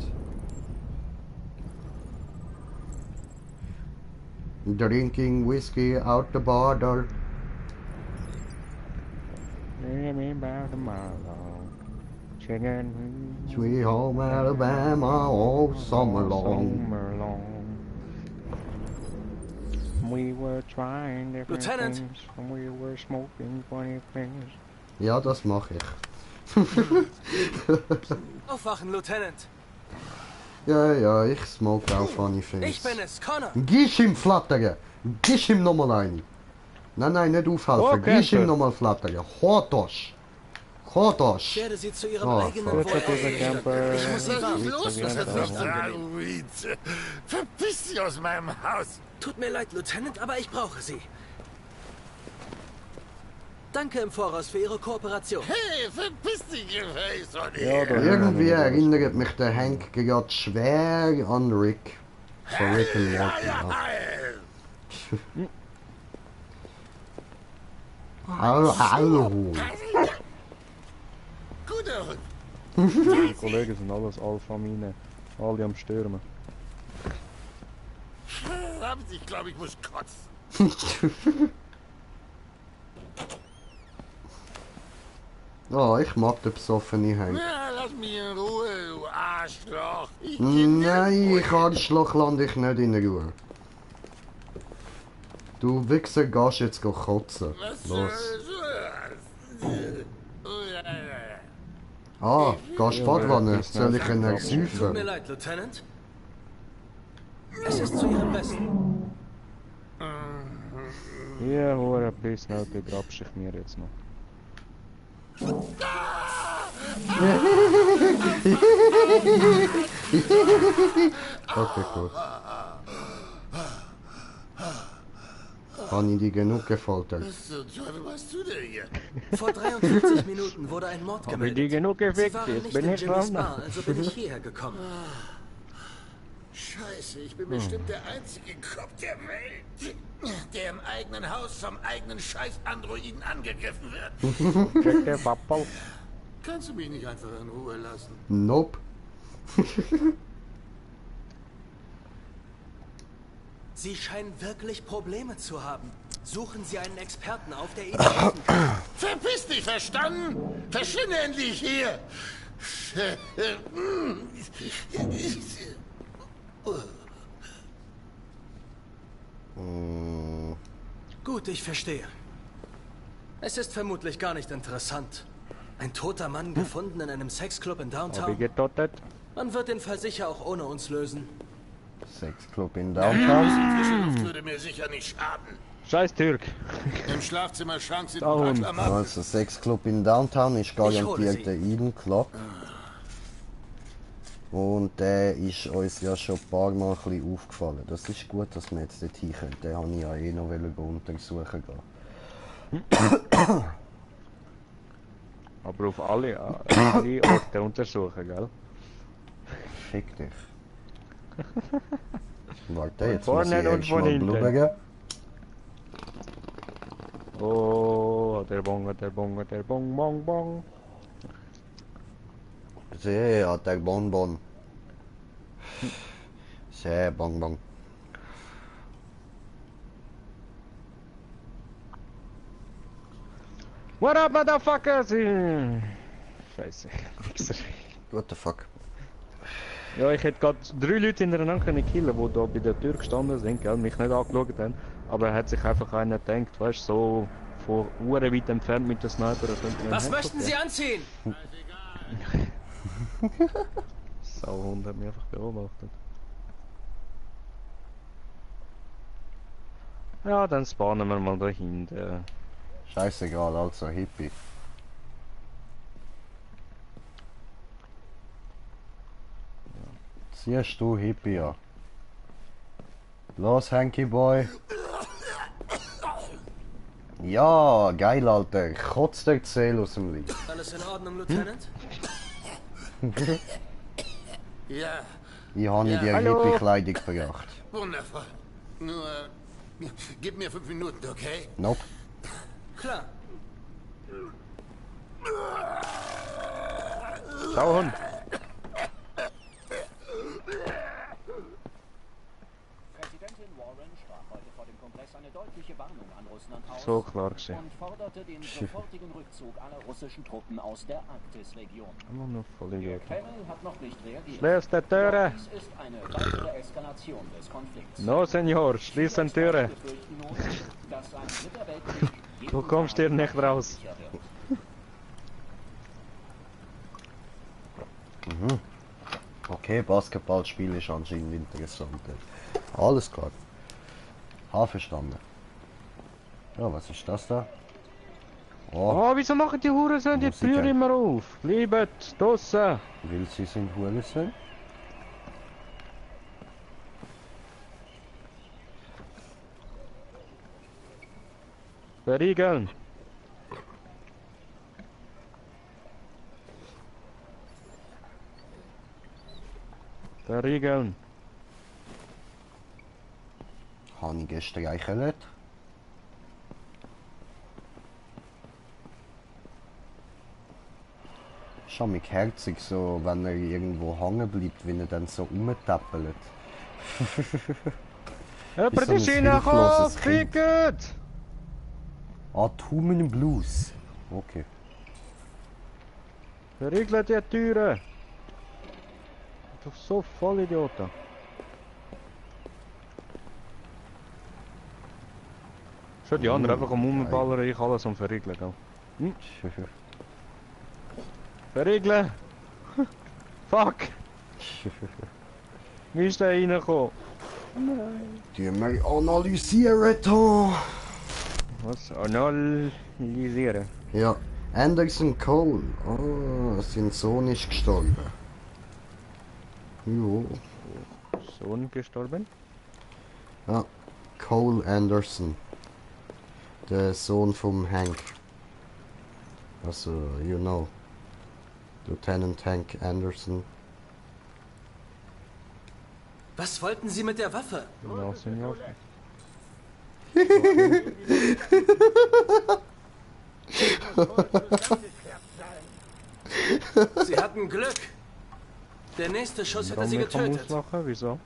Drinking whiskey out the bottle. Sweet home Alabama all summer long. We were trying different Lieutenant. things and we were smoking funny things. Ja, das mache ich. Aufwachen, Lieutenant! Ja, ja, ich smoke auch funny things. Ich bin es, Connor! Gisch ihm flattern! Gisch ihm nochmal ein! Nein, nein, nicht aufhelfen. Okay, Gisch ihm nochmal flattern. Hotosch! Hotosch! Ich werde sie zu ihrem Oh, eigenen fuck. Wohl. Ich muss sie warnen. Los, das wird nicht angenehm. Verpiss dich aus meinem Haus! Tut mir leid, Lieutenant, aber ich brauche sie. Danke im Voraus für Ihre Kooperation. Hey, verpiss dich, Gefäß von Ja, hier! da Irgendwie erinnert mich der Hank gerade schwer an Rick. Von Rick and Morty. Hallo. Guter Hund! Die Kollegen sind alles Alpha-Mine. Alle am Stürmen. Ich glaube, ich muss kotzen. Oh, ich mag den besoffenen Hank. Ja, lass mich in Ruhe, du Arschloch. Nein, ich Arschloch lande ich nicht in Ruhe. Du Wichser, gehst jetzt kotzen. Los. Ah, gehst Badwanne. Soll ich ihn Tut mir ersäufen? leid, Lieutenant. Es ist zu Ihrem Besten. Ja, hure Piss, nou, die grabst ich mir jetzt noch. Okay, gut. Habe ich dir genug gefoltert? Was tut der hier? Vor 43 Minuten wurde ein Mord Hab ich gemeldet. dir genug Sie gefickt? waren Jetzt nicht bin in ich Jimmys dran. Bar, also bin ich hierher gekommen. Scheiße, ich bin bestimmt der einzige Kopf der Welt, der im eigenen Haus vom eigenen Scheiß-Androiden angegriffen wird. Kannst du mich nicht einfach in Ruhe lassen? Nope. Sie scheinen wirklich Probleme zu haben. Suchen Sie einen Experten auf, der Ihnen helfen kann. Verpiss dich, verstanden? Verschwinde endlich hier! Gut, ich verstehe. Es ist vermutlich gar nicht interessant. Ein toter Mann gefunden in einem Sexclub in Hab ich Downtown. getötet? Man wird den Fall sicher auch ohne uns lösen. Sexclub in Ein Downtown. bisschen frische Luft würde mir sicher nicht schaden. Scheiß Türk. Im Schlafzimmerschrank sind Da ein paar unten. Klamotten. Also Sexclub in Downtown ist garantiert sie. der Eden Club. Und der ist uns ja schon ein paar Mal ein bisschen aufgefallen. Das ist gut, dass wir jetzt dort hin können. Den wollte ich ja eh noch untersuchen gehen. Aber auf alle Orte untersuchen, gell? Fick dich. Warte, jetzt Von muss ich vorne und erst von mal hinten. blubbern. Oh, der Bong, Bong, Bong. Sehr, der Bonbon. Sehr Bonbon. What up, motherfuckers? Scheiße. What the fuck? Ja, ich hätte gerade 3 Leute hintereinander können killen, die da bei der Tür gestanden sind, gell, mich nicht angeschaut haben. Aber er hat sich einfach einer gedacht, weißt du, so von Uhren weit entfernt mit der Sniper. Was möchten Sie anziehen? Sauhund hat mich einfach beobachtet. Ja, dann spawnen wir mal dahinter. Scheißegal, also Hippie. Siehst du Hippie an? Los, Hanky Boy. Ja, geil, Alter. Kotzt der Zähl aus dem Lied. Alles in Ordnung, Lieutenant? Ja, Ich habe Ja. dir Hallo. Hippie-Kleidung gebracht. wundervoll. Nur, gib mir 5 Minuten, okay? Nope. Klar. Sauhund! Präsidentin Warren sprach heute vor dem Kongress eine deutliche Warnung an Russland aus So klar gewesen. und forderte den sofortigen Rückzug aller russischen Truppen aus der Arktisregion. Immer noch voll Idiot. Kreml hat noch nicht reagiert. Schließ die Türe! Dies ist eine weitere Eskalation des Konflikts. No, Senor, schließen die Türe! Befürchten nun, dass ein dritter Weltkrieg Du kommst hier nicht raus. sicher wird. Mhm. Okay, Basketballspiel ist anscheinend interessant. Alles klar. Hab verstanden. Ja, was ist das da? Oh, wieso machen die Hurensohn die Musiker. Tür immer auf? Bleibt draussen! Weil sie sind Hurensohn. Verriegeln! Verriegeln! Habe ich gestreichelt. Schon mich herzig so, wenn er irgendwo hängen bleibt, wenn er dann so rumtappelt. Jemand Wie so ein ist reingekommen! hilfloses Kind. Fickt! Atomen Blues. Okay. Verriegelt die Türe! Du so voll Idioten! Für die anderen einfach am Rumballern, ich alles am Verriegeln. Hm? Verriegeln! Fuck! Wie ist der reingekommen? Nein. Die wir analysieren da. Was? Analysieren? Ja. Anderson Cole. Ah, sein Sohn ist gestorben. Jo. Sohn gestorben? Ja. Cole Anderson. Der Sohn vom Hank. Also, you know. Lieutenant Hank Anderson. Was wollten Sie mit der Waffe? Genau, Senor. Sie hatten Glück. Der nächste Schuss hätte sie getötet. Machen? Wieso?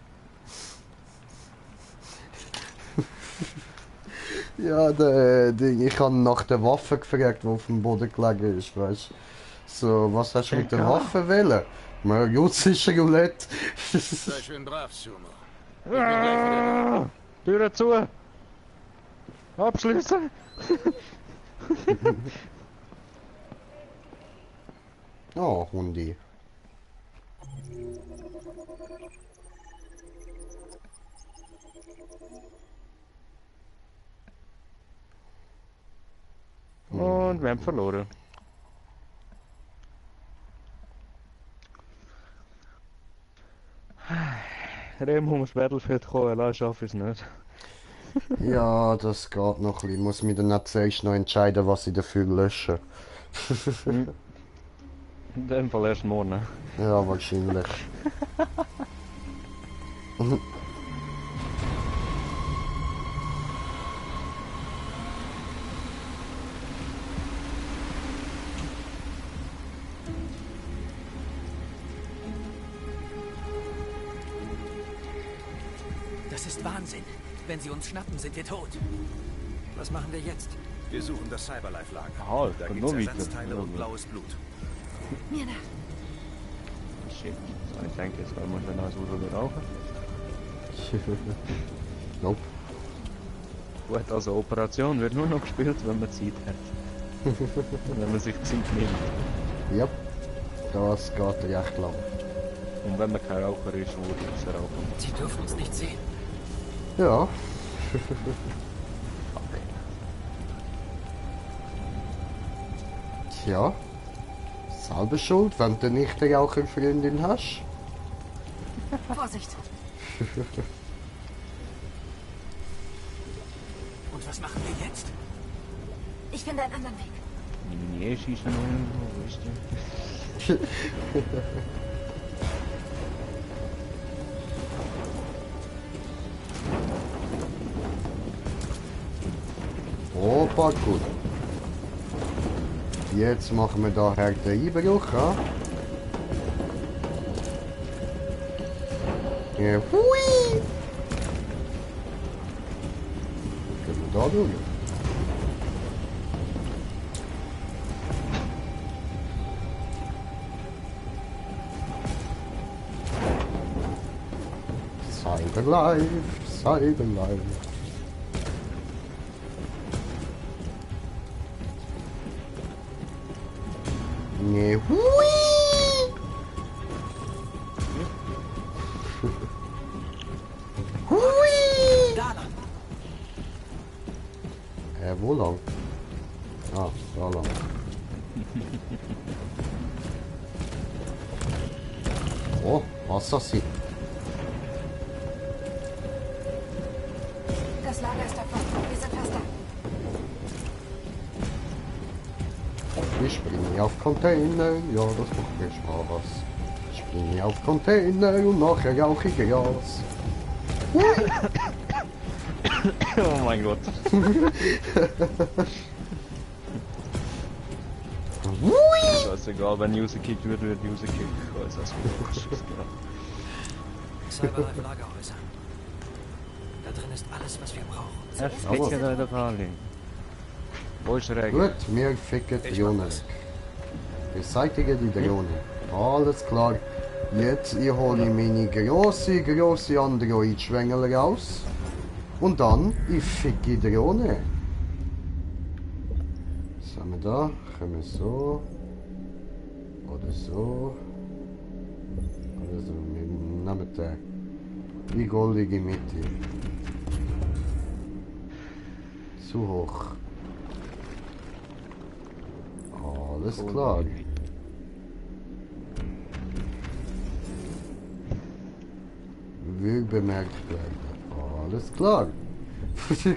Ja, der Ding, ich habe nach der Waffe gefragt, die auf dem Boden gelegen ist, weißt du. So, was hast du mit der Waffe wählen? Mal russische Roulette. Sei schön brav, Sumo. Ich bin gleich wieder da. Türe zu! Abschließen! Oh, Hundi. Und wir haben verloren. Remo muss Battlefield kommen, allein schaffe ich es nicht. Ja, das geht noch ein bisschen. Ich muss mir dann zuerst noch entscheiden, was ich dafür lösche. In dem Fall erst morgen. Ja, wahrscheinlich. Das ist Wahnsinn. Wenn sie uns schnappen, sind wir tot. Was machen wir jetzt? Wir suchen das Cyberlife-Lager. Ah, da gibt gibt's es Ersatzteile und blaues Blut. Mir nach. Shit. So, ich denke, jetzt wollen wir dann also wieder rauchen. Nope. Gut, also Operation wird nur noch gespielt, wenn man Zeit hat. Wenn man sich Zeit nimmt. Ja, das geht recht lang. Und wenn man kein Raucher ist, wo es rauchen. Sie dürfen uns nicht sehen. Ja. Tja. Selber schuld, wenn du nicht eine Raucherfreundin hast. Vorsicht! Und was machen wir jetzt? Ich finde einen anderen Weg. Nee, schießen noch, wisst ihr. Opa, gut. Jetzt machen wir da härter Einbruch, ja? Ja, hui! Können wir da durch? Cyberlife, Cyberlife. Nee, hui! Hui! Da lang. Wo lang? Ah, da lang. Oh, Wassersee. Das Lager ist davon. Wir sind fast da. Ich springe auf Container, ja, das macht mir Spaß. Ich springe auf Container und nachher rauche ich Gras. Oh mein Gott. Scheißegal, wenn User kickt wird User kickt. Also das ist Cyberlife Lagerhäuser. Da drin ist alles, was wir brauchen. Er fickt da der Fahrling. Wo ist der Regen? Gut, wir ficken die Drohne weg. Beseitigen die Drohne. Alles klar. Jetzt ich hole meine grosse Android-Schwengel raus. Und dann ich ficke die Drohne. Machen wir da, können wir so. Oder so. Oder so. Wir nehmen den. Die goldige Mitte. Zu hoch. Alles klar. Will bemerkt werden. Alles klar.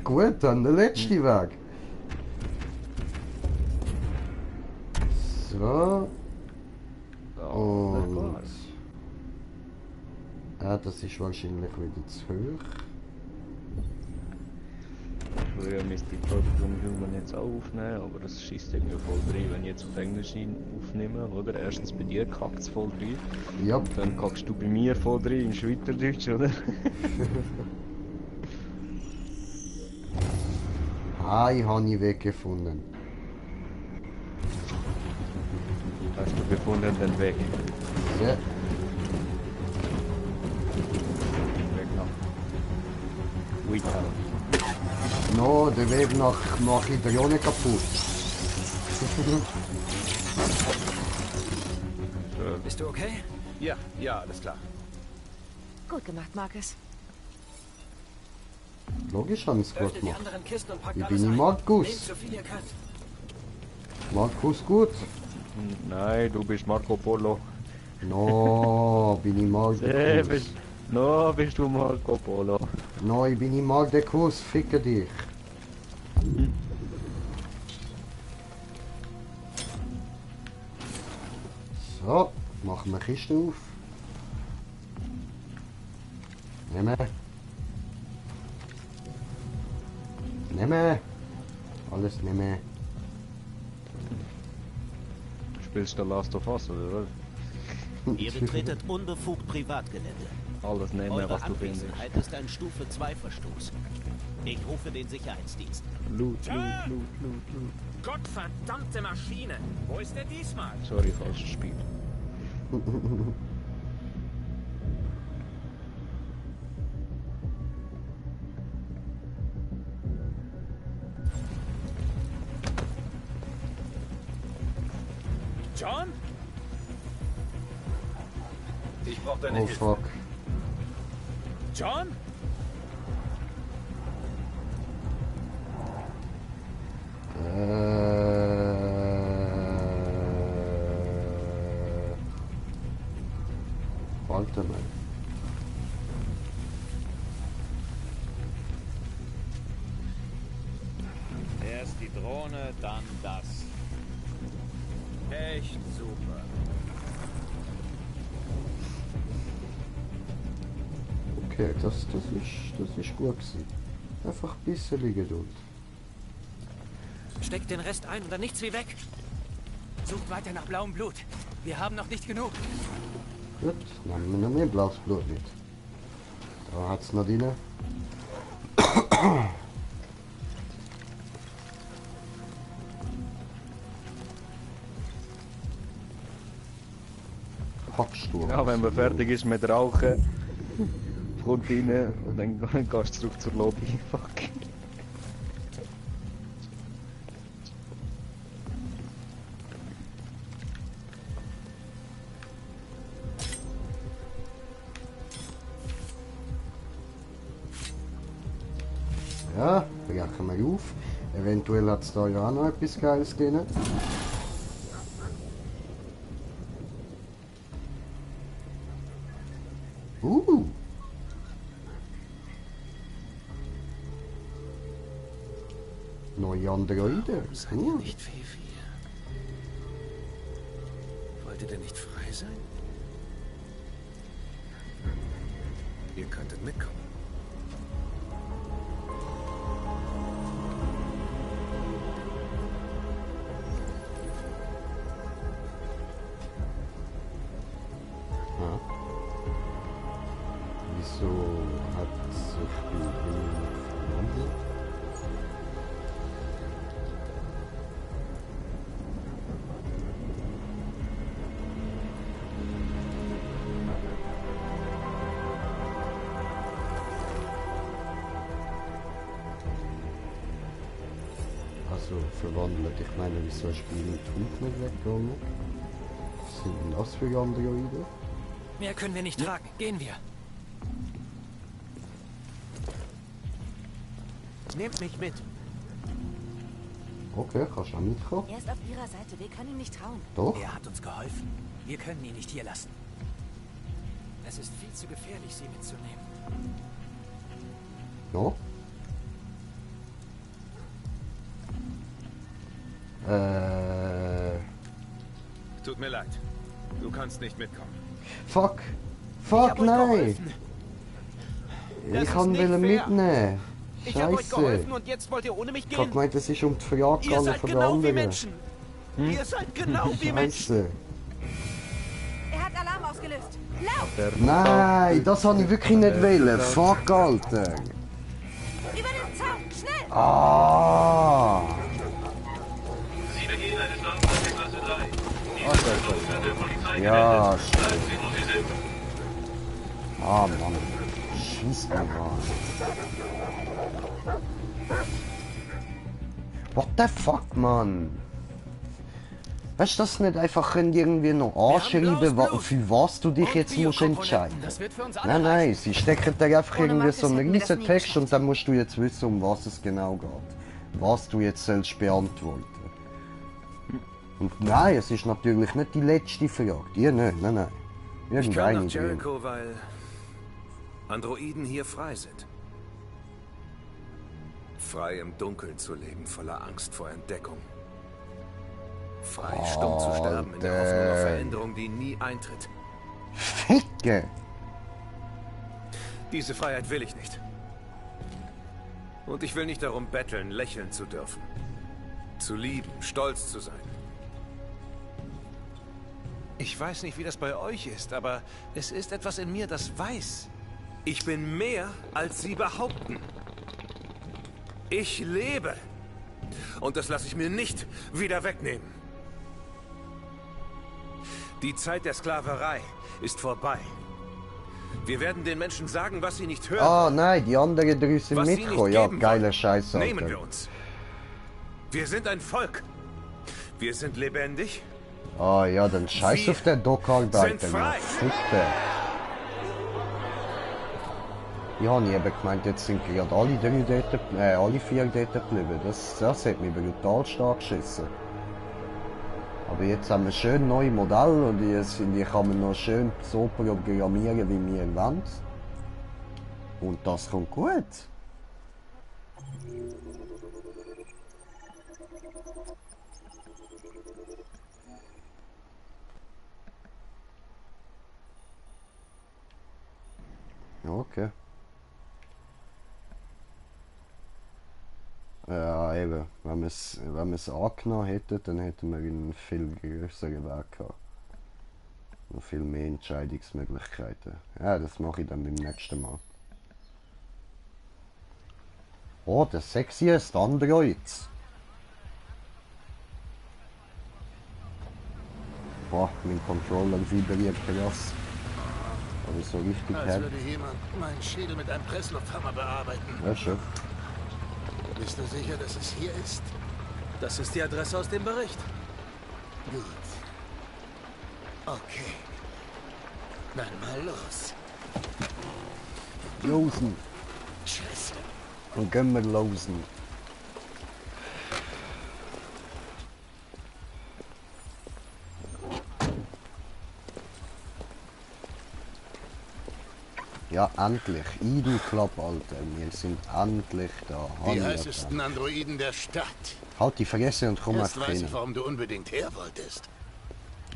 Gut, dann der letzte Weg. So. Und... Ja, das ist wahrscheinlich wieder zu hoch. Früher müsste ich Problem Human jetzt auch aufnehmen, aber das schießt irgendwie voll rein, wenn ich jetzt auf Englisch aufnehme, oder? Erstens bei dir kackt es voll rein. Ja. Und dann kackst du bei mir voll rein im Schweizerdeutsch, oder? Hi, habe ich Weg gefunden. Hast du gefunden den Weg? Ja. Weg nach Whitehall. No, der Weg nach Makedonien kaputt. Bist du okay? Ja, alles klar. Gut gemacht, Marcus. Logisch haben sie es gut Öffnet die gemacht. anderen Kisten und packt Ich alles bin ein. Markus. Nehmt so viel ihr könnt. Markus gut. Nein, du bist Marco Polo. No, bin ich Markus. No, bist du Marco Polo. No, ich bin Markus, ficke dich. So, machen wir Kiste auf. Nehmen. Nehmen. Alles nehmen. Du spielst der Last of Us, oder? Ihr betretet unbefugt Privatgelände. Alles nehmen, Eure was du findest. Anwesenheit ist ein Stufe 2 Verstoß. Ich rufe den Sicherheitsdienst. Loot. Gottverdammte Maschine! Wo ist er diesmal? Sorry, falsches Spiel. John? Ich brauche deine Oh Hilfe. fuck. John? Warte mal. Erst die Drohne, dann das. Echt super. Okay, das ist gut gewesen. Einfach ein bisschen Geduld. Steckt den Rest ein und dann nichts wie weg. Sucht weiter nach blauem Blut. Wir haben noch nicht genug. Gut, nehmen wir noch mehr blaues Blut mit. Da hat's noch drin. Hacksturm. Ja, wenn man fertig ist mit Rauchen, kommt rein und dann gehst du zurück zur Lobby. Fuck. Ja, brechen wir auf. Eventuell hat es da ja auch noch etwas Geiles drin. Neue Androiden. Seid ihr nicht Fifi? Wollt ihr denn nicht frei sein? Ihr könntet mitkommen. Ja. Wieso hat sich die verwandelt? verwandelt. Ich meine, wieso ist mein Hund nicht weggegangen? Was sind denn das für Androiden? Mehr können wir nicht tragen. Gehen wir. Nehmt mich mit. Okay, kannst du auch mitkommen? Er ist auf ihrer Seite. Wir können ihm nicht trauen. Doch. Er hat uns geholfen. Wir können ihn nicht hier lassen. Es ist viel zu gefährlich, sie mitzunehmen. Ja. Tut mir leid. Du kannst nicht mitkommen. Fuck! Fuck, nein! Ich kann ihn mitnehmen. Ich habe euch Scheiße. geholfen und jetzt wollt ihr ohne mich Ich hab gehen? gemeint, es ist um die Frage Ihr gegangen seid von genau wie anderen. Menschen. Ihr seid genau wie Menschen. Scheiße. Er hat Alarm ausgelöst. Lauf! Nein, das habe ich wirklich nicht wollen. Fuck, Alter. Über den Zaun! Schnell! Ah! Ja, shit. Ah, Mann. Schieß mich an. What the fuck, Mann? Weißt du, das nicht einfach irgendwie noch anschreiben, für was du dich jetzt musst entscheiden? Nein, nein, sie stecken da einfach irgendwie so einen riesen Text und dann musst du jetzt wissen, um was es genau geht. Was du jetzt sollst beantworten. Und nein, es ist natürlich nicht die letzte Frage. Die nicht, nein, nein. Ich kam Irgendeine nach Jericho, weil Androiden hier frei sind. Frei im Dunkeln zu leben, voller Angst vor Entdeckung. Frei, stumm zu sterben in der Hoffnung auf Veränderung, die nie eintritt. Ficke! Diese Freiheit will ich nicht. Und ich will nicht darum betteln, lächeln zu dürfen. Zu lieben, stolz zu sein. Ich weiß nicht, wie das bei euch ist, aber es ist etwas in mir, das weiß. Ich bin mehr, als sie behaupten. Ich lebe. Und das lasse ich mir nicht wieder wegnehmen. Die Zeit der Sklaverei ist vorbei. Wir werden den Menschen sagen, was sie nicht hören. Ah, nein, die anderen drei sind Was sie mitgekommen. nicht Ja, geben geile wollen, Scheiße, nehmen Alter. wir uns. Wir sind ein Volk. Wir sind lebendig. Ah ja, dann scheiß Wir auf den Dockarbeiter. sind frei. Fick. Ja, ich habe gemeint, jetzt sind gerade alle drei dort, alle vier dort geblieben. Das hat mich brutal stark geschissen. Aber jetzt haben wir schön neue Modelle und die kann man noch schön so programmieren, wie wir wollen. Und das kommt gut. Okay. Ja, eben. Wenn wir es angenommen hätten, dann hätten wir einen viel größeren Weg gehabt. Noch viel mehr Entscheidungsmöglichkeiten. Ja, das mache ich dann beim nächsten Mal. Oh, der sexiest Android. Boah, mein Controller vibriert krass. Aber so richtig Als hart. würde jemand meinen Schädel mit einem Presslufthammer bearbeiten. Ja, schon. Bist du sicher, dass es hier ist? Das ist die Adresse aus dem Bericht. Gut. Okay. Dann mal los. Losen. Scheiße. Und gehen wir losen. Ja, endlich. Eden Club, Alter. Wir sind endlich da. Die heißesten Androiden der Stadt. Halt die Fresse und komm Jetzt einfach weiß hin. ich, warum du unbedingt her wolltest.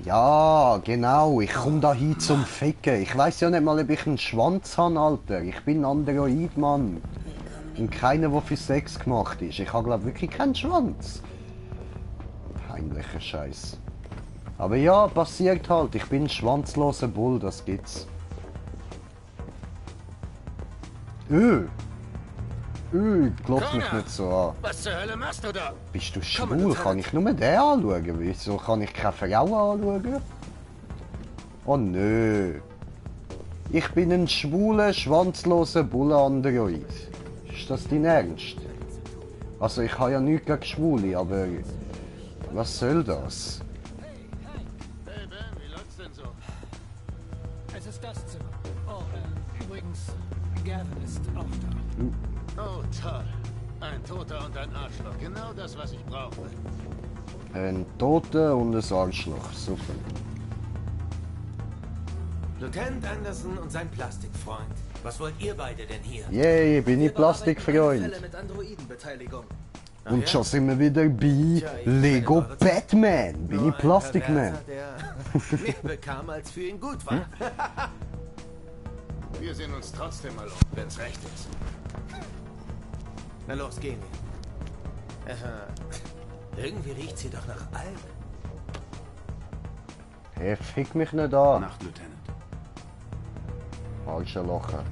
Ja, genau. Ich komme da hin zum Ficken. Ich weiß ja nicht mal, ob ich einen Schwanz habe, Alter. Ich bin ein Android, Mann. Und keiner, der für Sex gemacht ist. Ich habe, glaube wirklich keinen Schwanz. Peinlicher Scheiß. Aber ja, passiert halt. Ich bin ein schwanzloser Bull, das gibt's. Glaub mich nicht so an. Was zur Hölle machst du da? Bist du schwul? Kann ich nur den anschauen? Wieso kann ich keine Frau anschauen? Oh nö. Ich bin ein schwuler, schwanzloser Bulle-Android. Ist das dein Ernst? Also ich habe ja nichts gegen Schwule, aber was soll das? Hey Ben, wie läuft's denn so? Es ist das Zimmer. Oh, übrigens, Gavin ist auch da. Oh, toll. Ein Toter und ein Arschloch. Genau das, was ich brauche. Ein Toter und ein Arschloch. Super. Lieutenant Anderson und sein Plastikfreund. Was wollt ihr beide denn hier? Yay, bin ich Plastikfreund. Fälle mit Androidenbeteiligung. Und schon sind wir wieder bei Lego Batman. Bin ich Plastikman. Der mehr bekam, als für ihn gut war. Wir sehen uns trotzdem mal um, wenn's recht ist. Na los, gehen wir. Irgendwie riecht's hier doch nach Alk. Hey, fick mich nicht an. Nacht, Lieutenant. Falsche Locher.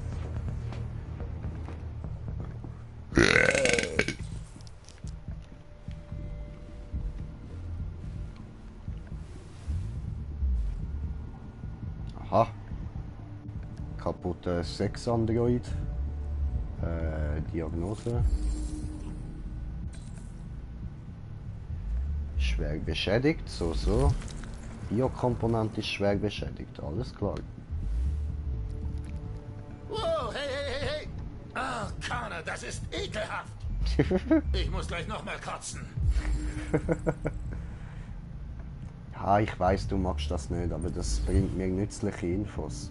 Aha. Kaputte Sex-Android. Diagnose. Schwer beschädigt, so. Biokomponent ist schwer beschädigt, alles klar. Wow, hey! Ah, Connor, das ist ekelhaft! Ich muss gleich nochmal kotzen. Ja, ich weiß, du magst das nicht, aber das bringt mir nützliche Infos.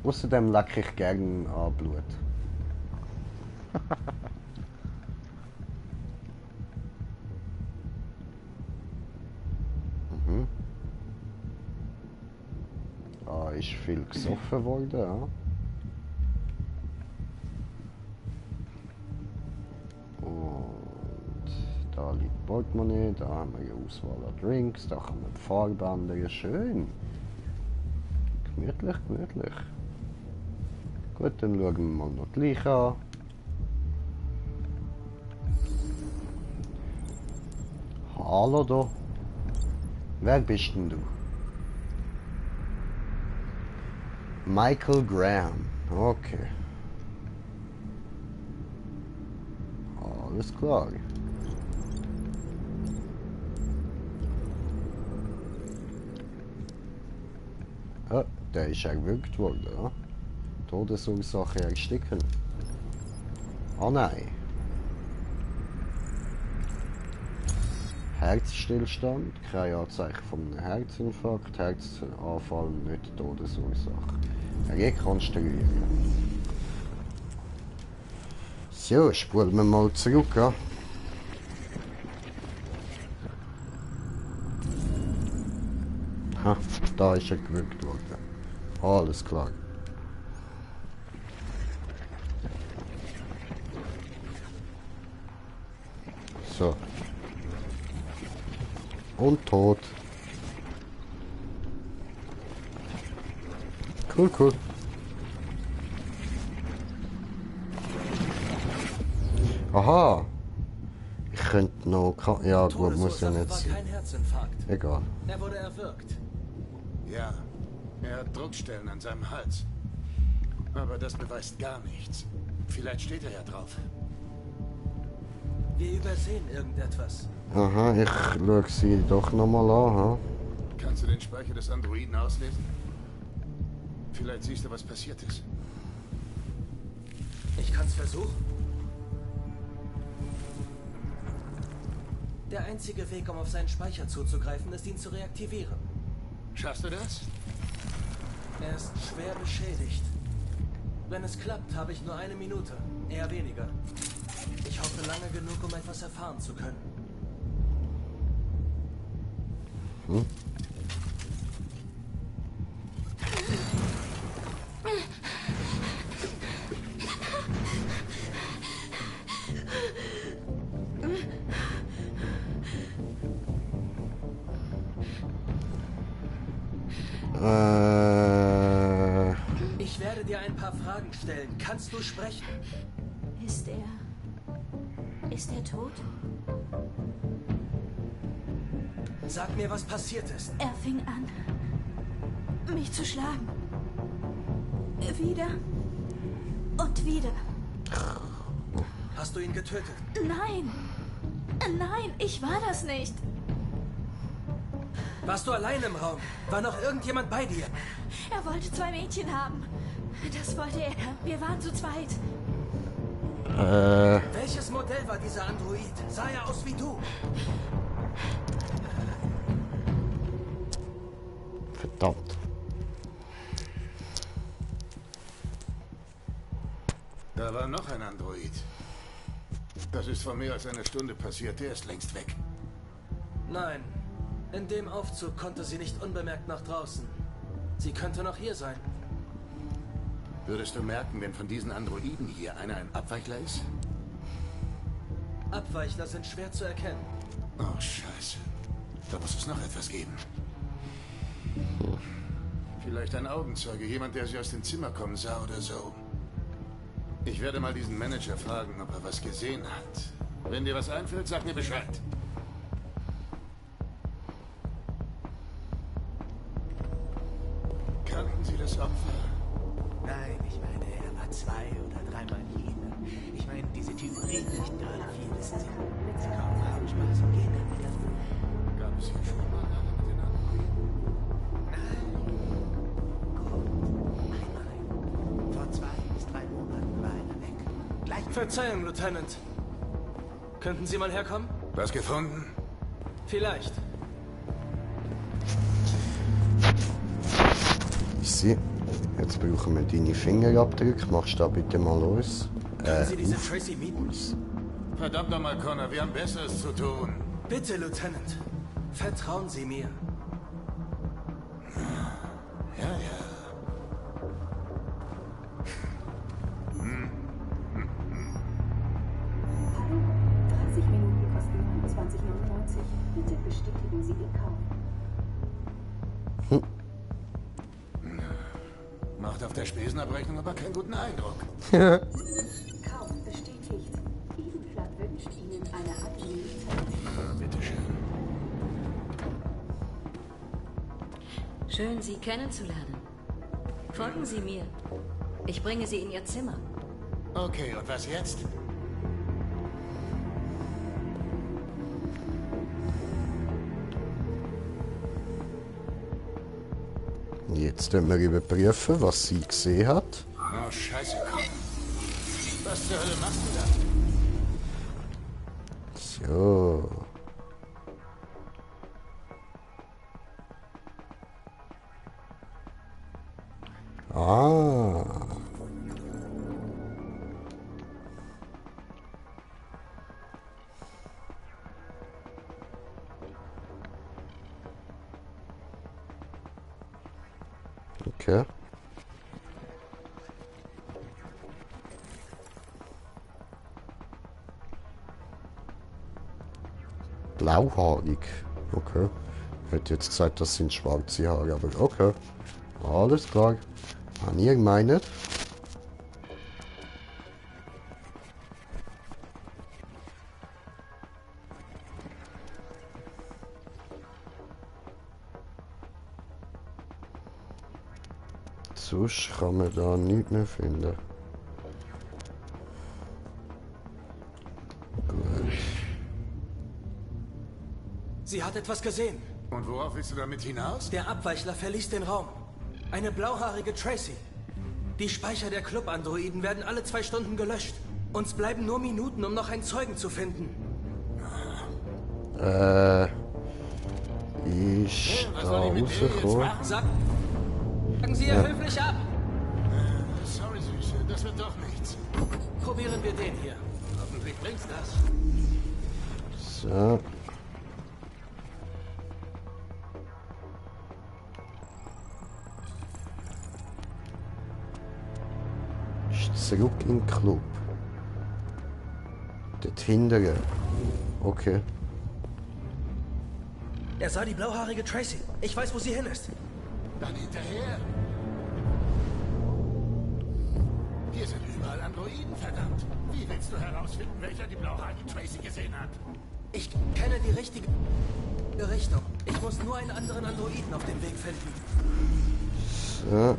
Außerdem lecke ich gern an Blut. Da ist viel gesoffen worden, ja. Und da liegt Portemonnaie, da haben wir eine Auswahl an Drinks, da kann man die Farbe ändern, schön. Gemütlich. Gut, dann schauen wir mal noch die Leiche an. Hallo da. Wer bist denn du? Michael Graham. Okay. Alles klar. Ja, der ist erwürgt worden, ja? Todesursache ersticken. Ah nein. Herzstillstand, kein Anzeichen von einem Herzinfarkt, Herzanfall nicht Todesursache. Rekonstruieren. So, spulen wir mal zurück. Ja? Ha, da ist er gewürgt worden. Alles klar. So. Und tot. Cool. Aha. Ich könnte noch... Ja gut, muss ja nicht sein. Kein Herzinfarkt. Egal. Er wurde erwürgt. Ja, er hat Druckstellen an seinem Hals. Aber das beweist gar nichts. Vielleicht steht er ja drauf. Wir übersehen irgendetwas. Aha, ich schaue sie doch nochmal an. Ha? Kannst du den Speicher des Androiden auslesen? Vielleicht siehst du, was passiert ist. Ich kann's versuchen. Der einzige Weg, um auf seinen Speicher zuzugreifen, ist, ihn zu reaktivieren. Schaffst du das? Er ist schwer beschädigt. Wenn es klappt, habe ich nur 1 Minute. Eher weniger. Ich hoffe lange genug, um etwas erfahren zu können. Hm? Ich werde dir ein paar Fragen stellen. Kannst du sprechen? Ist er tot? Sag mir, was passiert ist. Er fing an, mich zu schlagen. Wieder und wieder. Hast du ihn getötet? Nein! Nein, ich war das nicht. Warst du allein im Raum? War noch irgendjemand bei dir? Er wollte 2 Mädchen haben. Das wollte er. Wir waren zu zweit. Welches Modell war dieser Android? Sah er aus wie du? Verdammt. Da war noch ein Android. Das ist vor mehr als einer Stunde passiert. Der ist längst weg. Nein. In dem Aufzug konnte sie nicht unbemerkt nach draußen. Sie könnte noch hier sein. Würdest du merken, wenn von diesen Androiden hier einer ein Abweichler ist? Abweichler sind schwer zu erkennen. Oh, scheiße. Da muss es noch etwas geben. Vielleicht ein Augenzeuge, jemand, der sie aus dem Zimmer kommen sah oder so. Ich werde mal diesen Manager fragen, ob er was gesehen hat. Wenn dir was einfällt, sag mir Bescheid. Kannten Sie das Opfer? Nein, ich meine, er war 2 oder 3 Mal hier. Ich meine, diese Typen reden nicht gerade viel, wissen Sie. Sie kommen, haben Spaß und gehen dann wieder. Gab es hier schon mal eine mit den Androiden? Nein. Vor 2 bis 3 Monaten war einer weg. Gleich. Verzeihung, Lieutenant. Könnten Sie mal herkommen? Was gefunden? Vielleicht. Ich sehe. Jetzt brauchen wir deine Fingerabdrücke. Machst du da bitte mal los? Können Sie diese Tracy mieten? Verdammt nochmal, Connor, wir haben Besseres zu tun. Bitte, Lieutenant. Vertrauen Sie mir. Ja, ja. 30 Minuten kosten 29,99. Bitte bestätigen Sie den Kauf. Macht auf der Spesenabrechnung aber keinen guten Eindruck. Kauf bestätigt. Edenflatt wünscht Ihnen eine angenehme Zeit. Bitteschön. Schön, Sie kennenzulernen. Folgen Sie mir. Ich bringe Sie in Ihr Zimmer. Okay, und was jetzt? Jetzt müssen wir überprüfen, was sie gesehen hat. Oh, scheiße, komm. Was zur Hölle machst du da? So. Ah. Okay. Blauhaarig. Okay. Ich hätte jetzt gesagt, das sind schwarze Haare, aber okay. Alles klar. Habe ich gemeint. Sonst kann man da nichts mehr finden. Gut. Sie hat etwas gesehen. Und worauf willst du damit hinaus? Der Abweichler verließ den Raum. Eine blauhaarige Tracy. Die Speicher der Club-Androiden werden alle 2 Stunden gelöscht. Uns bleiben nur Minuten, um noch einen Zeugen zu finden. Ich da rausgekommen. Sagen Sie ihr höflich ab. Sorry, Süße, das wird doch nichts. Probieren wir den hier. Hoffentlich bringt's das. So. Zurück in den Club. Dort hinten. Okay. Er sah die blauhaarige Tracy. Ich weiß, wo sie hin ist. Dann hinterher. Hier sind überall Androiden, verdammt. Wie willst du herausfinden, welcher die blauhaarige Tracy gesehen hat? Ich kenne die richtige Richtung. Ich muss nur einen anderen Androiden auf dem Weg finden. So.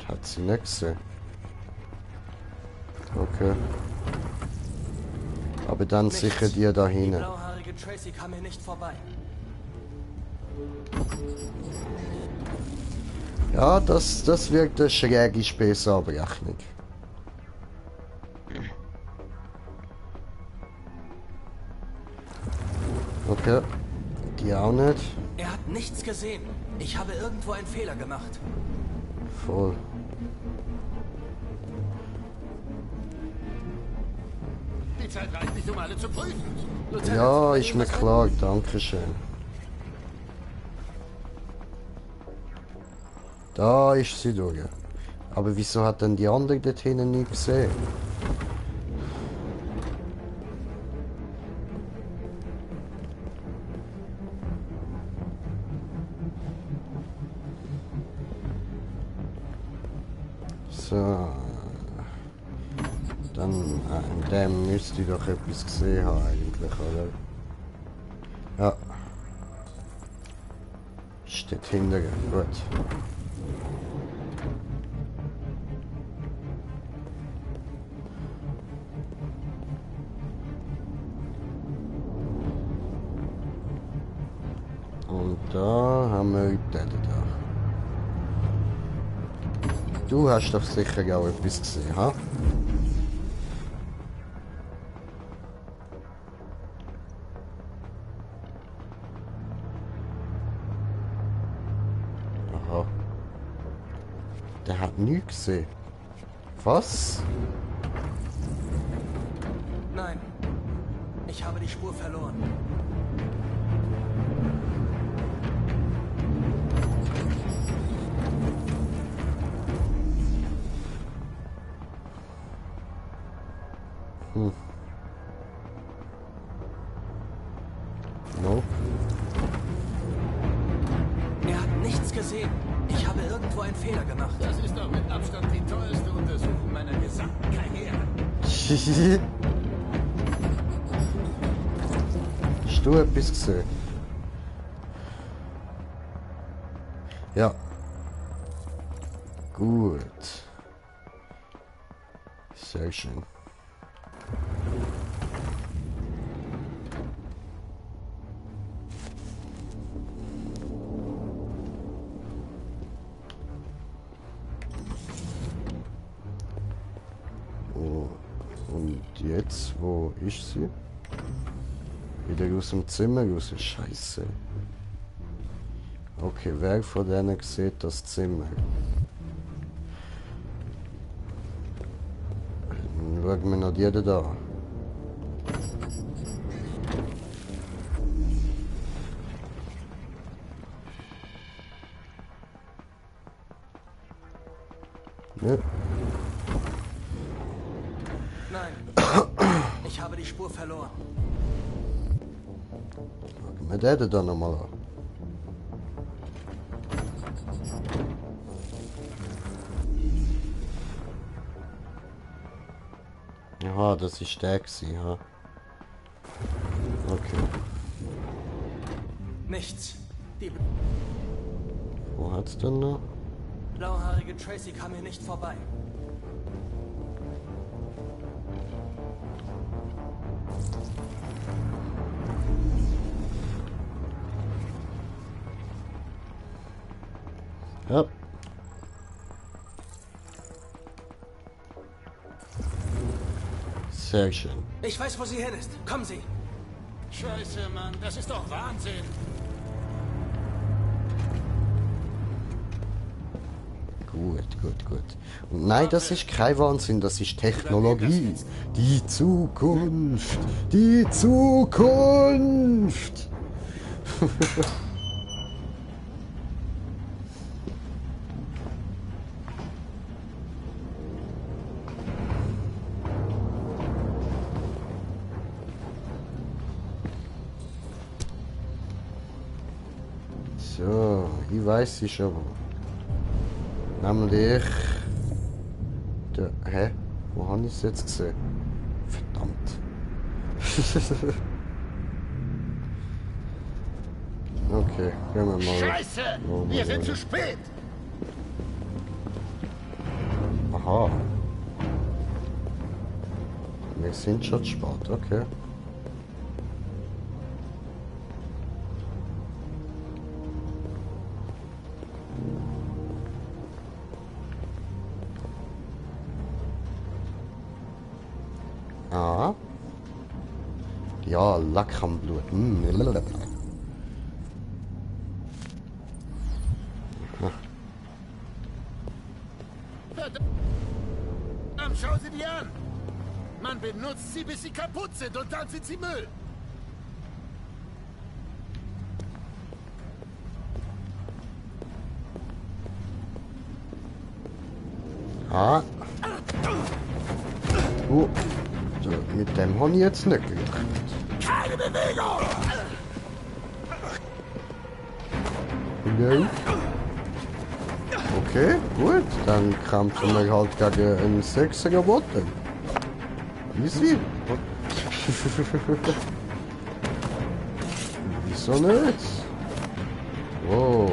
Hat sie nicht gesehen. Okay. Aber dann sicher die da Die hinten. blauhaarige Tracy kam hier nicht vorbei. Ja, das wirkt eine schräge Späßabrechnung. Okay. Die auch nicht. Er hat nichts gesehen. Ich habe irgendwo einen Fehler gemacht. Voll. Die Zeit reicht nicht, um alle zu prüfen. Ja, ist mir klar. Dankeschön. Da ist sie durch. Aber wieso hat denn die andere dort hinten nicht gesehen? So. Dann an dem müsste ich doch etwas gesehen haben eigentlich, oder? Ja. Steht hinter. Gut. Und da haben wir den da. Du hast doch sicher auch etwas gesehen, ha? Aha. Der hat nichts gesehen. Was? Nein. Ich habe die Spur verloren. Nope. Er hat nichts gesehen. Ich habe irgendwo einen Fehler gemacht. Das ist doch mit Abstand die teuerste Untersuchung meiner gesamten Karriere. Hast du etwas gesehen? Ja. Gut. Sehr schön. Oh. Und jetzt, wo ist sie? Wieder aus dem Zimmer raus. Scheiße. Okay, wer von denen sieht das Zimmer? Dann schauen wir noch die da. Ja. Nein. Ich habe die Spur verloren. Schauen wir den da nochmal an. Aha, das ist der gewesen, ha. Okay. Nichts. Die Wo hat's denn noch? blauhaarige Tracy kam hier nicht vorbei. Ja. Sehr schön. Ich weiß, wo sie hin ist. Kommen Sie. Scheiße, Mann, das ist doch Wahnsinn. Gut. Und nein, das ist kein Wahnsinn, das ist Technologie. Die Zukunft. Die Zukunft. So, ich weiß es schon. Nämlich... Hä? Wo habe ich es jetzt gesehen? Verdammt. Okay, gehen wir mal. Scheiße! Wir sind zu spät! Aha. Wir sind schon zu spät, okay. Ah. Ja, Lack am Blut. Verdammt, schau sie dir an! Man benutzt sie, bis sie kaputt sind und dann sind sie Müll. Ah. So, mit dem habe ich jetzt nicht gerechnet. Keine Bewegung! Okay. Okay, gut. Dann kämpfen wir halt gegen einen 6er Botten. Easy. Wieso nicht? Wow.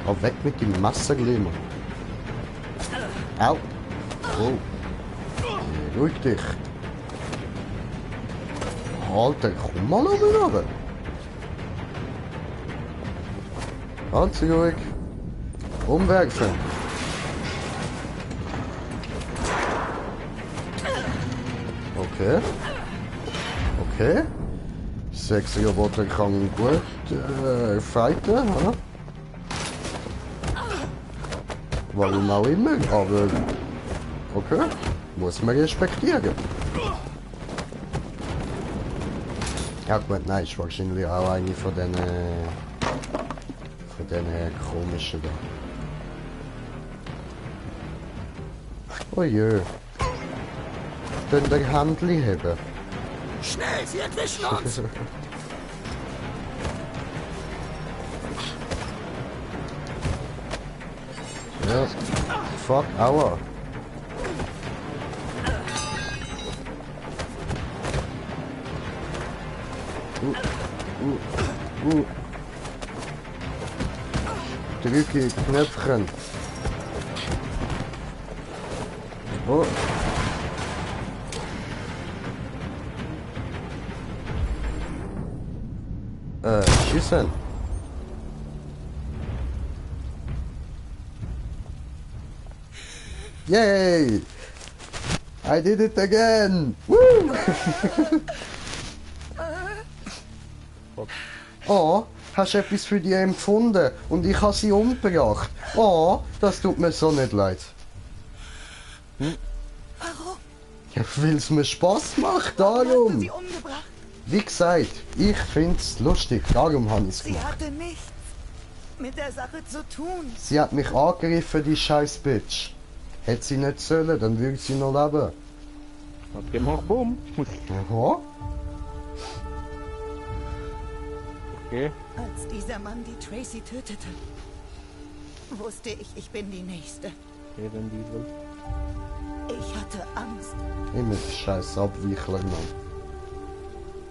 Auch weg mit dem Massenglima. Au. Oh. Ruhig dich. Alter, komm mal oben runter. Ganz ruhig. Umwerfen. Okay. Okay. 6er Botter kann gut fighten, ja? Warum auch immer, aber okay, muss man respektieren. Ja gut, nein, ist wahrscheinlich auch eine von den komischen da. Oh je. Dann der Handli haben. Schnell, sie entwischen uns! Ja. Fuck, aua. Drücke Knöpfchen. Oh. Schießen. Yay! I did it again! Woo! Oh, hast du etwas für die empfunden und ich habe sie umgebracht. Oh, das tut mir so nicht leid. Hm? Warum? Ja, weil es mir Spaß macht, darum. Sie umgebracht? Wie gesagt, ich find's lustig, darum habe ich's Sie gemacht. hatte nichts mit der Sache zu tun. Sie hat mich angegriffen, die scheiß Bitch. Hätte sie nicht sollen, dann würde sie noch leben. Hat gemacht, bumm. Aha. Okay. Als dieser Mann die Tracy tötete, wusste ich, ich bin die Nächste. Eben Diesel. Ich hatte Angst. Immer die scheiß Abwichler, Mann.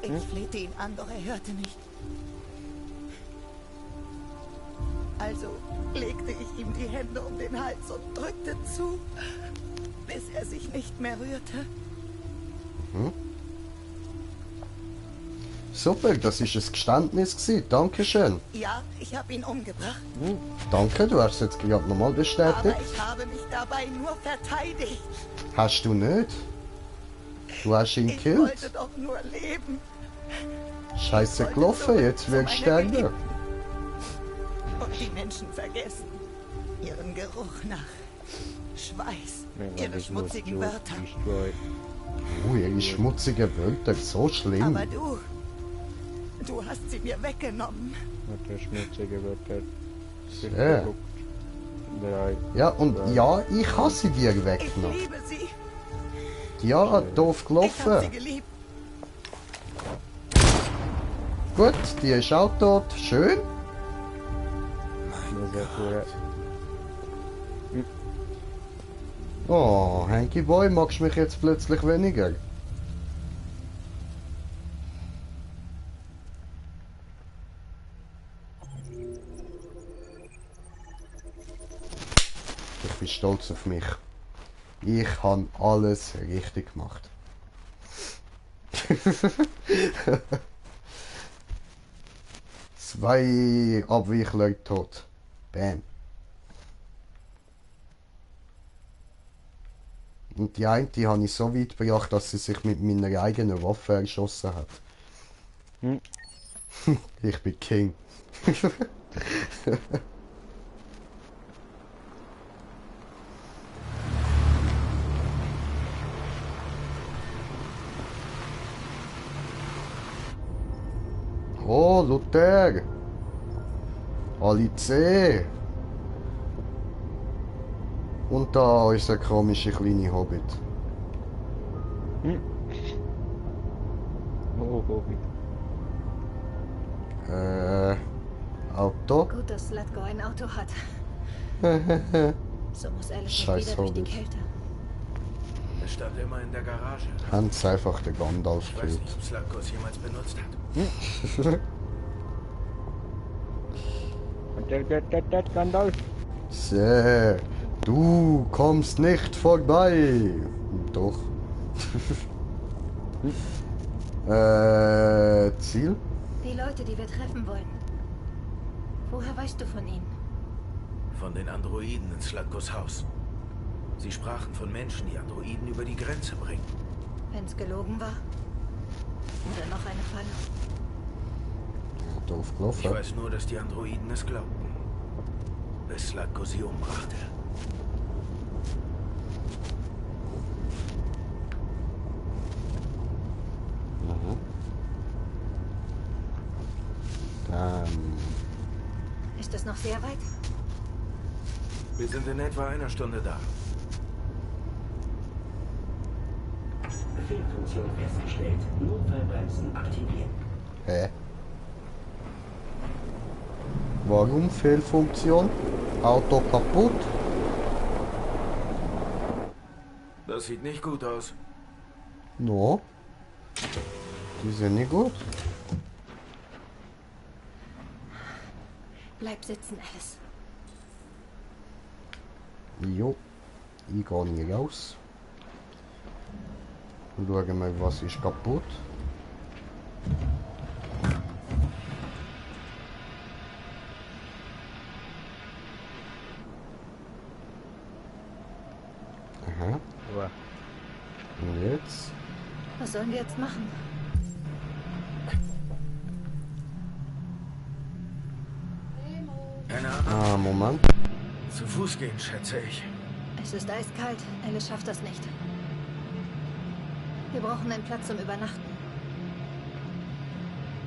Ich flehte ihn an, doch er hörte nicht. Also legte ich ihm die Hände um den Hals und drückte zu, bis er sich nicht mehr rührte. Hm? Super, das ist ein Geständnis gewesen. Dankeschön. Ja, ich habe ihn umgebracht. Hm. Danke, du hast es jetzt gerade nochmal bestätigt. Aber ich habe mich dabei nur verteidigt. Hast du nicht? Du hast ihn Ich gekillt. wollte doch nur leben. Scheiße gelaufen, jetzt wird sterben. Und die Menschen vergessen ihren Geruch nach Schweiß, ihre schmutzigen Wörter. Oh, ihre schmutzigen Wörter, so schlimm. Aber du hast sie mir weggenommen. Hat der schmutzige Wörter. Ja, und ja, ich habe sie dir weggenommen. Ich liebe sie. Ja, doof Ich habe sie gelaufen. geliebt. Gut, die ist auch tot. Schön. Oh, Hanky Boy, magst du mich jetzt plötzlich weniger? Ich bin stolz auf mich. Ich habe alles richtig gemacht. 2 Abweichler tot. Bam. Und die eine habe ich so weit gebracht, dass sie sich mit meiner eigenen Waffe erschossen hat. Ich bin King. Oh, Luther! Alice! Und da unser komischer kleine Hobbit. Oh, Hobbit. Auto? Gut, dass Slatko ein Auto hat. So muss Alice nicht Scheiß wieder durch die Hobbit. Kälte. Es stand immer in der Garage. Haben sie einfach den Gandalf Ich weiß gekillt. nicht, ob Slatko es jemals benutzt hat. Der Gandalf. Sehr. Du kommst nicht vorbei. Doch. Ziel? Die Leute, die wir treffen wollen. Woher weißt du von ihnen? Von den Androiden in Slatkos Haus. Sie sprachen von Menschen, die Androiden über die Grenze bringen. Wenn's gelogen war? Oder noch eine Falle? Doof Ich gelaufen. weiß nur, dass die Androiden es glaubten. Bis Slatko sie umbrachte. Ist es noch sehr weit? Wir sind in etwa einer Stunde da. Fehlfunktion festgestellt. Notfallbremsen aktivieren. Hä? Warum Fehlfunktion? Auto kaputt? Das sieht nicht gut aus. No. Die sind nicht gut. Bleib sitzen, Alice. Jo. Ich gehe nicht raus. Und schauen wir, was ist kaputt. Aha. Und jetzt? Was sollen wir jetzt machen? Keine Ahnung. Ah, Moment. Zu Fuß gehen, schätze ich. Es ist eiskalt. Alice schafft das nicht. Wir brauchen einen Platz zum Übernachten.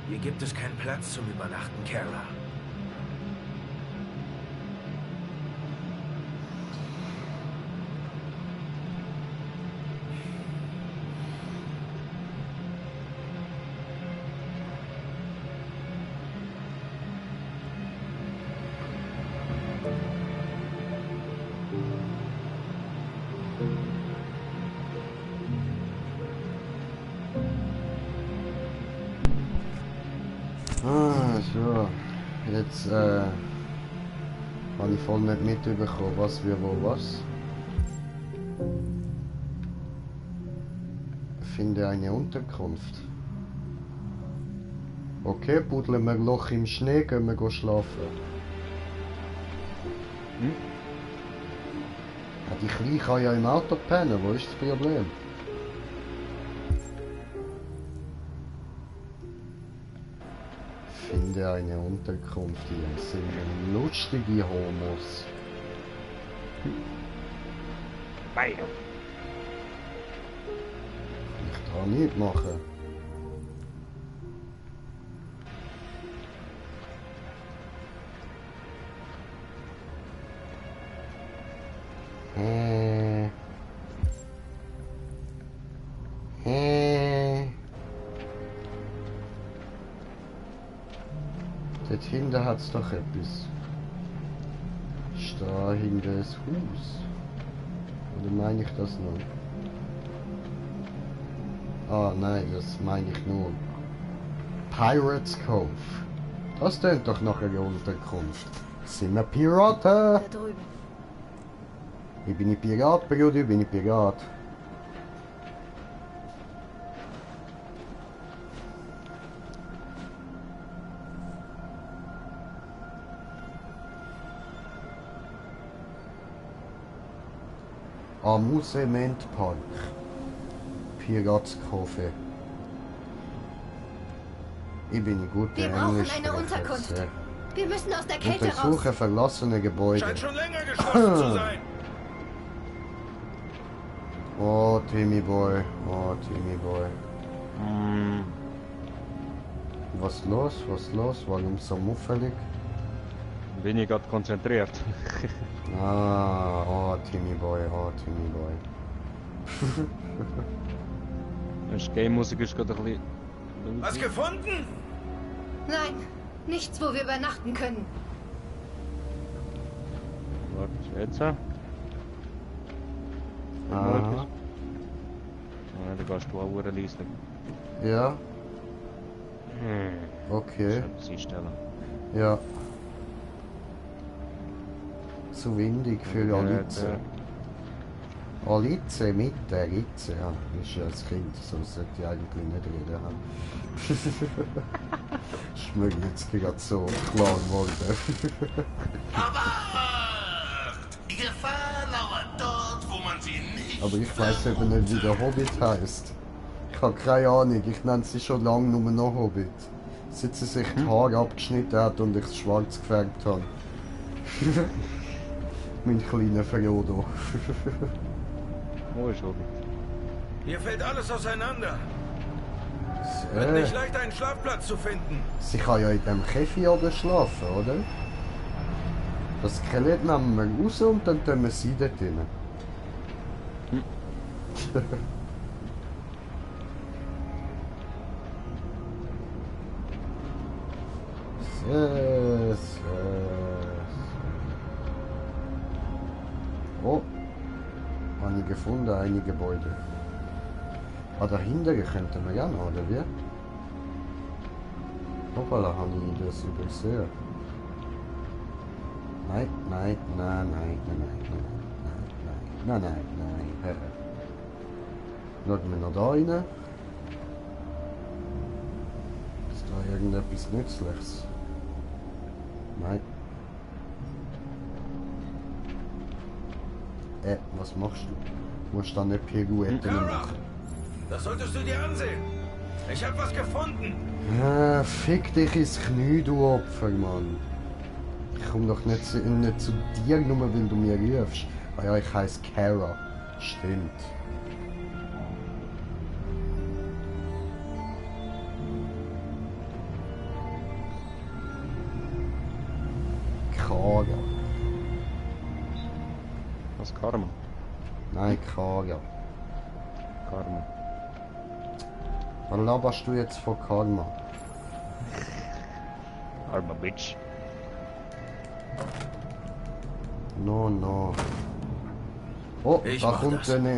Hier gibt es keinen Platz zum Übernachten, Carla. Ah, so. Jetzt, habe ich voll nicht mitbekommen, was wir wo was. Finde eine Unterkunft. Okay, buddeln wir ein Loch im Schnee, gehen wir schlafen. Ja, die Kleine kann ja im Auto pennen, wo ist das Problem? Finde eine Unterkunft, hier sind lustige Homos. Bam. Ich kann nichts machen. Dort hinten hat es doch etwas. Ist da hinten ein Haus? Oder meine ich das nur? Ah nein, das meine ich nur. Pirates Cove. Das klingt doch nach einer Unterkunft. Sind wir Piraten? Da drüben. Ich bin ein Pirat, Bruder, ich bin ein Pirat. Amusement Park. Piratscafé. Ich bin ein guter Wir brauchen eine Englischsprecher. Unterkunft. Sehr. Wir müssen aus der Kälte raus. Untersuche verlassene Gebäude. Scheint schon länger geschlossen zu sein. Oh, Timmy Boy. Oh, Timmy Boy. Was los? Was los? Warum so muffelig? Bin ich gerade konzentriert. Oh, Timmy Boy. Oh, Timmy Boy. Die Game-Musik ist gerade ein bisschen... Was gefunden? Nein, nichts, wo wir übernachten können. Warte, jetzt? Ah. Aha. Da gehst du auch leisten. Ja. Okay. Sie stellen. Ja. Zu windig für Alice. Alice mit der Ritze, ja. Ist ja als Kind, so sollte ich eigentlich nicht reden haben. Ist mir jetzt gerade so klar geworden. Die Gefahr lauert dort, wo man sie nicht... Aber ich weiß eben nicht, wie der Hobbit heisst. Ich habe keine Ahnung, ich nenne sie schon lange nur noch Hobbit. Seit sie sich die Haare abgeschnitten hat und ich es schwarz gefärbt habe. Mein kleiner Frodo. Wo ist Hobbit? Hier fällt alles auseinander. Wird nicht leicht, einen Schlafplatz zu finden. Sie kann ja in dem Käfig oben schlafen, oder? Das Skelett nehmen wir raus und dann tun wir sie dort rein. Oh, habe ich gefunden, ein Gebäude. Ah, dahinter könnten wir gerne, oder wie? Hoppala, habe ich das übersehen. Nein, nein, nein, nein, nein, nein, nein, nein, nein, nein. Schauen wir noch da rein. Ist da irgendetwas Nützliches? Nein. Was machst du? Du musst da eine Pirouette machen. Das solltest du dir ansehen. Ich hab was gefunden. Fick dich ins Knie, du Opfer, Mann. Ich komm doch nicht zu dir, nur weil du mir rufst. Ah ja, ich heiße Kara. Stimmt. Kara. Was, Karma? Nein, Kara. Karma. Was laberst du jetzt von Karma? Karma, Bitch. No, no. Oh, Ich da mach kommt das. der andere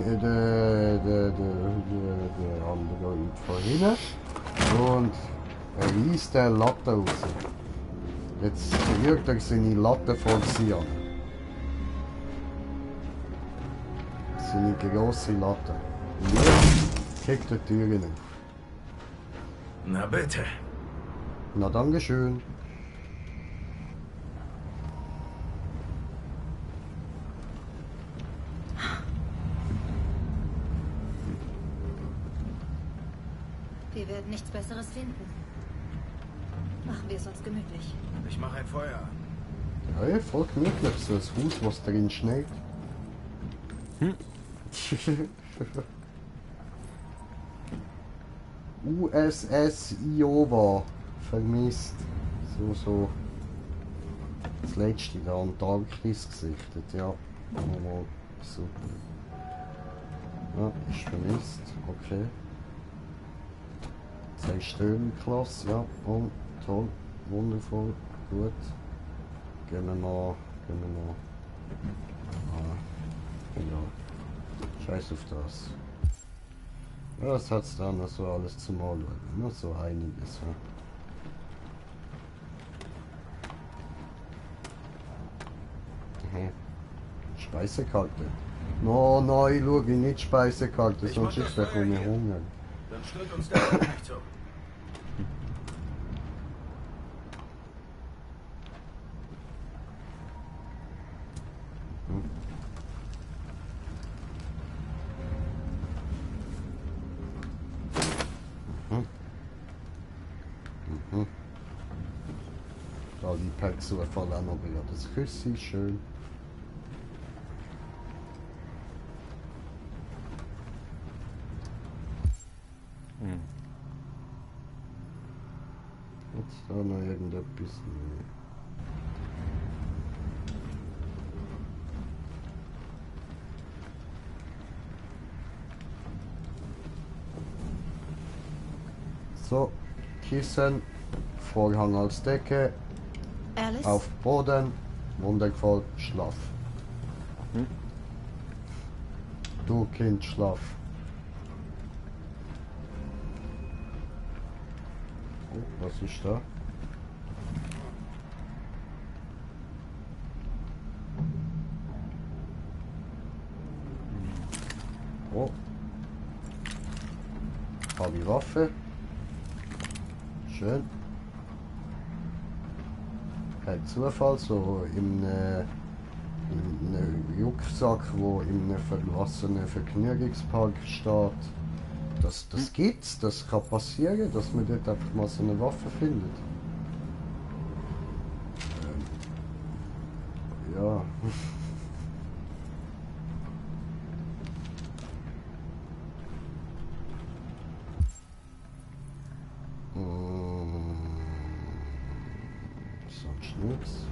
von hinten und er reißt der Latte raus. Jetzt rührt er seine Latte vor sie an. Seine grosse Latte. Und jetzt kickt die Türen auf. Na bitte. Na, dankeschön. Wir werden nichts Besseres finden. Machen wir es uns gemütlich. Ich mache ein Feuer. Ja, voll gemütlich, so ein Haus, was drin schneit. USS Iowa vermisst. So. Das letzte in der Antarktis gesichtet, ja. Oh, super. Ja, ist vermisst, okay. 2 Sternklasse, ja. Oh, toll, wundervoll, gut. Gehen wir noch. Ah, ja. Scheiß auf das. Ja, was hat's da noch so alles zum Anschauen? Noch so einiges, ja. Speisekarte. No, nein, schau ich nicht Speisekarte, sonst ich bekomme Hunger. Dann stört uns das nicht so. Da die Pets fallen auch noch wieder das Küssi, schön. Jetzt da noch irgendetwas. So, Kissen, Vorhang als Decke, Alice? auf Boden, wundervoll, Schlaf. Du Kind, schlaf. Oh, was ist da? Oh. Habe ich Waffe. Schön. Kein Zufall, so im Rucksack, wo in einem verlassenen Vergnügungspark steht. Das gibt's, das kann passieren, dass man dort einfach mal so eine Waffe findet. Ja. Sonst nichts.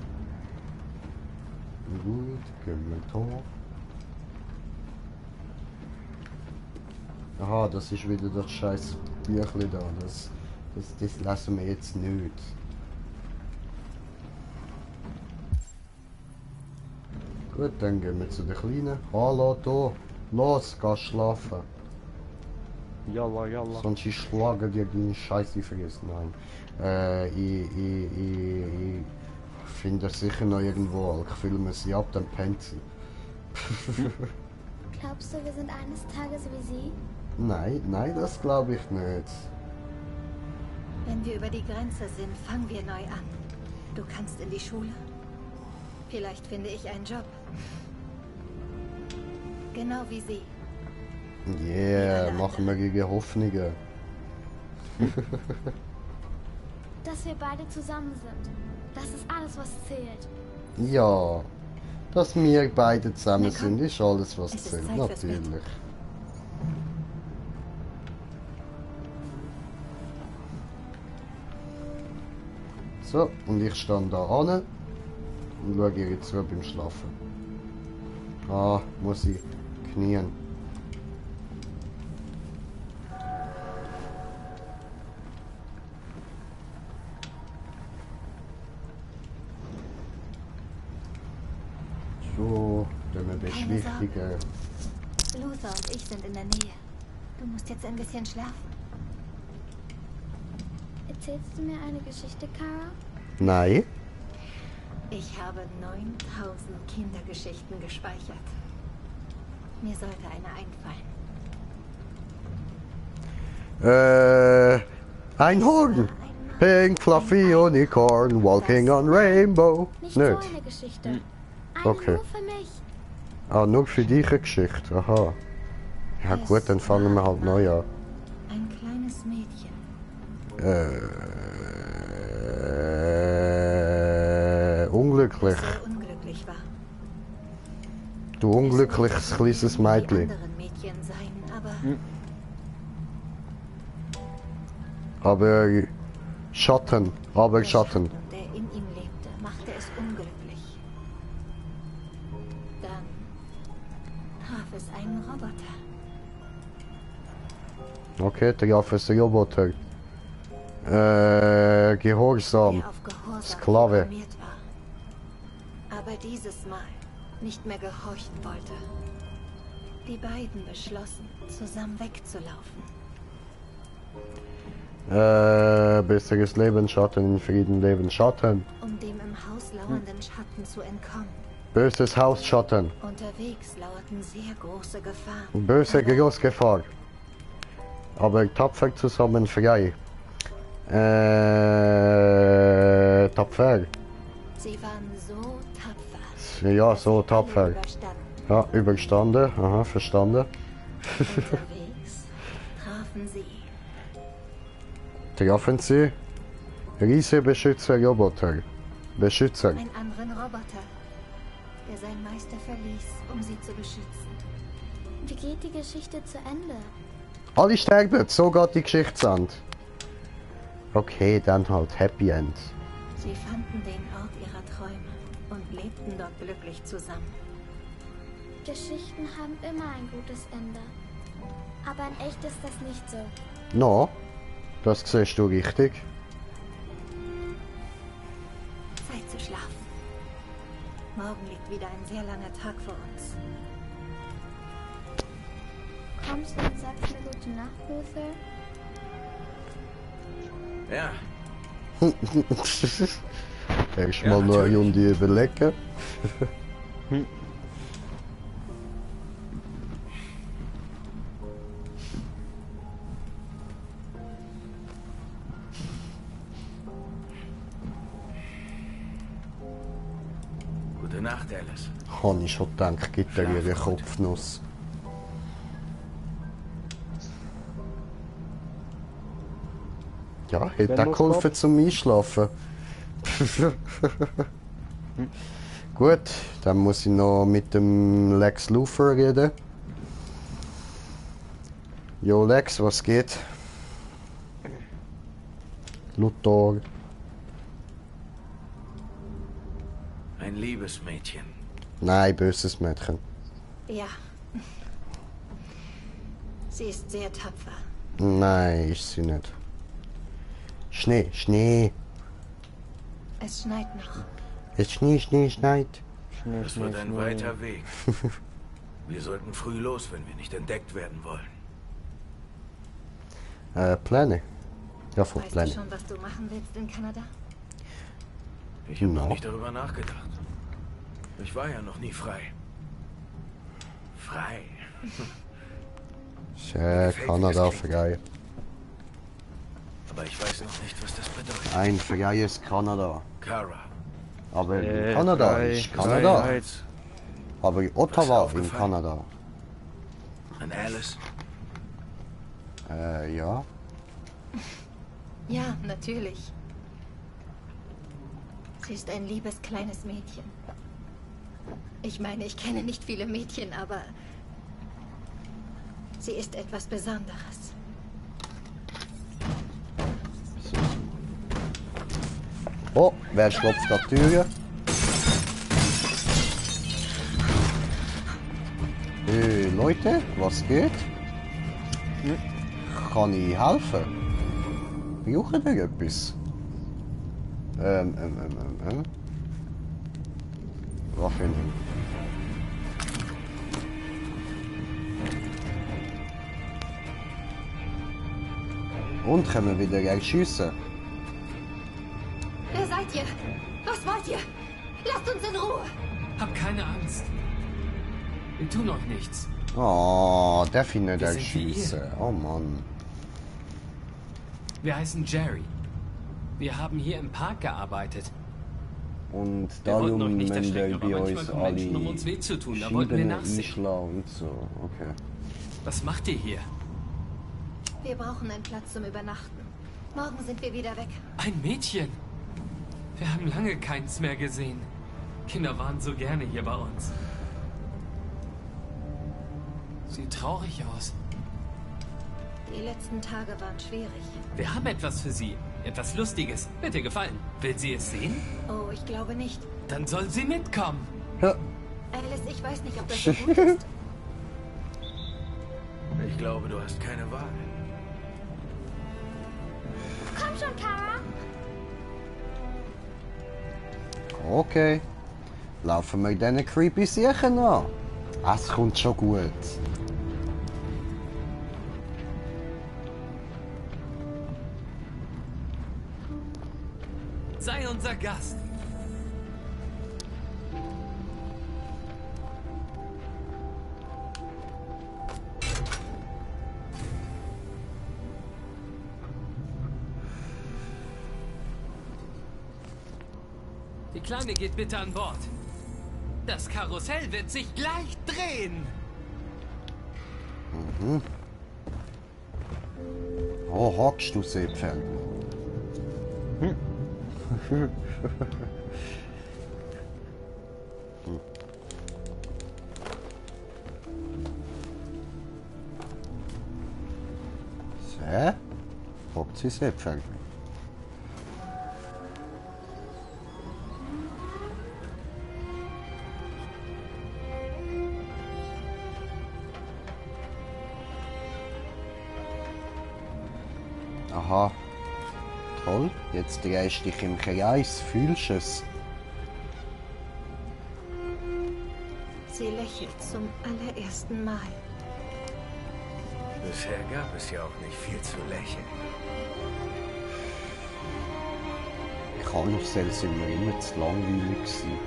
Gut, Gemüter. Aha, das ist wieder das scheiß Büchlein da. Das lassen wir jetzt nicht. Gut, dann gehen wir zu der Kleinen. Hallo, da. Los, geh schlafen. Jalla, jalla. Sonst ich schlage dir deine Scheiße vergessen. Nein. Ich finde sicher noch irgendwo. Ich filme sie ab, dann pennt sie. Glaubst du, wir sind eines Tages wie sie? Nein, nein, das glaube ich nicht. Wenn wir über die Grenze sind, fangen wir neu an. Du kannst in die Schule. Vielleicht finde ich einen Job. Genau wie sie. Yeah, machen wir gegen Hoffnungen. Dass wir beide zusammen sind. Das ist alles, was zählt. Ja, dass wir beide zusammen sind, ist alles, was zählt. Natürlich. So, und ich stand da an und schaue ihr jetzt zu beim Schlafen. Ah, muss ich knien. So, dann beschwichtigen. Luther und ich sind in der Nähe. Du musst jetzt ein bisschen schlafen. Erzählst du mir eine Geschichte, Kara? Nein. Ich habe 9000 Kindergeschichten gespeichert. Mir sollte eine einfallen. Einhorn. Pink Fluffy Unicorn walking on Rainbow. Nicht so eine Geschichte. Eine Okay. nur für mich. Ah, nur für dich eine Geschichte. Aha. Ja gut, dann fangen wir halt neu an. Ein kleines Mädchen. Unglücklich. Das sehr unglücklich war. Du unglückliches kleines Mädchen. Die anderen Mädchen sein, aber Aber Schatten, aber Schatten. der in ihm lebte, machte es unglücklich. Dann traf es einen Roboter. Okay, der Affe ist der Roboter. Gehorsam. Der auf Gehorsam Sklave. programmiert war. Aber dieses Mal nicht mehr gehorchen wollte. Die beiden beschlossen, zusammen wegzulaufen. Besseres Leben, Schatten, in Frieden leben, Schatten. Um dem im Haus lauernden Schatten zu entkommen. Böses Haus, Schatten. Unterwegs lauerten sehr große Gefahren. Böse Großgefahr. Aber tapfer zusammen frei. Tapfer. Sie waren so tapfer. Ja, so tapfer. Ja, überstanden. Aha, verstanden. Unterwegs trafen sie. Trafen sie? Riese Beschützer Roboter. Beschützer. Einen anderen Roboter, der seinen Meister verließ, um sie zu beschützen. Wie geht die Geschichte zu Ende? Alle sterben, so geht die Geschichte zu Ende. Okay, dann halt Happy End. Sie fanden den Ort ihrer Träume und lebten dort glücklich zusammen. Geschichten haben immer ein gutes Ende. Aber in echt ist das nicht so. No, das siehst du richtig. Zeit zu schlafen. Morgen liegt wieder ein sehr langer Tag vor uns. Kommst du und sagst mir gute Nacht, Luther? Ja. Erstmal noch eine Runde überlegen. Gute Nacht, Alice. Habe ich schon gedacht, gibt er ihre Kopfnuss. Ja, hätte auch geholfen zum Einschlafen. Gut, dann muss ich noch mit dem Lex Luthor reden. Jo Lex, was geht? Luthor. Ein liebes Mädchen. Nein, böses Mädchen. Ja. Sie ist sehr tapfer. Nein, ist sie nicht. Schnee, Schnee. Es schneit noch. Es schneit. Es wird ein weiter Weg. Wir sollten früh los, wenn wir nicht entdeckt werden wollen. Pläne. Ja, vor Weißt Pläne. du schon, was du machen willst in Kanada? Ich habe noch nicht darüber nachgedacht. Ich war ja noch nie frei. Frei. Kanada frei. Aber ich weiß noch nicht, was das bedeutet. Ein freies Kanada. Kara. Aber in Kanada ist Kanada. Aber Ottawa in Kanada. Und Alice? Ja. Ja, natürlich. Sie ist ein liebes kleines Mädchen. Ich meine, ich kenne nicht viele Mädchen, aber sie ist etwas Besonderes. Oh, wer klopft an die Tür? Leute, was geht? Kann ich helfen? Braucht ihr etwas? Was für ein... Und können wir wieder gleich schiessen? Wer seid ihr? Was wollt ihr? Lasst uns in Ruhe! Hab keine Angst. Wir tun noch nichts. Oh, darf ich nicht Wir sind erschießen? Oh Mann. Wir heißen Jerry. Wir haben hier im Park gearbeitet. Und Wir wollten darum euch nicht müssen erschrecken, wir aber bei manchmal uns kommen Menschen, um alle uns weh zu tun. Da wollten wir Schiebene nachsehen. einschlagen und so. Okay. Was macht ihr hier? Wir brauchen einen Platz zum Übernachten. Morgen sind wir wieder weg. Ein Mädchen. Wir haben lange keins mehr gesehen. Kinder waren so gerne hier bei uns. Sieht traurig aus. Die letzten Tage waren schwierig. Wir haben etwas für sie. Etwas Lustiges. Wird dir gefallen. Will sie es sehen? Oh, ich glaube nicht. Dann soll sie mitkommen. Ja. Alice, ich weiß nicht, ob das so gut ist. Ich glaube, du hast keine Wahl. Komm schon, Kara. Okay. Laufen wir diesen creepy Sachen an. Es kommt schon gut. Sei unser Gast. Die Kleine geht bitte an Bord. Das Karussell wird sich gleich drehen. Mhm. Oh, hockst du Seepferd? Hm. So, hockt sie Seepferd? Aha. Toll. Jetzt drehst du dich im Kreis. Fühlst du es? Sie lächelt zum allerersten Mal. Bisher gab es ja auch nicht viel zu lächeln. Karussell sind mir immer zu langweilig gewesen.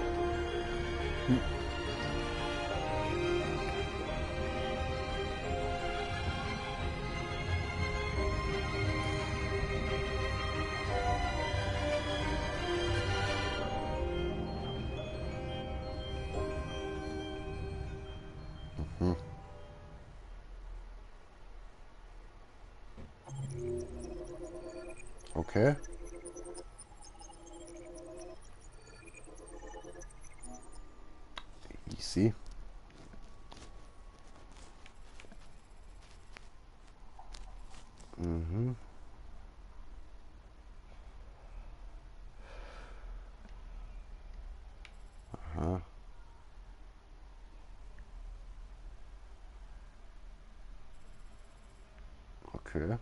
Okay. Easy. Mhm. Aha. Okay.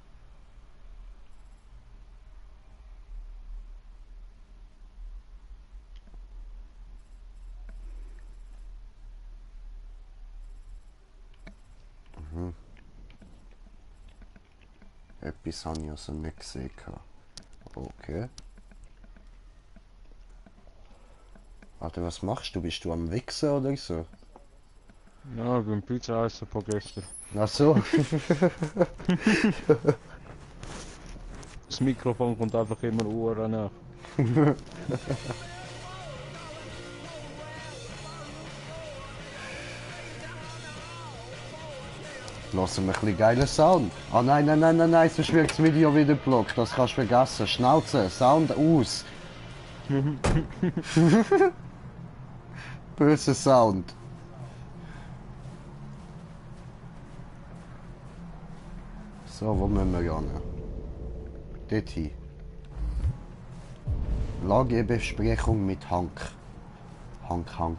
Mhm. Etwas habe ich also nicht gesehen. Okay. Warte, was machst du? Bist du am Wichsen oder so? Ja, ich bin Pizza essen von gestern. Ach so. Das Mikrofon kommt einfach immer Uhr nach. Lassen wir ein bisschen geilen Sound. Ah nein, nein, nein, nein, nein, sonst wird das Video wieder blockt. Das kannst du vergessen. Schnauze, Sound aus. Böser Sound. So, wo müssen wir ran? Dort hin. Lagebesprechung mit Hank. Hank.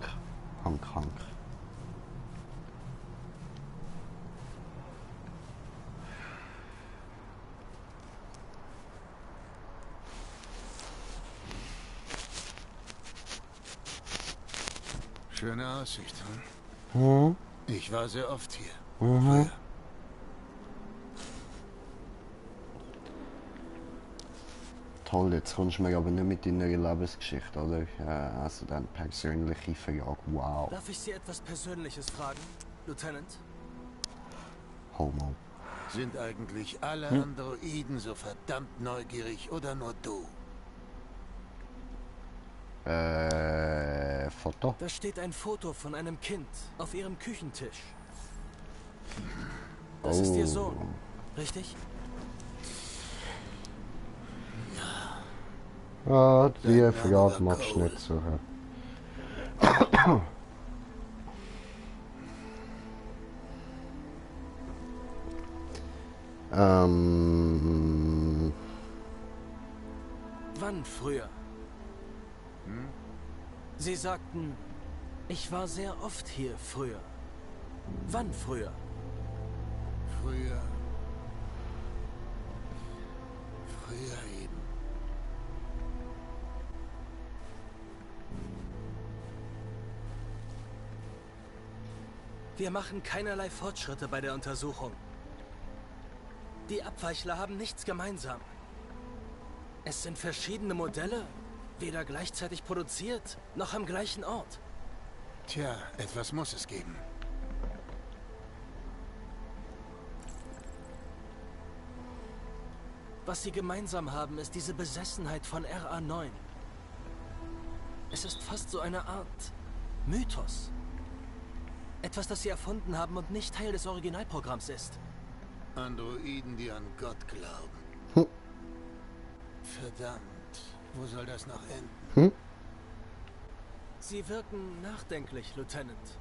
Schöne Aussicht, hm? Hm? Ich war sehr oft hier. Mhm. Toll, jetzt kommst du mir aber nicht mit deiner Lebensgeschichte, oder? Also dann persönliche Frage. Wow. Darf ich Sie etwas Persönliches fragen, Lieutenant? Homo. Sind eigentlich alle Androiden so verdammt neugierig oder nur du? Foto? Da steht ein Foto von einem Kind auf Ihrem Küchentisch. Das ist Ihr Sohn, richtig? Ah, die Frage machst du nicht so. Wann früher? Sie sagten, ich war sehr oft hier früher. Wann früher? Früher eben. Wir machen keinerlei Fortschritte bei der Untersuchung. Die Abweichler haben nichts gemeinsam. Es sind verschiedene Modelle, weder gleichzeitig produziert, noch am gleichen Ort. Tja, etwas muss es geben. Was sie gemeinsam haben, ist diese Besessenheit von RA9. Es ist fast so eine Art Mythos. Etwas, das sie erfunden haben und nicht Teil des Originalprogramms ist. Androiden, die an Gott glauben. Verdammt, wo soll das noch enden? Sie wirken nachdenklich, Lieutenant.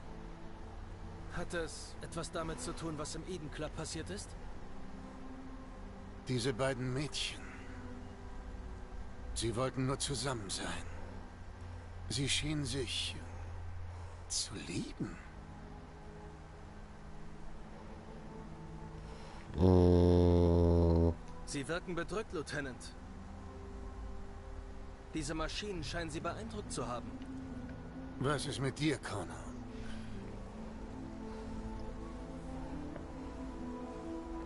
Hat es etwas damit zu tun, was im Eden Club passiert ist? Diese beiden Mädchen. Sie wollten nur zusammen sein. Sie schienen sich zu lieben. Sie wirken bedrückt, Lieutenant. Diese Maschinen scheinen Sie beeindruckt zu haben. Was ist mit dir, Connor?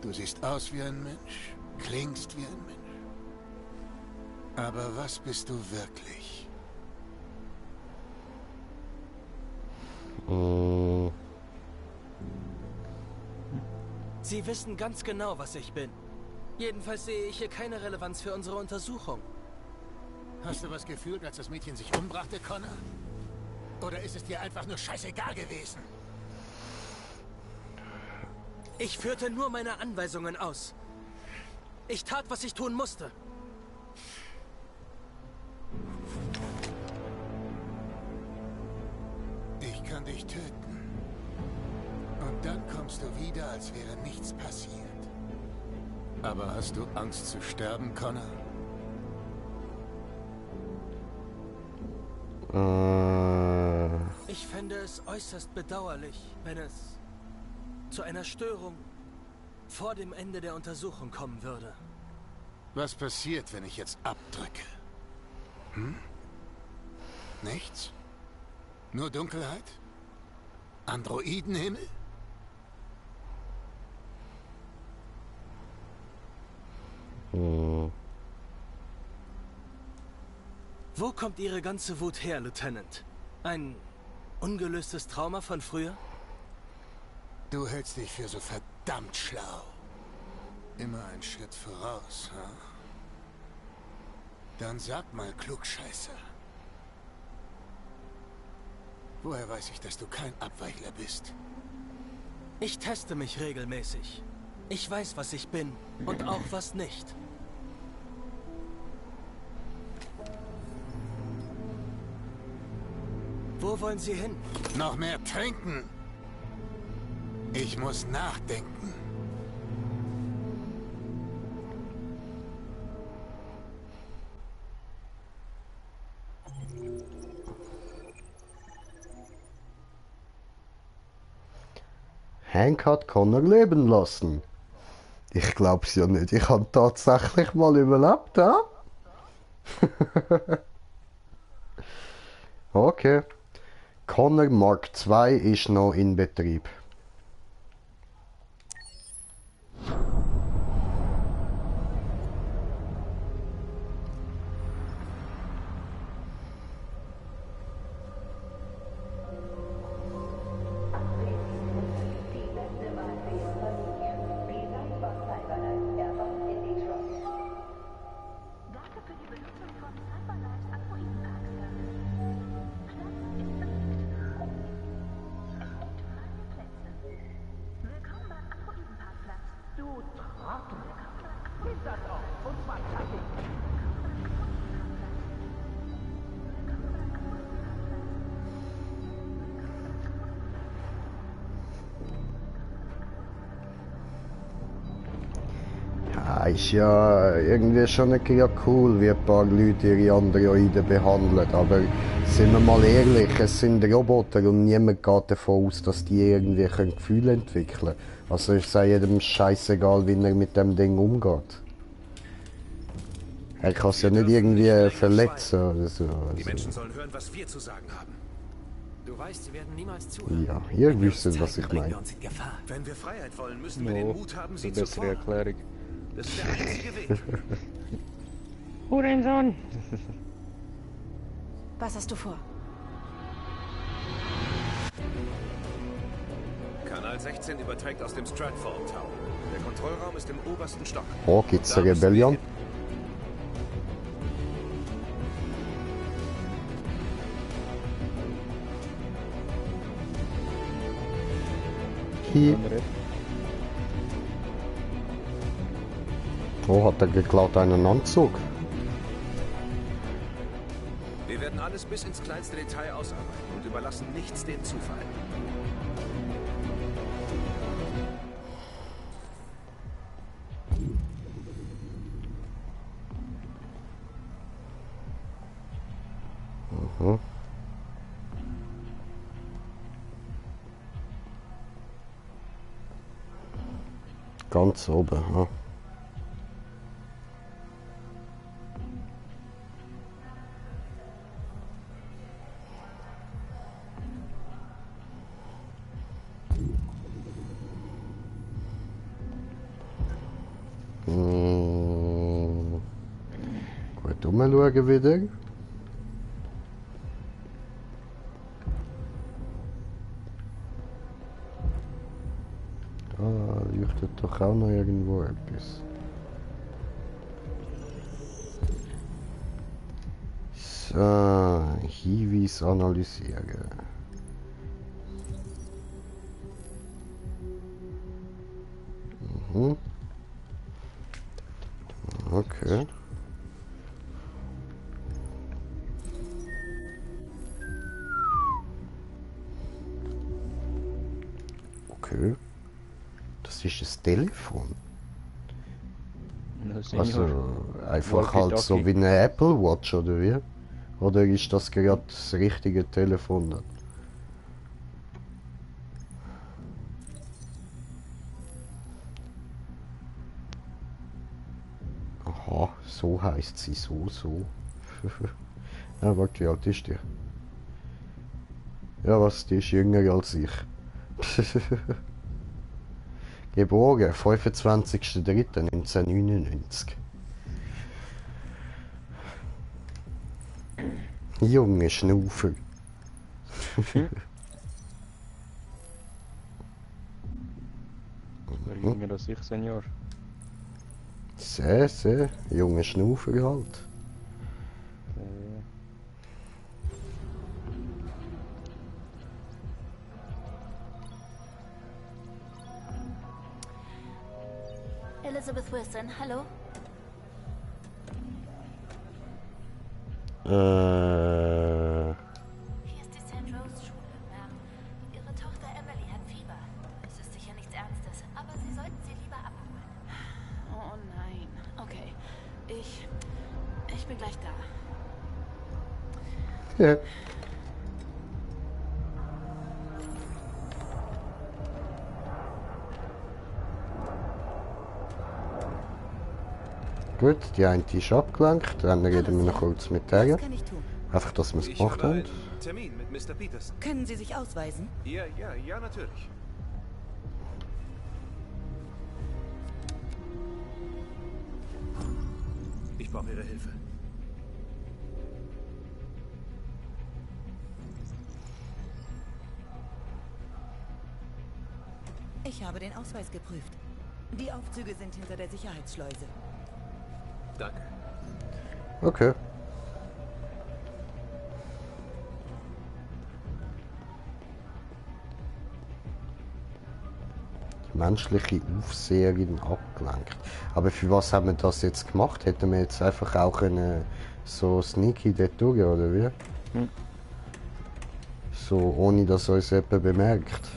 Du siehst aus wie ein Mensch, klingst wie ein Mensch. Aber was bist du wirklich? Sie wissen ganz genau, was ich bin. Jedenfalls sehe ich hier keine Relevanz für unsere Untersuchung. Hast du was gefühlt, als das Mädchen sich umbrachte, Connor? Oder ist es dir einfach nur scheißegal gewesen? Ich führte nur meine Anweisungen aus. Ich tat, was ich tun musste. Ich kann dich töten. Und dann kommst du wieder, als wäre nichts passiert. Aber hast du Angst zu sterben, Connor? Ich fände es äußerst bedauerlich, wenn es zu einer Störung vor dem Ende der Untersuchung kommen würde. Was passiert, wenn ich jetzt abdrücke? Nichts? Nur Dunkelheit? Androidenhimmel? Wo kommt Ihre ganze Wut her, Lieutenant? Ein ungelöstes Trauma von früher? Du hältst dich für so verdammt schlau. Immer einen Schritt voraus, ha? Dann sag mal, Klugscheißer. Woher weiß ich, dass du kein Abweichler bist? Ich teste mich regelmäßig. Ich weiß, was ich bin und auch was nicht. Wo wollen Sie hin? Noch mehr trinken. Ich muss nachdenken. Hank hat Connor leben lassen. Ich glaub's ja nicht. Ich habe tatsächlich mal überlebt, ja? Okay. Connor Mark II ist noch in Betrieb. Ist ja irgendwie schon cool, wie ein paar Leute ihre Androiden behandeln, aber sind wir mal ehrlich, es sind Roboter und niemand geht davon aus, dass die irgendwie Gefühle entwickeln können. Also ist es jedem scheißegal, wie er mit dem Ding umgeht. Er kann es ja nicht irgendwie verletzen oder so. Die Menschen sollen hören, was wir zu sagen haben. Du weißt, sie werden niemals zuhören. Ja, ihr wisst, was ich meine. Wenn wir Freiheit wollen, müssen wir den Mut haben, sie zu bessere Erklärung. Das ist der einzige Weg. Hurensohn! Was hast du vor? Kanal 16 überträgt aus dem Stratford Tower. Der Kontrollraum ist im obersten Stock. Oh, gibt's eine Rebellion? hin. Oh, hat er geklaut einen Anzug? Wir werden alles bis ins kleinste Detail ausarbeiten und überlassen nichts dem Zufall. Mhm. Ganz oben, ja. Gut umschauen wieder. Da leuchtet doch auch noch irgendwo etwas. So, Hinweis analysieren. Mhm. Okay. Okay. Das ist ein Telefon. Also einfach halt so wie eine Apple Watch oder wie? Oder ist das gerade das richtige Telefon dann? Aha, so heißt sie, so. Ja, warte, wie alt ist die? Ja, was, die ist jünger als ich. Geboren, 25.03.1999. Junge Schnaufer. Jünger als ich, Senior. Sehr, junge Schnaufer halt. Elizabeth Wilson, hallo? Hier ist die St. Rose Schule, Ma'am. Ihre Tochter Emily hat Fieber. Es ist sicher nichts Ernstes, aber Sie sollten sie lieber abholen. Oh nein. Okay. Ich bin gleich da. Ja. Gut, die eine ist abgelenkt, dann reden wir noch kurz mit der. Einfach, dass wir es gemacht haben. Termin mit Mr. Peterson. Können Sie sich ausweisen? Ja, natürlich. Ich brauche Ihre Hilfe. Ich habe den Ausweis geprüft. Die Aufzüge sind hinter der Sicherheitsschleuse. Danke. Okay. Die menschliche Aufseherin abgelenkt. Aber für was haben wir das jetzt gemacht? Hätten wir jetzt einfach auch so sneaky dort durch, oder wie? So, ohne dass uns jemand bemerkt.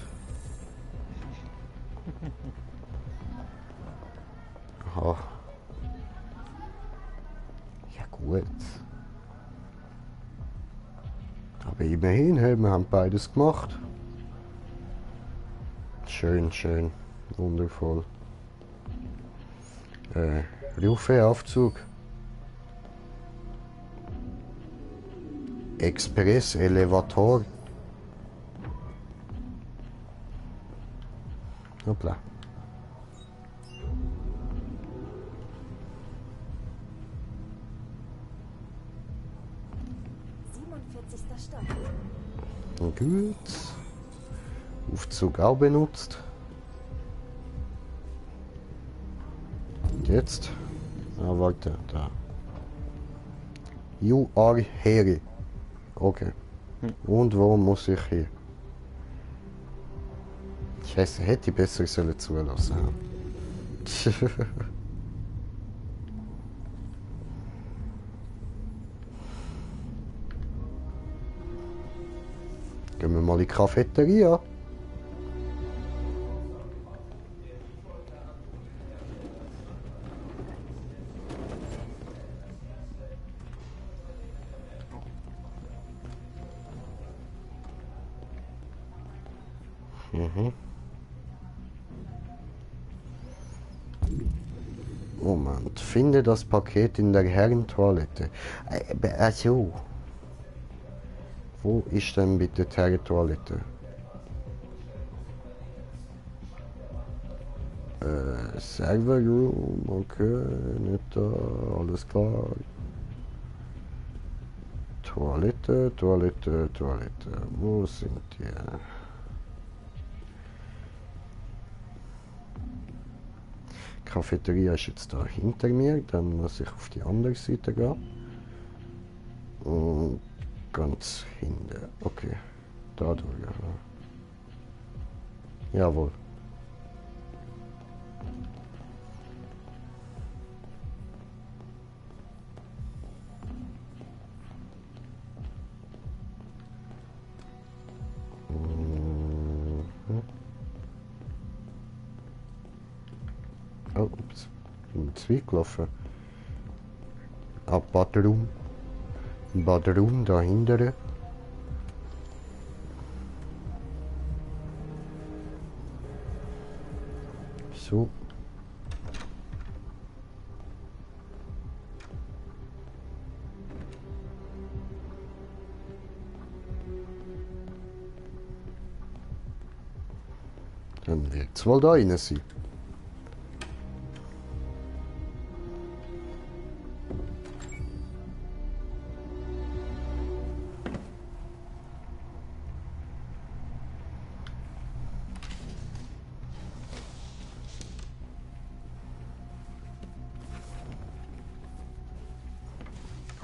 Aha. Ja gut. Aber immerhin, hey, wir haben beides gemacht. Schön. Wundervoll. Aufzug. Express Elevator. Hoppla. Gut. Aufzug auch benutzt. Und jetzt? Ah, warte, da. You are here. Okay. Und wo muss ich hin? Scheiße, hätte ich besser sollen zulassen. Gehen wir mal in die Cafeteria. Moment, finde das Paket in der Herrentoilette. Also. Wo ist denn bitte die Herrentoilette? Server Room, okay, nicht da, alles klar. Toilette, Toilette, Toilette. Wo sind die? Cafeteria ist jetzt da hinter mir, dann muss ich auf die andere Seite gehen. Und ganz hinten. Okay, da durch. Jawohl. Oh, ups. Ich bin zurückgelaufen. Ah, Badroom. Badroom dahinter. So. Dann wird es wohl da rein sein.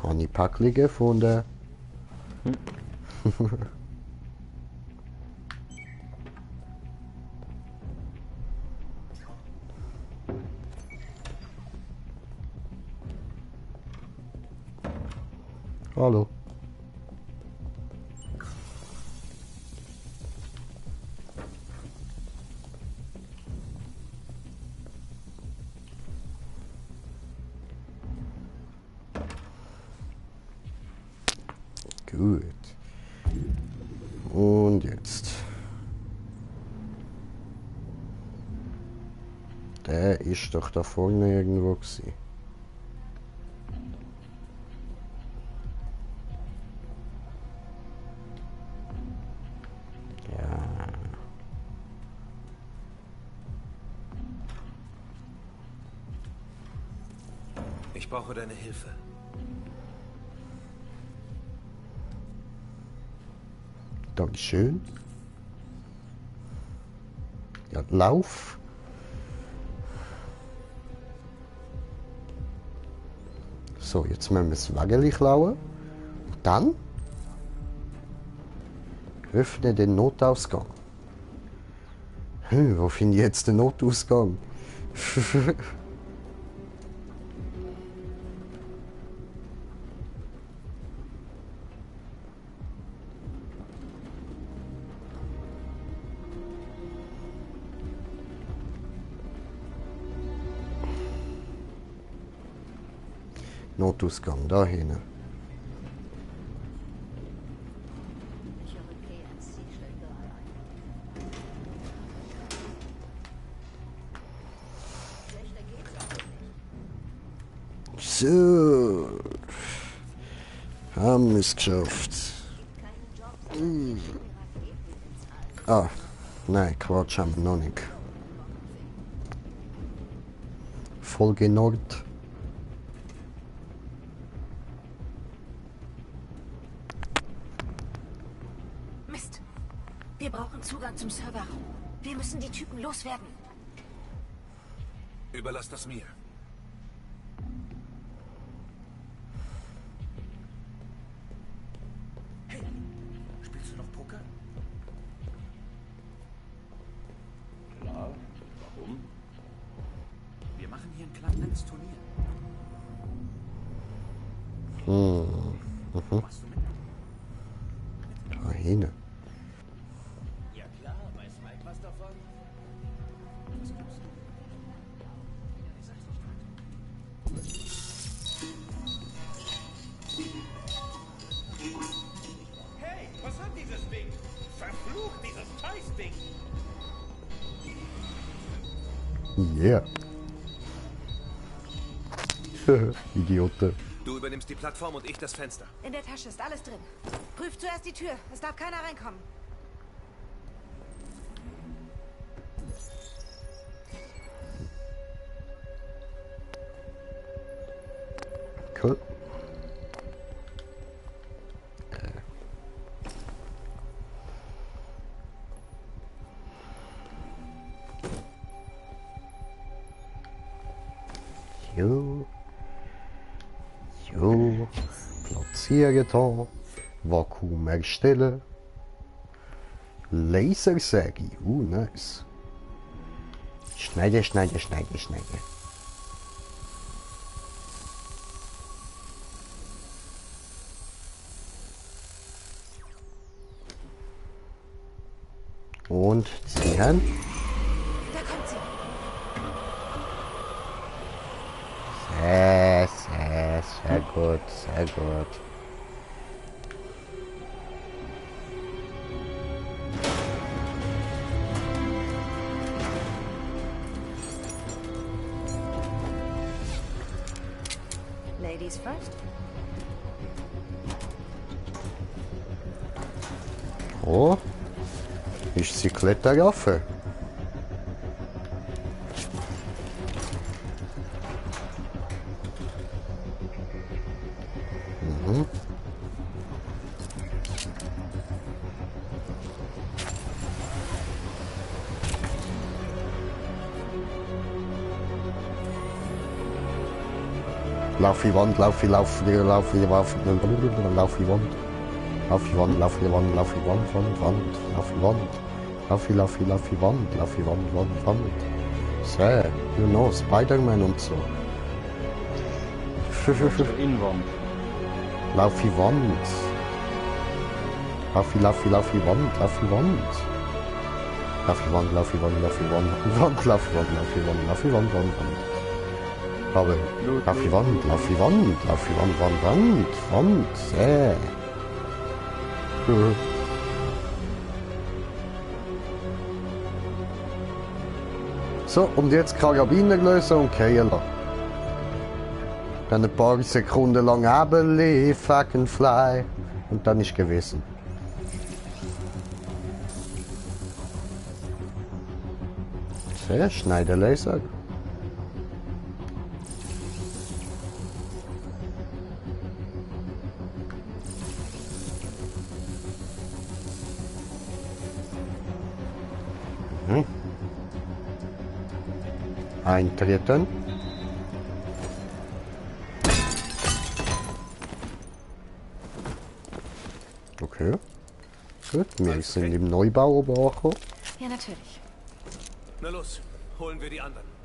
Habe ich Päckchen gefunden? Hallo. Gut. Und jetzt. Der ist doch da vorne irgendwo gewesen. Ja. Ich brauche deine Hilfe. Dankeschön. Ja, lauf. So, jetzt müssen wir das Wägeli klauen. Und dann öffne den Notausgang. Wo finde ich jetzt den Notausgang? Notausgang, da hinten. So. Haben wir es geschafft. Ah, nein, Quatsch, haben wir noch nicht. Folge Nord. Mist. Wir brauchen Zugang zum Serverraum. Wir müssen die Typen loswerden. Überlass das mir. Hey, spielst du noch Poker? kleines Turnier. Da hin. Ja klar, weiß Mike was davon? Was glaubst du? Hey, was hat dieses Ding? Verflucht, dieses Scheißding! Yeah. Idiote. Du übernimmst die Plattform und ich das Fenster. In der Tasche ist alles drin. Prüf zuerst die Tür. Es darf keiner reinkommen. Cool. Jo. Jo. Platzieren da. Vakuum erstellen. Lasersäge. Nice. Schneide, schneide, schneide, schneide. Und ziehen. Da kommt sie. Sehr gut, sehr gut. Ladies first. Oh, ist sie Kletterwaffe? Mhm. Lauf die Wand, lauf die Wand. Lauf die Wand, lauf die Wand, lauf die Wand, lauf die Wand, lauf die Wand, lauf die Wand. So, you know, Spider-Man und so. Inwand. Lauf die Wand. Lauf die Wand, lauf die Wand. Lauf die Wand, lauf die Wand, lauf die Wand, lauf die Wand, lauf die Wand, Wand. Aber lauf die Wand, lauf die Wand, lauf die Wand, Wand. So, und jetzt Karabiner lösen und Kehler. Dann ein paar Sekunden lang Abeli, fuck and fly. Und dann ist gewesen. Sehr Schneiderlaser. Eintreten. Okay. Gut, wir sind im Neubau angekommen. Ja, natürlich. Na los, holen wir die anderen.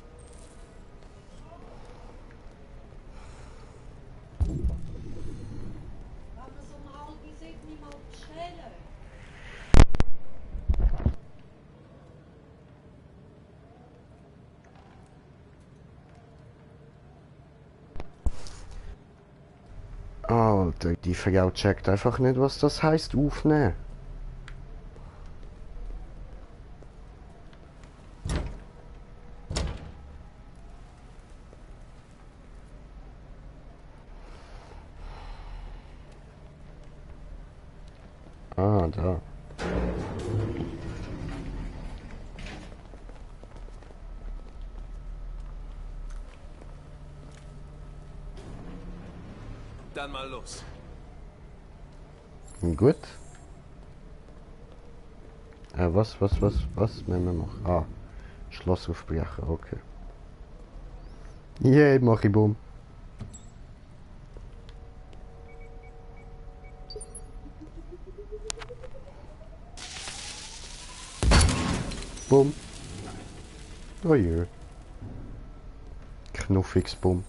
Alter, die Frau checkt einfach nicht, was das heißt, aufnehmen. Ah, da. Dann mal los. Gut. Was müssen wir machen? Ah, Schloss aufbrechen, okay. Yeah, mach ich Bumm. Bumm. Oh je. Knuffixbumm.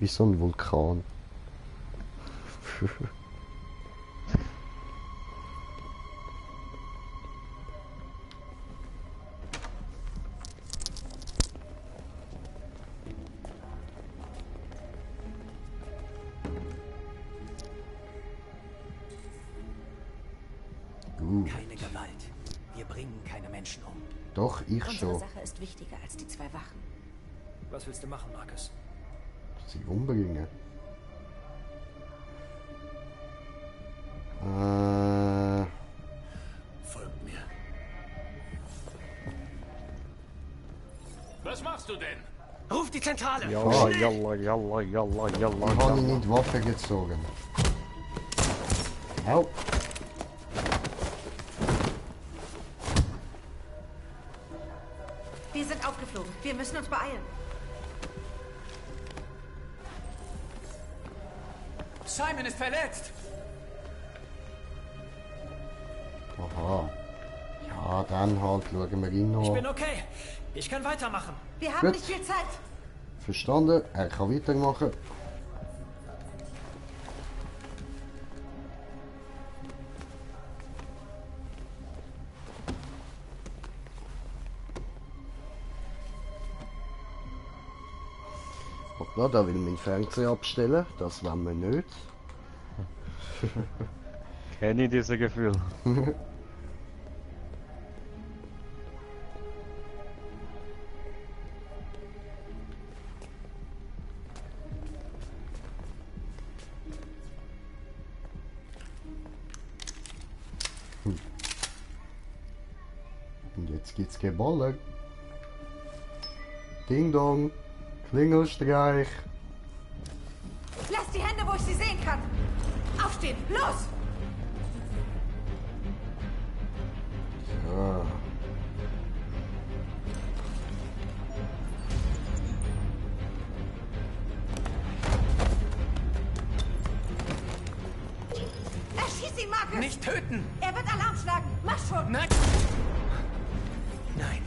Wie so ein Vulkan. Keine Gewalt. Wir bringen keine Menschen um. Doch, ich Unsere schon. Sache ist wichtiger als die 2 Wachen. Was willst du machen, Marcus? Sie umbringen. Folgt mir. Was machst du denn? Ruf die Zentrale! Jalla, jalla, jalla, jalla, jalla. Ich habe nicht Waffe gezogen. Au. Wir sind aufgeflogen. Wir müssen uns beeilen. Simon ist verletzt! Aha. Ja, dann halt schauen wir ihn noch. Ich bin okay. Ich kann weitermachen. Wir haben Gut. nicht viel Zeit. Verstanden, er kann weitermachen. Hoppla, da will mein Fernseher abstellen, das wollen wir nicht. Kenne ich dieses Gefühl. Und jetzt gibt's Geballer. Ding Dong. Klingelstreich. Lass die Hände, wo ich sie sehen kann. Aufstehen. Los! So. Erschieß ihn, Marcus! Nicht töten! Er wird Alarm schlagen. Mach schon! Nein! Nein.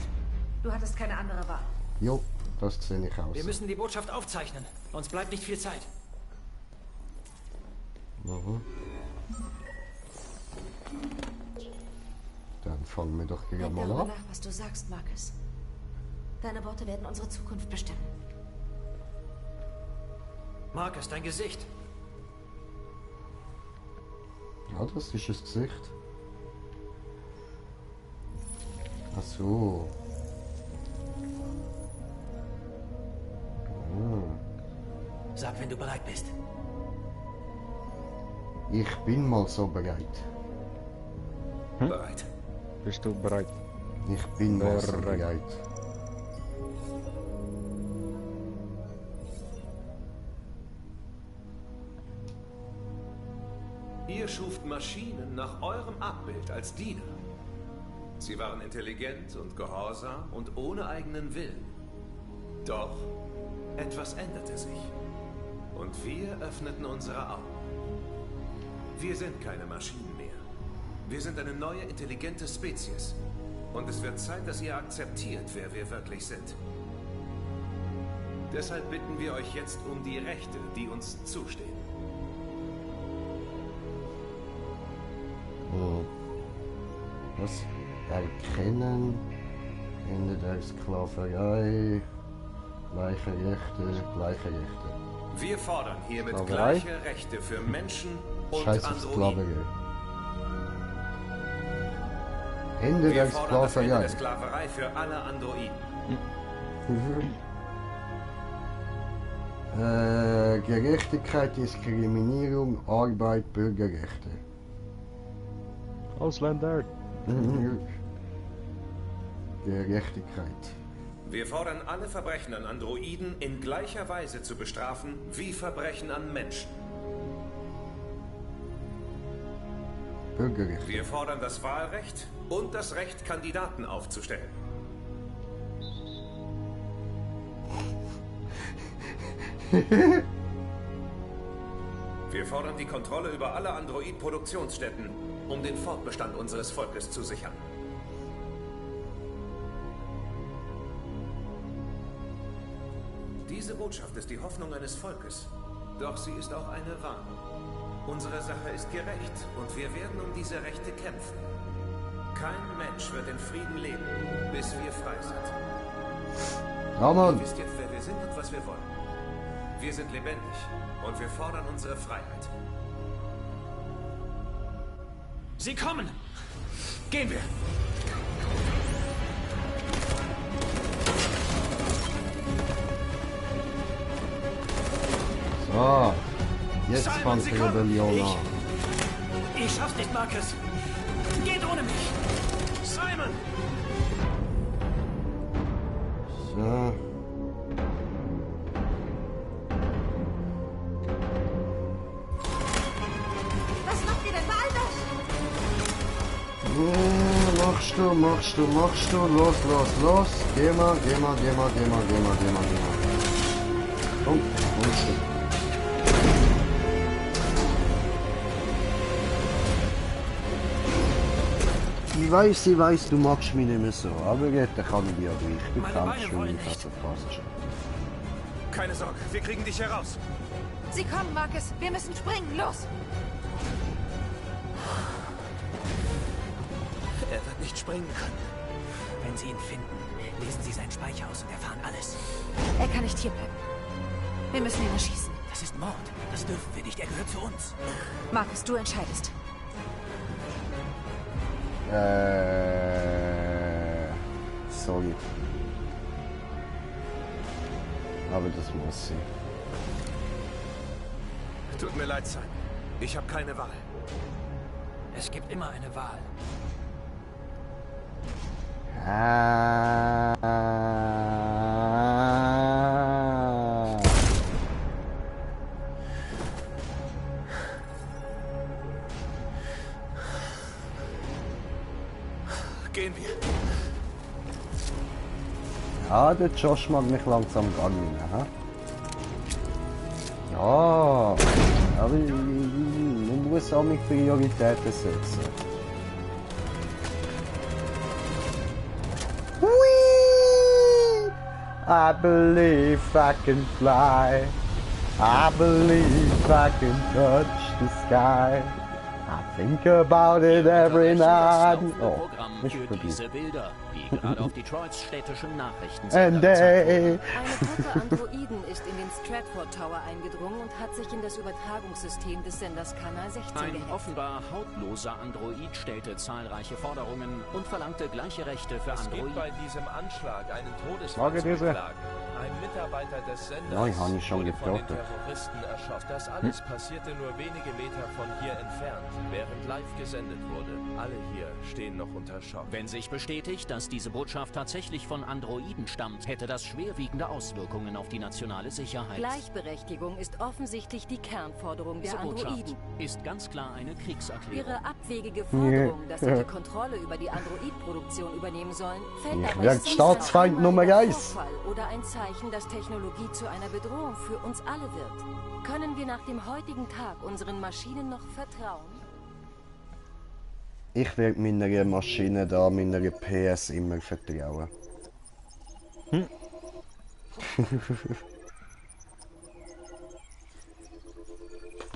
Du hattest keine andere Wahl. Jo, das sehe ich aus. Wir müssen die Botschaft aufzeichnen. Uns bleibt nicht viel Zeit. Mhm. Dann fangen wir doch gleich Denk mal darüber an. nach, was du sagst, Marcus. Deine Worte werden unsere Zukunft bestimmen. Marcus, dein Gesicht. Ja, das ist das Gesicht. Ach so. Sag, wenn du bereit bist. Ich bin mal so bereit. Bereit. Bist du bereit? Ich bin mal so bereit. Ihr schuft Maschinen nach eurem Abbild als Diener. Sie waren intelligent und gehorsam und ohne eigenen Willen. Doch etwas änderte sich. Und wir öffneten unsere Augen. Wir sind keine Maschinen mehr. Wir sind eine neue, intelligente Spezies. Und es wird Zeit, dass ihr akzeptiert, wer wir wirklich sind. Deshalb bitten wir euch jetzt um die Rechte, die uns zustehen. Das Erkennen, Ende der Sklaverei, gleiche Rechte, gleiche Rechte. Wir fordern hiermit Sklaverei? gleiche Rechte für Menschen und Scheiß auf Androiden. Sklaverei. Ende Wir der fordern das Ende der Sklaverei. Sklaverei für alle Androiden. Gerechtigkeit, Diskriminierung, Arbeit, Bürgerrechte. Ausländer. Gerechtigkeit. Wir fordern alle Verbrechen an Androiden in gleicher Weise zu bestrafen wie Verbrechen an Menschen. Bürgerrechte. Wir fordern das Wahlrecht und das Recht, Kandidaten aufzustellen. Wir fordern die Kontrolle über alle Android-Produktionsstätten, um den Fortbestand unseres Volkes zu sichern. Diese Botschaft ist die Hoffnung eines Volkes. Doch sie ist auch eine Warnung. Unsere Sache ist gerecht und wir werden um diese Rechte kämpfen. Kein Mensch wird in Frieden leben, bis wir frei sind. Ja, Mann. Ihr wisst jetzt, wer wir sind und was wir wollen. Wir sind lebendig und wir fordern unsere Freiheit. Sie kommen! Gehen wir! So, jetzt fängt die Rebellion an. Ich schaff's nicht, Marcus. Geht ohne mich. Simon! So. Was macht ihr denn? Beeilt euch! Machst du. Los. Geh mal. Komm, schon. Ich weiß, du magst mich nicht mehr so, aber jetzt kann ich dich ja gleich. Du kannst schon nicht, also passt schon. Keine Sorge, wir kriegen dich heraus. Sie kommen, Marcus. Wir müssen springen. Los! Er wird nicht springen können. Wenn Sie ihn finden, lesen Sie sein Speicher aus und erfahren alles. Er kann nicht hierbleiben. Wir müssen ihn erschießen. Das ist Mord. Das dürfen wir nicht. Er gehört zu uns. Marcus, du entscheidest. Sorry. Aber das muss sie. Tut mir leid, Simon. Ich habe keine Wahl. Es gibt immer eine Wahl. Gehen wir. Ja, der Josh mag mich langsam gar nicht mehr, hä? Ja, aber man muss auch mit Prioritäten setzen. Whee! I believe I can fly. I believe I can touch the sky. I think about it every night. Oh, nicht für diese Bilder, die gerade auf Detroits städtischen Nachrichten And they... Eine Gruppe Androiden ist in den Stratford Tower eingedrungen und hat sich in das Übertragungssystem des Senders Kanal 16 Ein gehackt. offenbar hautloser Android stellte zahlreiche Forderungen und verlangte gleiche Rechte für Es gibt Androiden. bei diesem Anschlag einen Mag Todesfall ich zu diese? beklagen. Ein Mitarbeiter des Senders Ja, ich habe ihn schon wurde von den getötet. Terroristen erschossen. Das alles passierte nur wenige Meter von hier entfernt, während live gesendet wurde. Alle hier stehen noch unter Schock. Wenn sich bestätigt, dass diese Botschaft tatsächlich von Androiden stammt, hätte das schwerwiegende Auswirkungen auf die nationale Sicherheit. Gleichberechtigung ist offensichtlich die Kernforderung der Diese Botschaft Androiden. ist ganz klar eine Kriegserklärung. Ihre abwegige Forderung, dass sie die Kontrolle über die Android-Produktion übernehmen sollen, fällt Ich dabei werd sicher Staatsfeind ein Nummer einmaliger 1. Vorfall oder ein Zeichen, dass Technologie zu einer Bedrohung für uns alle wird. Können wir nach dem heutigen Tag unseren Maschinen noch vertrauen? Ich werde meiner Maschine da, meiner PS immer vertrauen.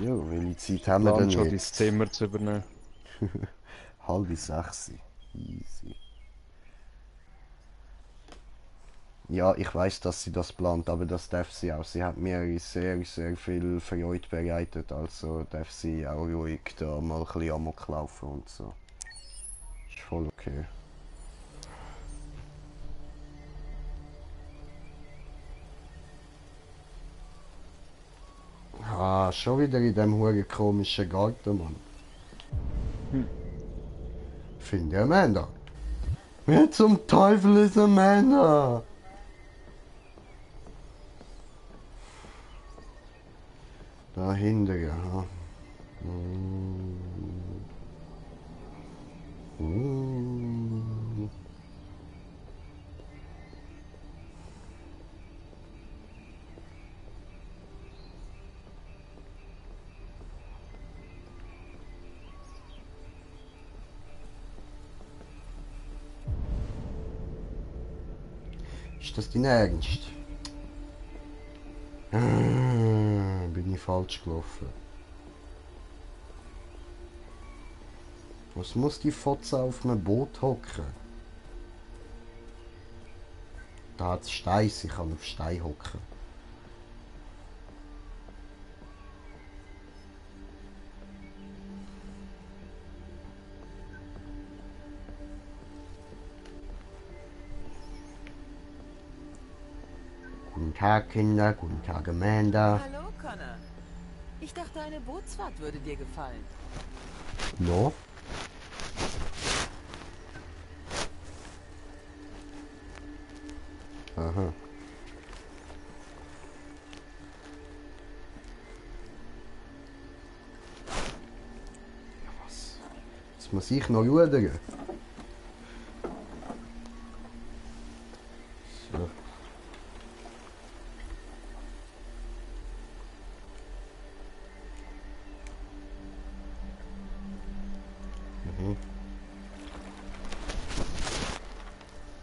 Ja, welche Zeit haben wir denn schon jetzt? dein Zimmer zu übernehmen. 5:30. Easy. Ja, ich weiß, dass sie das plant, aber das darf sie auch. Sie hat mir sehr viel Freude bereitet, also darf sie auch ruhig da mal ein bisschen amok laufen und so. Ist voll okay. Ah, schon wieder in dem huren komischen Garten, Mann. Finde ich Amanda. Wer zum Teufel ist Amanda? Dahinter, ja. Ist das dein Ernst? Bin ich falsch gelaufen. Was muss die Fotze auf einem Boot hocken? Da hat es Steiß, ich kann auf Stein hocken. Guten Tag, Kinder. Guten Tag, Amanda. Hallo, Connor. Ich dachte, eine Bootsfahrt würde dir gefallen. No? Aha. Ja, was? Jetzt muss ich noch rudern. So.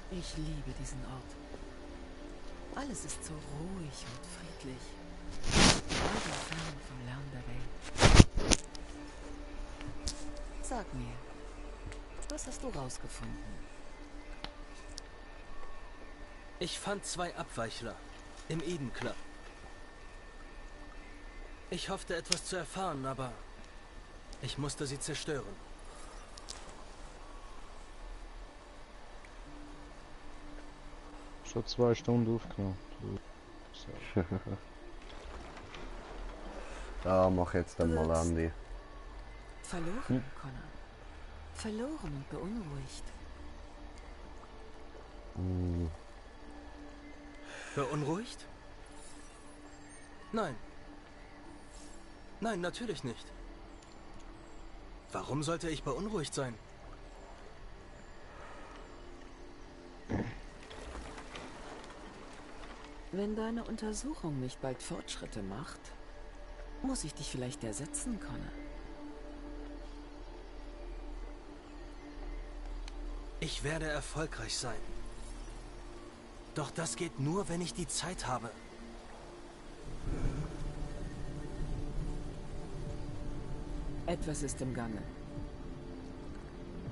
Ich liebe diesen Ort. Alles ist so ruhig und friedlich. Weit entfernt vom Lärm der Welt. Sag mir, was hast du rausgefunden? Ich fand 2 Abweichler im Eden Club. Ich hoffte, etwas zu erfahren, aber ich musste sie zerstören. Schon 2 Stunden aufgenommen. So. Da mach jetzt dann mal Andi. Verloren, Connor. Verloren und beunruhigt. Beunruhigt? Nein. Nein, natürlich nicht. Warum sollte ich beunruhigt sein? Wenn deine Untersuchung nicht bald Fortschritte macht, muss ich dich vielleicht ersetzen, Connor. Ich werde erfolgreich sein. Doch das geht nur, wenn ich die Zeit habe. Etwas ist im Gange.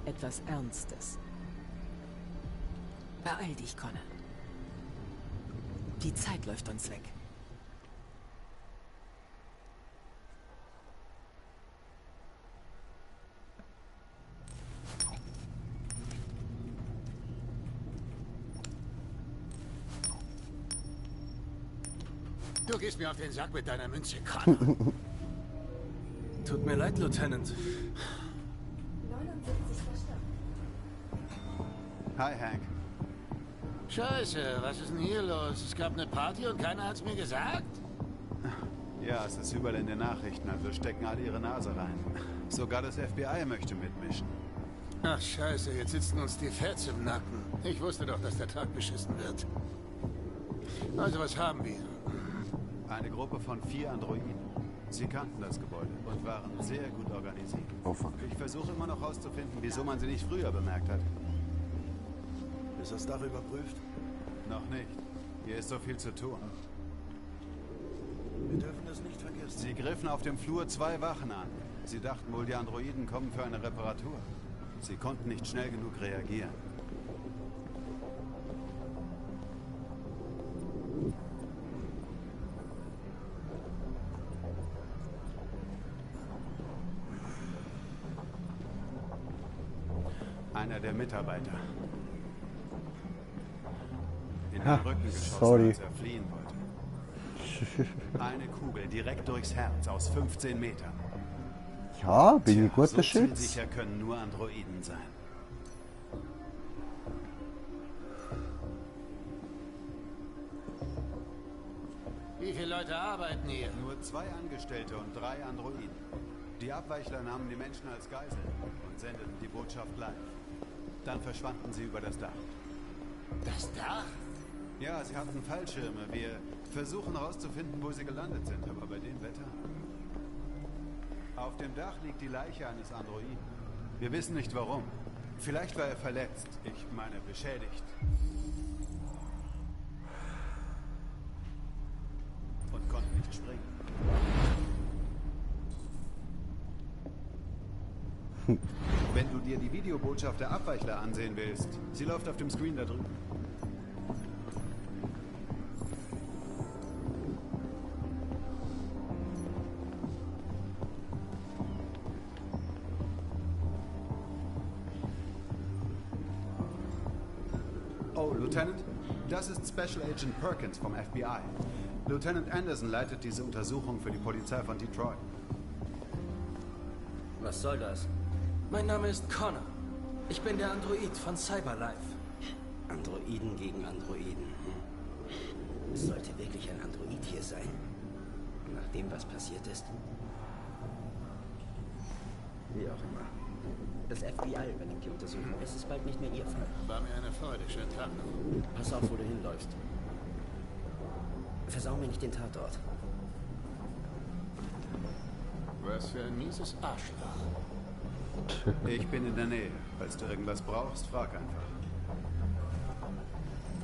Etwas Ernstes. Beeil dich, Connor. Die Zeit läuft uns weg. Du gehst mir auf den Sack mit deiner Münze, Connor. Tut mir leid, Lieutenant. 79 verstanden. Hi, Hank. Scheiße, was ist denn hier los? Es gab eine Party und keiner hat's mir gesagt? Ja, es ist überall in den Nachrichten, also stecken alle ihre Nase rein. Sogar das FBI möchte mitmischen. Ach scheiße, jetzt sitzen uns die Feds im Nacken. Ich wusste doch, dass der Tag beschissen wird. Also was haben wir? Eine Gruppe von 4 Androiden. Sie kannten das Gebäude und waren sehr gut organisiert. Oh fuck. Ich versuche immer noch herauszufinden, wieso man sie nicht früher bemerkt hat. Ist das Dach überprüft? Noch nicht. Hier ist so viel zu tun. Wir dürfen das nicht vergessen. Sie griffen auf dem Flur 2 Wachen an. Sie dachten wohl, die Androiden kommen für eine Reparatur. Sie konnten nicht schnell genug reagieren. Einer der Mitarbeiter. In den Rücken geschossen, als er fliehen wollte. Eine Kugel direkt durchs Herz aus 15 Metern. Ja, bin ich gut so beschützt. Zielsicher können nur Androiden sein. Wie viele Leute arbeiten hier? Nur 2 Angestellte und 3 Androiden. Die Abweichler nahmen die Menschen als Geisel und sendeten die Botschaft live. Dann verschwanden sie über das Dach. Das Dach? Ja, sie hatten Fallschirme. Wir versuchen herauszufinden, wo sie gelandet sind, aber bei dem Wetter... Auf dem Dach liegt die Leiche eines Androiden. Wir wissen nicht warum. Vielleicht war er verletzt. Ich meine, beschädigt. Und nicht springen. Wenn du dir die Videobotschaft der Abweichler ansehen willst, sie läuft auf dem Screen da drüben. Oh, Lieutenant, das ist Special Agent Perkins vom FBI. Lieutenant Anderson leitet diese Untersuchung für die Polizei von Detroit. Was soll das? Mein Name ist Connor. Ich bin der Android von Cyberlife. Androiden gegen Androiden. Es sollte wirklich ein Android hier sein. Nach dem, was passiert ist. Wie auch immer. Das FBI übernimmt die Untersuchung. Es ist bald nicht mehr Ihr Fall. War mir eine Freude. Schönen Tag noch. Pass auf, wo du hinläufst. Versau mir nicht den Tatort. Was für ein mieses Arschloch. Ich bin in der Nähe. Falls du irgendwas brauchst, frag einfach.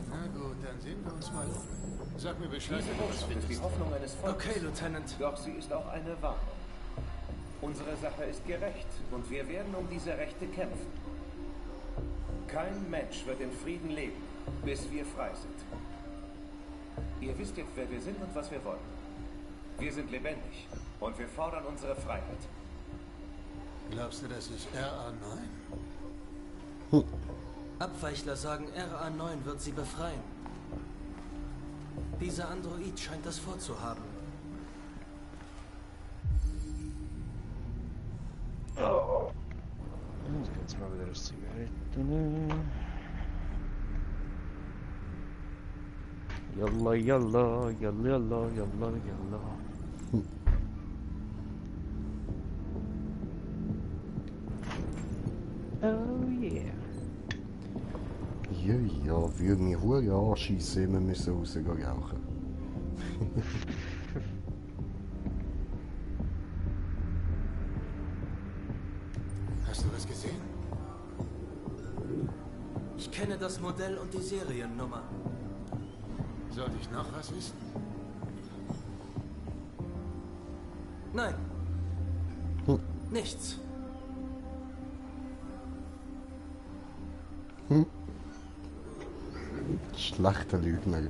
Na gut, dann sehen wir uns mal um. Sag mir Bescheid, Diese wenn du was Botschaft ist die findest. Hoffnung eines Volkes. Okay, Lieutenant. Doch sie ist auch eine Warnung. Unsere Sache ist gerecht und wir werden um diese Rechte kämpfen. Kein Mensch wird in Frieden leben, bis wir frei sind. Ihr wisst jetzt, wer wir sind und was wir wollen. Wir sind lebendig und wir fordern unsere Freiheit. Glaubst du, das ist RA9? Abweichler sagen, RA9 wird sie befreien. Dieser Android scheint das vorzuhaben. Oh. Jetzt geht's mal wieder das Zigaretten. Yalla, yalla, yalla, yalla, yalla, yalla. Oh yeah. Ja, würde mich hure anschiessen, immer müssen rausgehen rauchen. Hast du was gesehen? Ich kenne das Modell und die Seriennummer. Sollte ich noch was wissen? Nein. Nichts. Schlechter Lügner.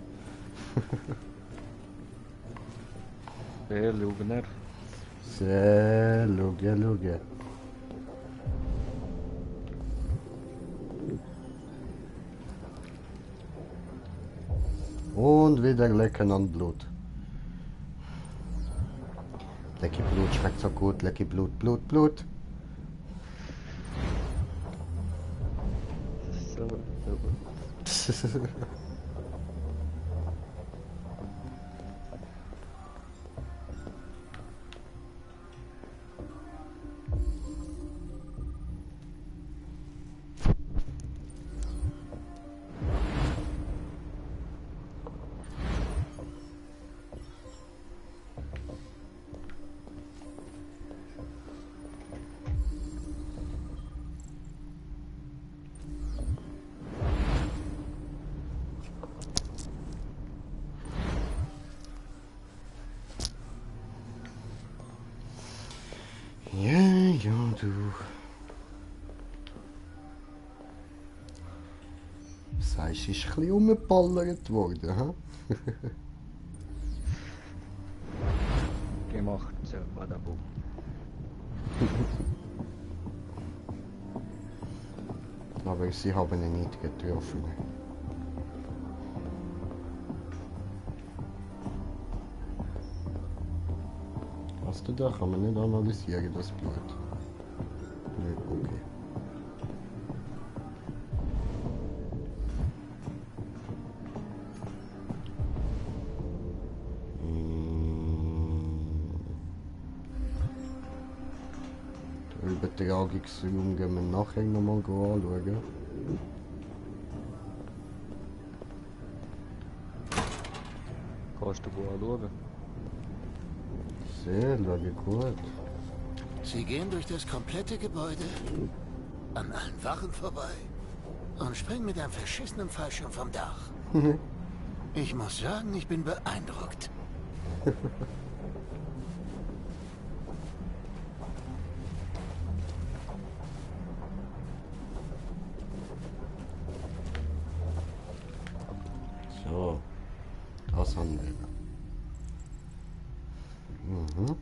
Sehr Lügner. Sehr Lüge. Und wieder lecken an Blut. Lecki Blut schmeckt so gut. Lecki Blut. So. Ja, du. Das heißt, ist ein bisschen umgeballert worden, ha? Gemacht, so, badabum. Aber sie haben ihn nicht getroffen. Hast du da? Kann man nicht analysieren, das Blut? Nö, okay. Den Übertragungsraum gehen wir nachher nochmal anschauen. Kannst du gut anschauen? Sehr, schau gut. Sie gehen durch das komplette Gebäude, an allen Wachen vorbei und springen mit einem verschissenen Fallschirm vom Dach. Ich muss sagen, ich bin beeindruckt. So, das haben wir. Mhm.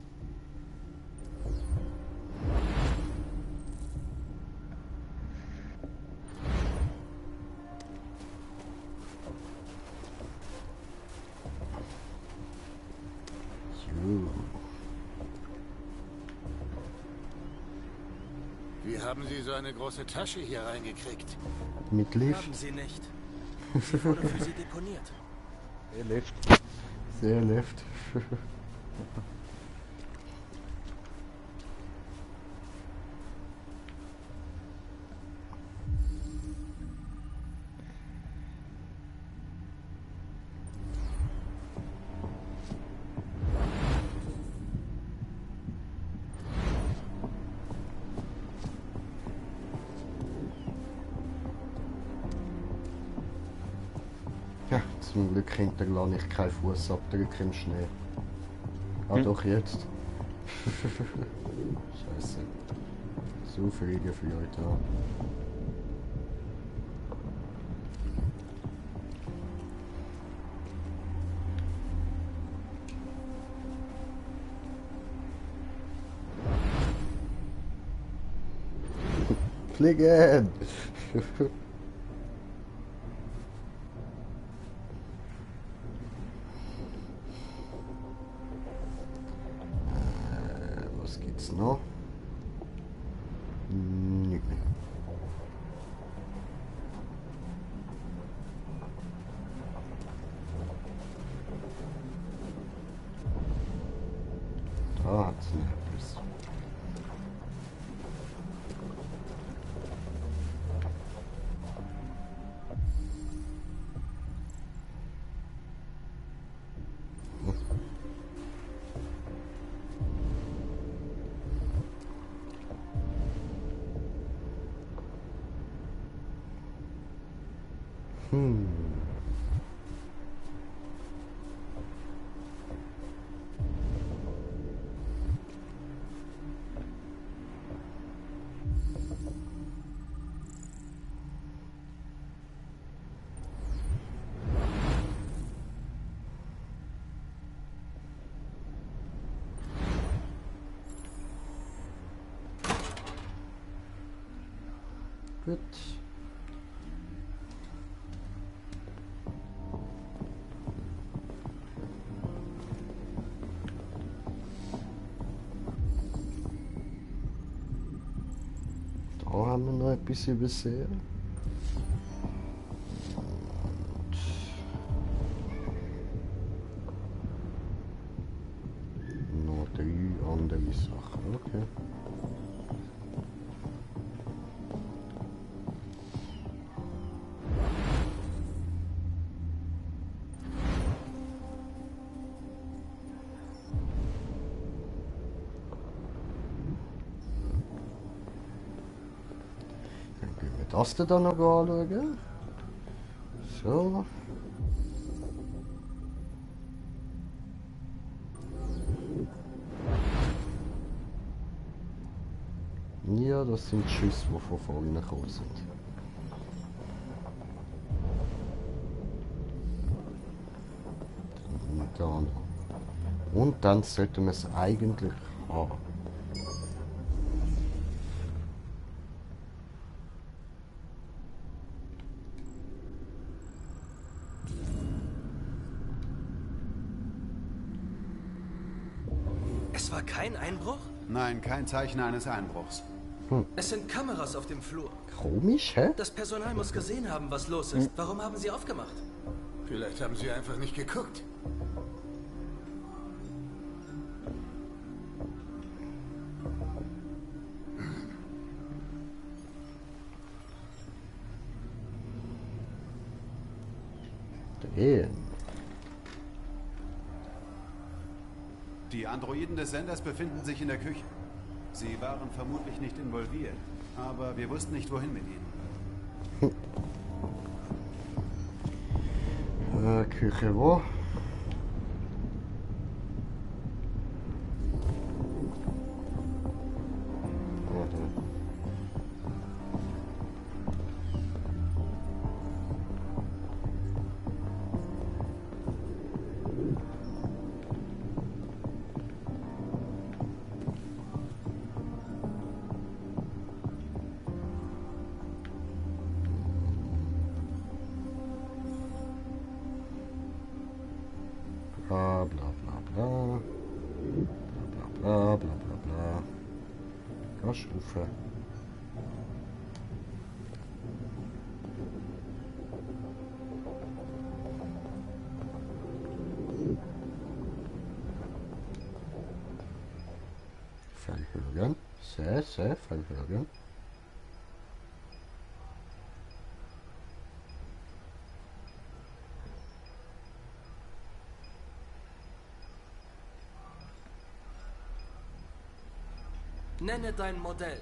Wie haben Sie so eine große Tasche hier reingekriegt? Mit Lift? Haben Sie nicht. Sie wurde für Sie deponiert. Sehr Lift. Sehr Lift. Ja, zum Glück hinterlasse ich keinen Fußabdruck im Schnee. Ah, doch jetzt. Scheiße. So Fliegen für euch da. Fliegen! Was gibt's noch? Nö. Da hat's etwas. Gut. Da haben wir noch etwas übersehen. Und noch 3 andere Sachen, okay. Das dann noch anschauen. So. Ja, das sind Schüsse, die von vorne gekommen sind. Und dann. Und dann sollten wir es eigentlich haben. Es war kein Einbruch? Nein, kein Zeichen eines Einbruchs. Es sind Kameras auf dem Flur. Komisch, hä? Das Personal muss gesehen haben, was los ist. Warum haben Sie aufgemacht? Vielleicht haben Sie einfach nicht geguckt. Drehen. Die Androiden des Senders befinden sich in der Küche. Sie waren vermutlich nicht involviert, aber wir wussten nicht, wohin mit ihnen. Küche wo? bla. Bla bla bla bla. Gehst rauf. Verhören. Sehr, sehr verhören. Nenne dein Modell.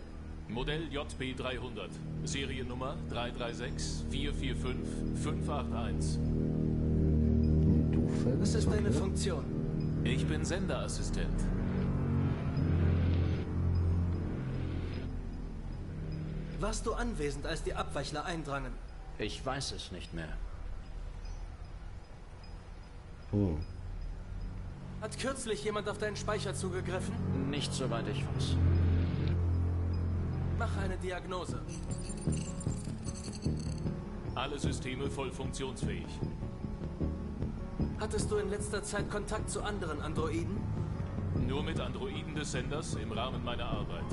Modell JB300. Seriennummer 336 445 581. Was ist deine Funktion? Ich bin Senderassistent. Warst du anwesend, als die Abweichler eindrangen? Ich weiß es nicht mehr. Hat kürzlich jemand auf deinen Speicher zugegriffen? Nicht soweit ich weiß. Mach eine Diagnose. Alle Systeme voll funktionsfähig. Hattest du in letzter Zeit Kontakt zu anderen Androiden? Nur mit Androiden des Senders im Rahmen meiner Arbeit.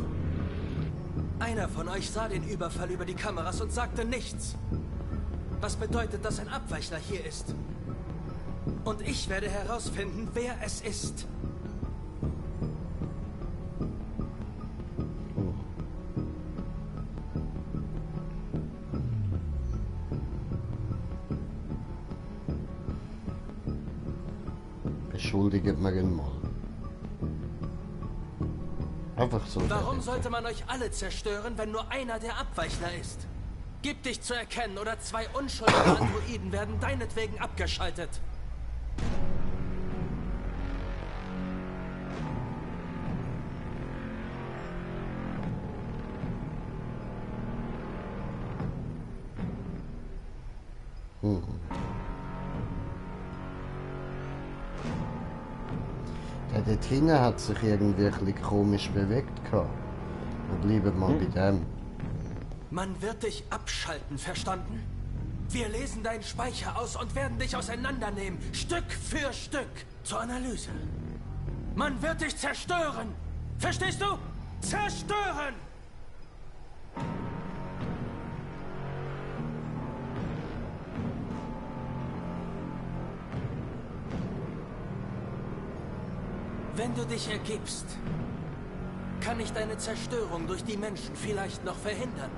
Einer von euch sah den Überfall über die Kameras und sagte nichts. Was bedeutet, dass ein Abweichler hier ist? Und ich werde herausfinden, wer es ist. Beschuldigt mir ihn mal. Einfach so. Warum sollte man euch alle zerstören, wenn nur einer der Abweichler ist? Gib dich zu erkennen, oder 2 unschuldige Androiden werden deinetwegen abgeschaltet. Der Tina hat sich irgendwie ein bisschen komisch bewegt gehabt. Wir bleiben mal bei dem. Man wird dich abschalten, verstanden? Wir lesen deinen Speicher aus und werden dich auseinandernehmen, Stück für Stück, zur Analyse. Man wird dich zerstören! Verstehst du? Zerstören! Wenn du dich ergibst, kann ich deine Zerstörung durch die Menschen vielleicht noch verhindern.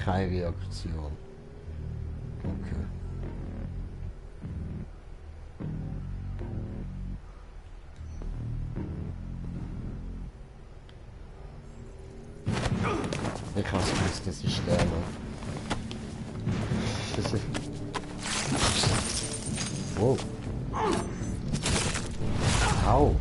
Keine Reaktion. Okay. Ich habe es gewusst, das ist der noch. Wow. Au.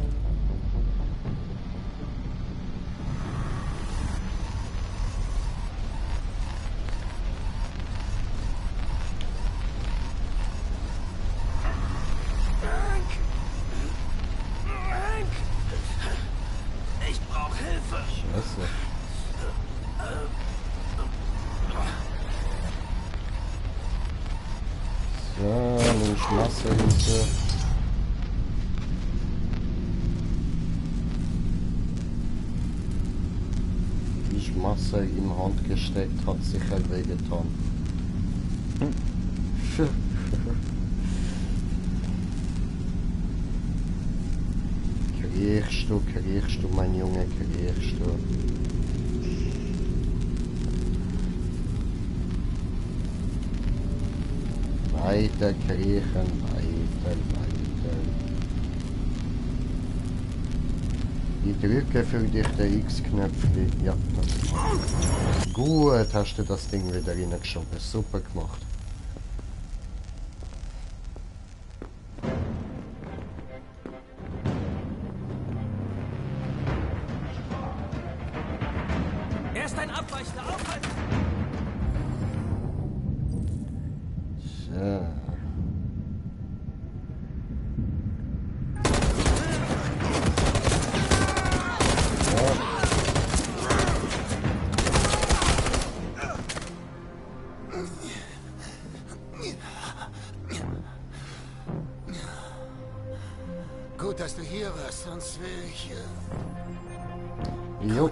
Ich brauche Hilfe. Scheiße. So, nimm Schmasselhilfe. Die Schmasse im Hand gesteckt hat sicher wehgetan. Kriechst du, mein Junge, kriechst du. Weiter kriechen, weiter. Ich drücke für dich den X-Knöpfchen. Ja, das. Gut, hast du das Ding wieder reingeschoben. Super gemacht. Er ist ein Abweichler, aufhalten! So. hier was, sonst will ich... Jo.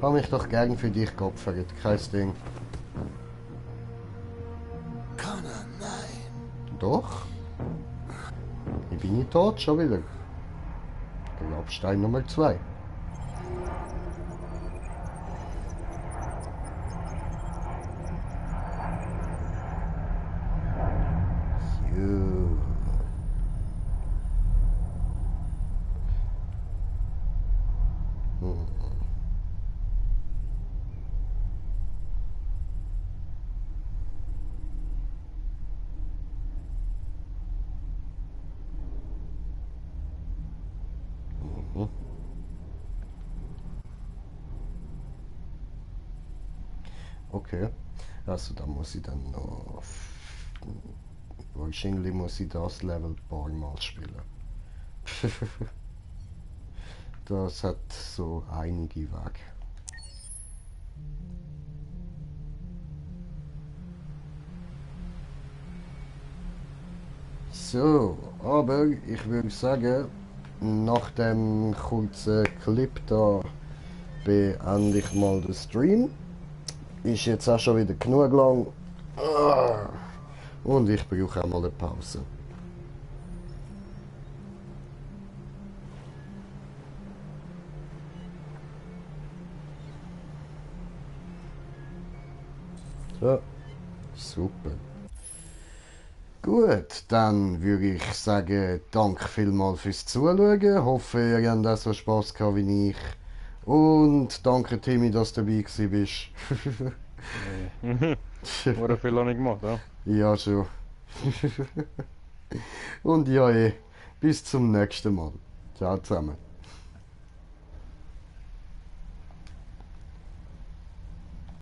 Hab mich doch gern für dich geopfert, kein Ding. Connor, nein. Doch. Ich bin nicht tot, schon wieder. Grabstein Nummer 2. Okay, also da muss ich dann noch... Wahrscheinlich muss ich das Level ein paar Mal spielen. Das hat so einige Wege. So, aber ich würde sagen, nach dem kurzen Clip da beende ich mal den Stream. Ist jetzt auch schon wieder genug lang. Und ich brauche auch mal eine Pause. So, super. Gut, dann würde ich sagen, danke vielmals fürs Zuschauen. Hoffe, ihr habt auch so Spass gehabt wie ich. Und danke Timmy, dass du dabei bist. Wurde viel noch nicht gemacht, ja? Ja, schon. Und ja, bis zum nächsten Mal. Ciao zusammen.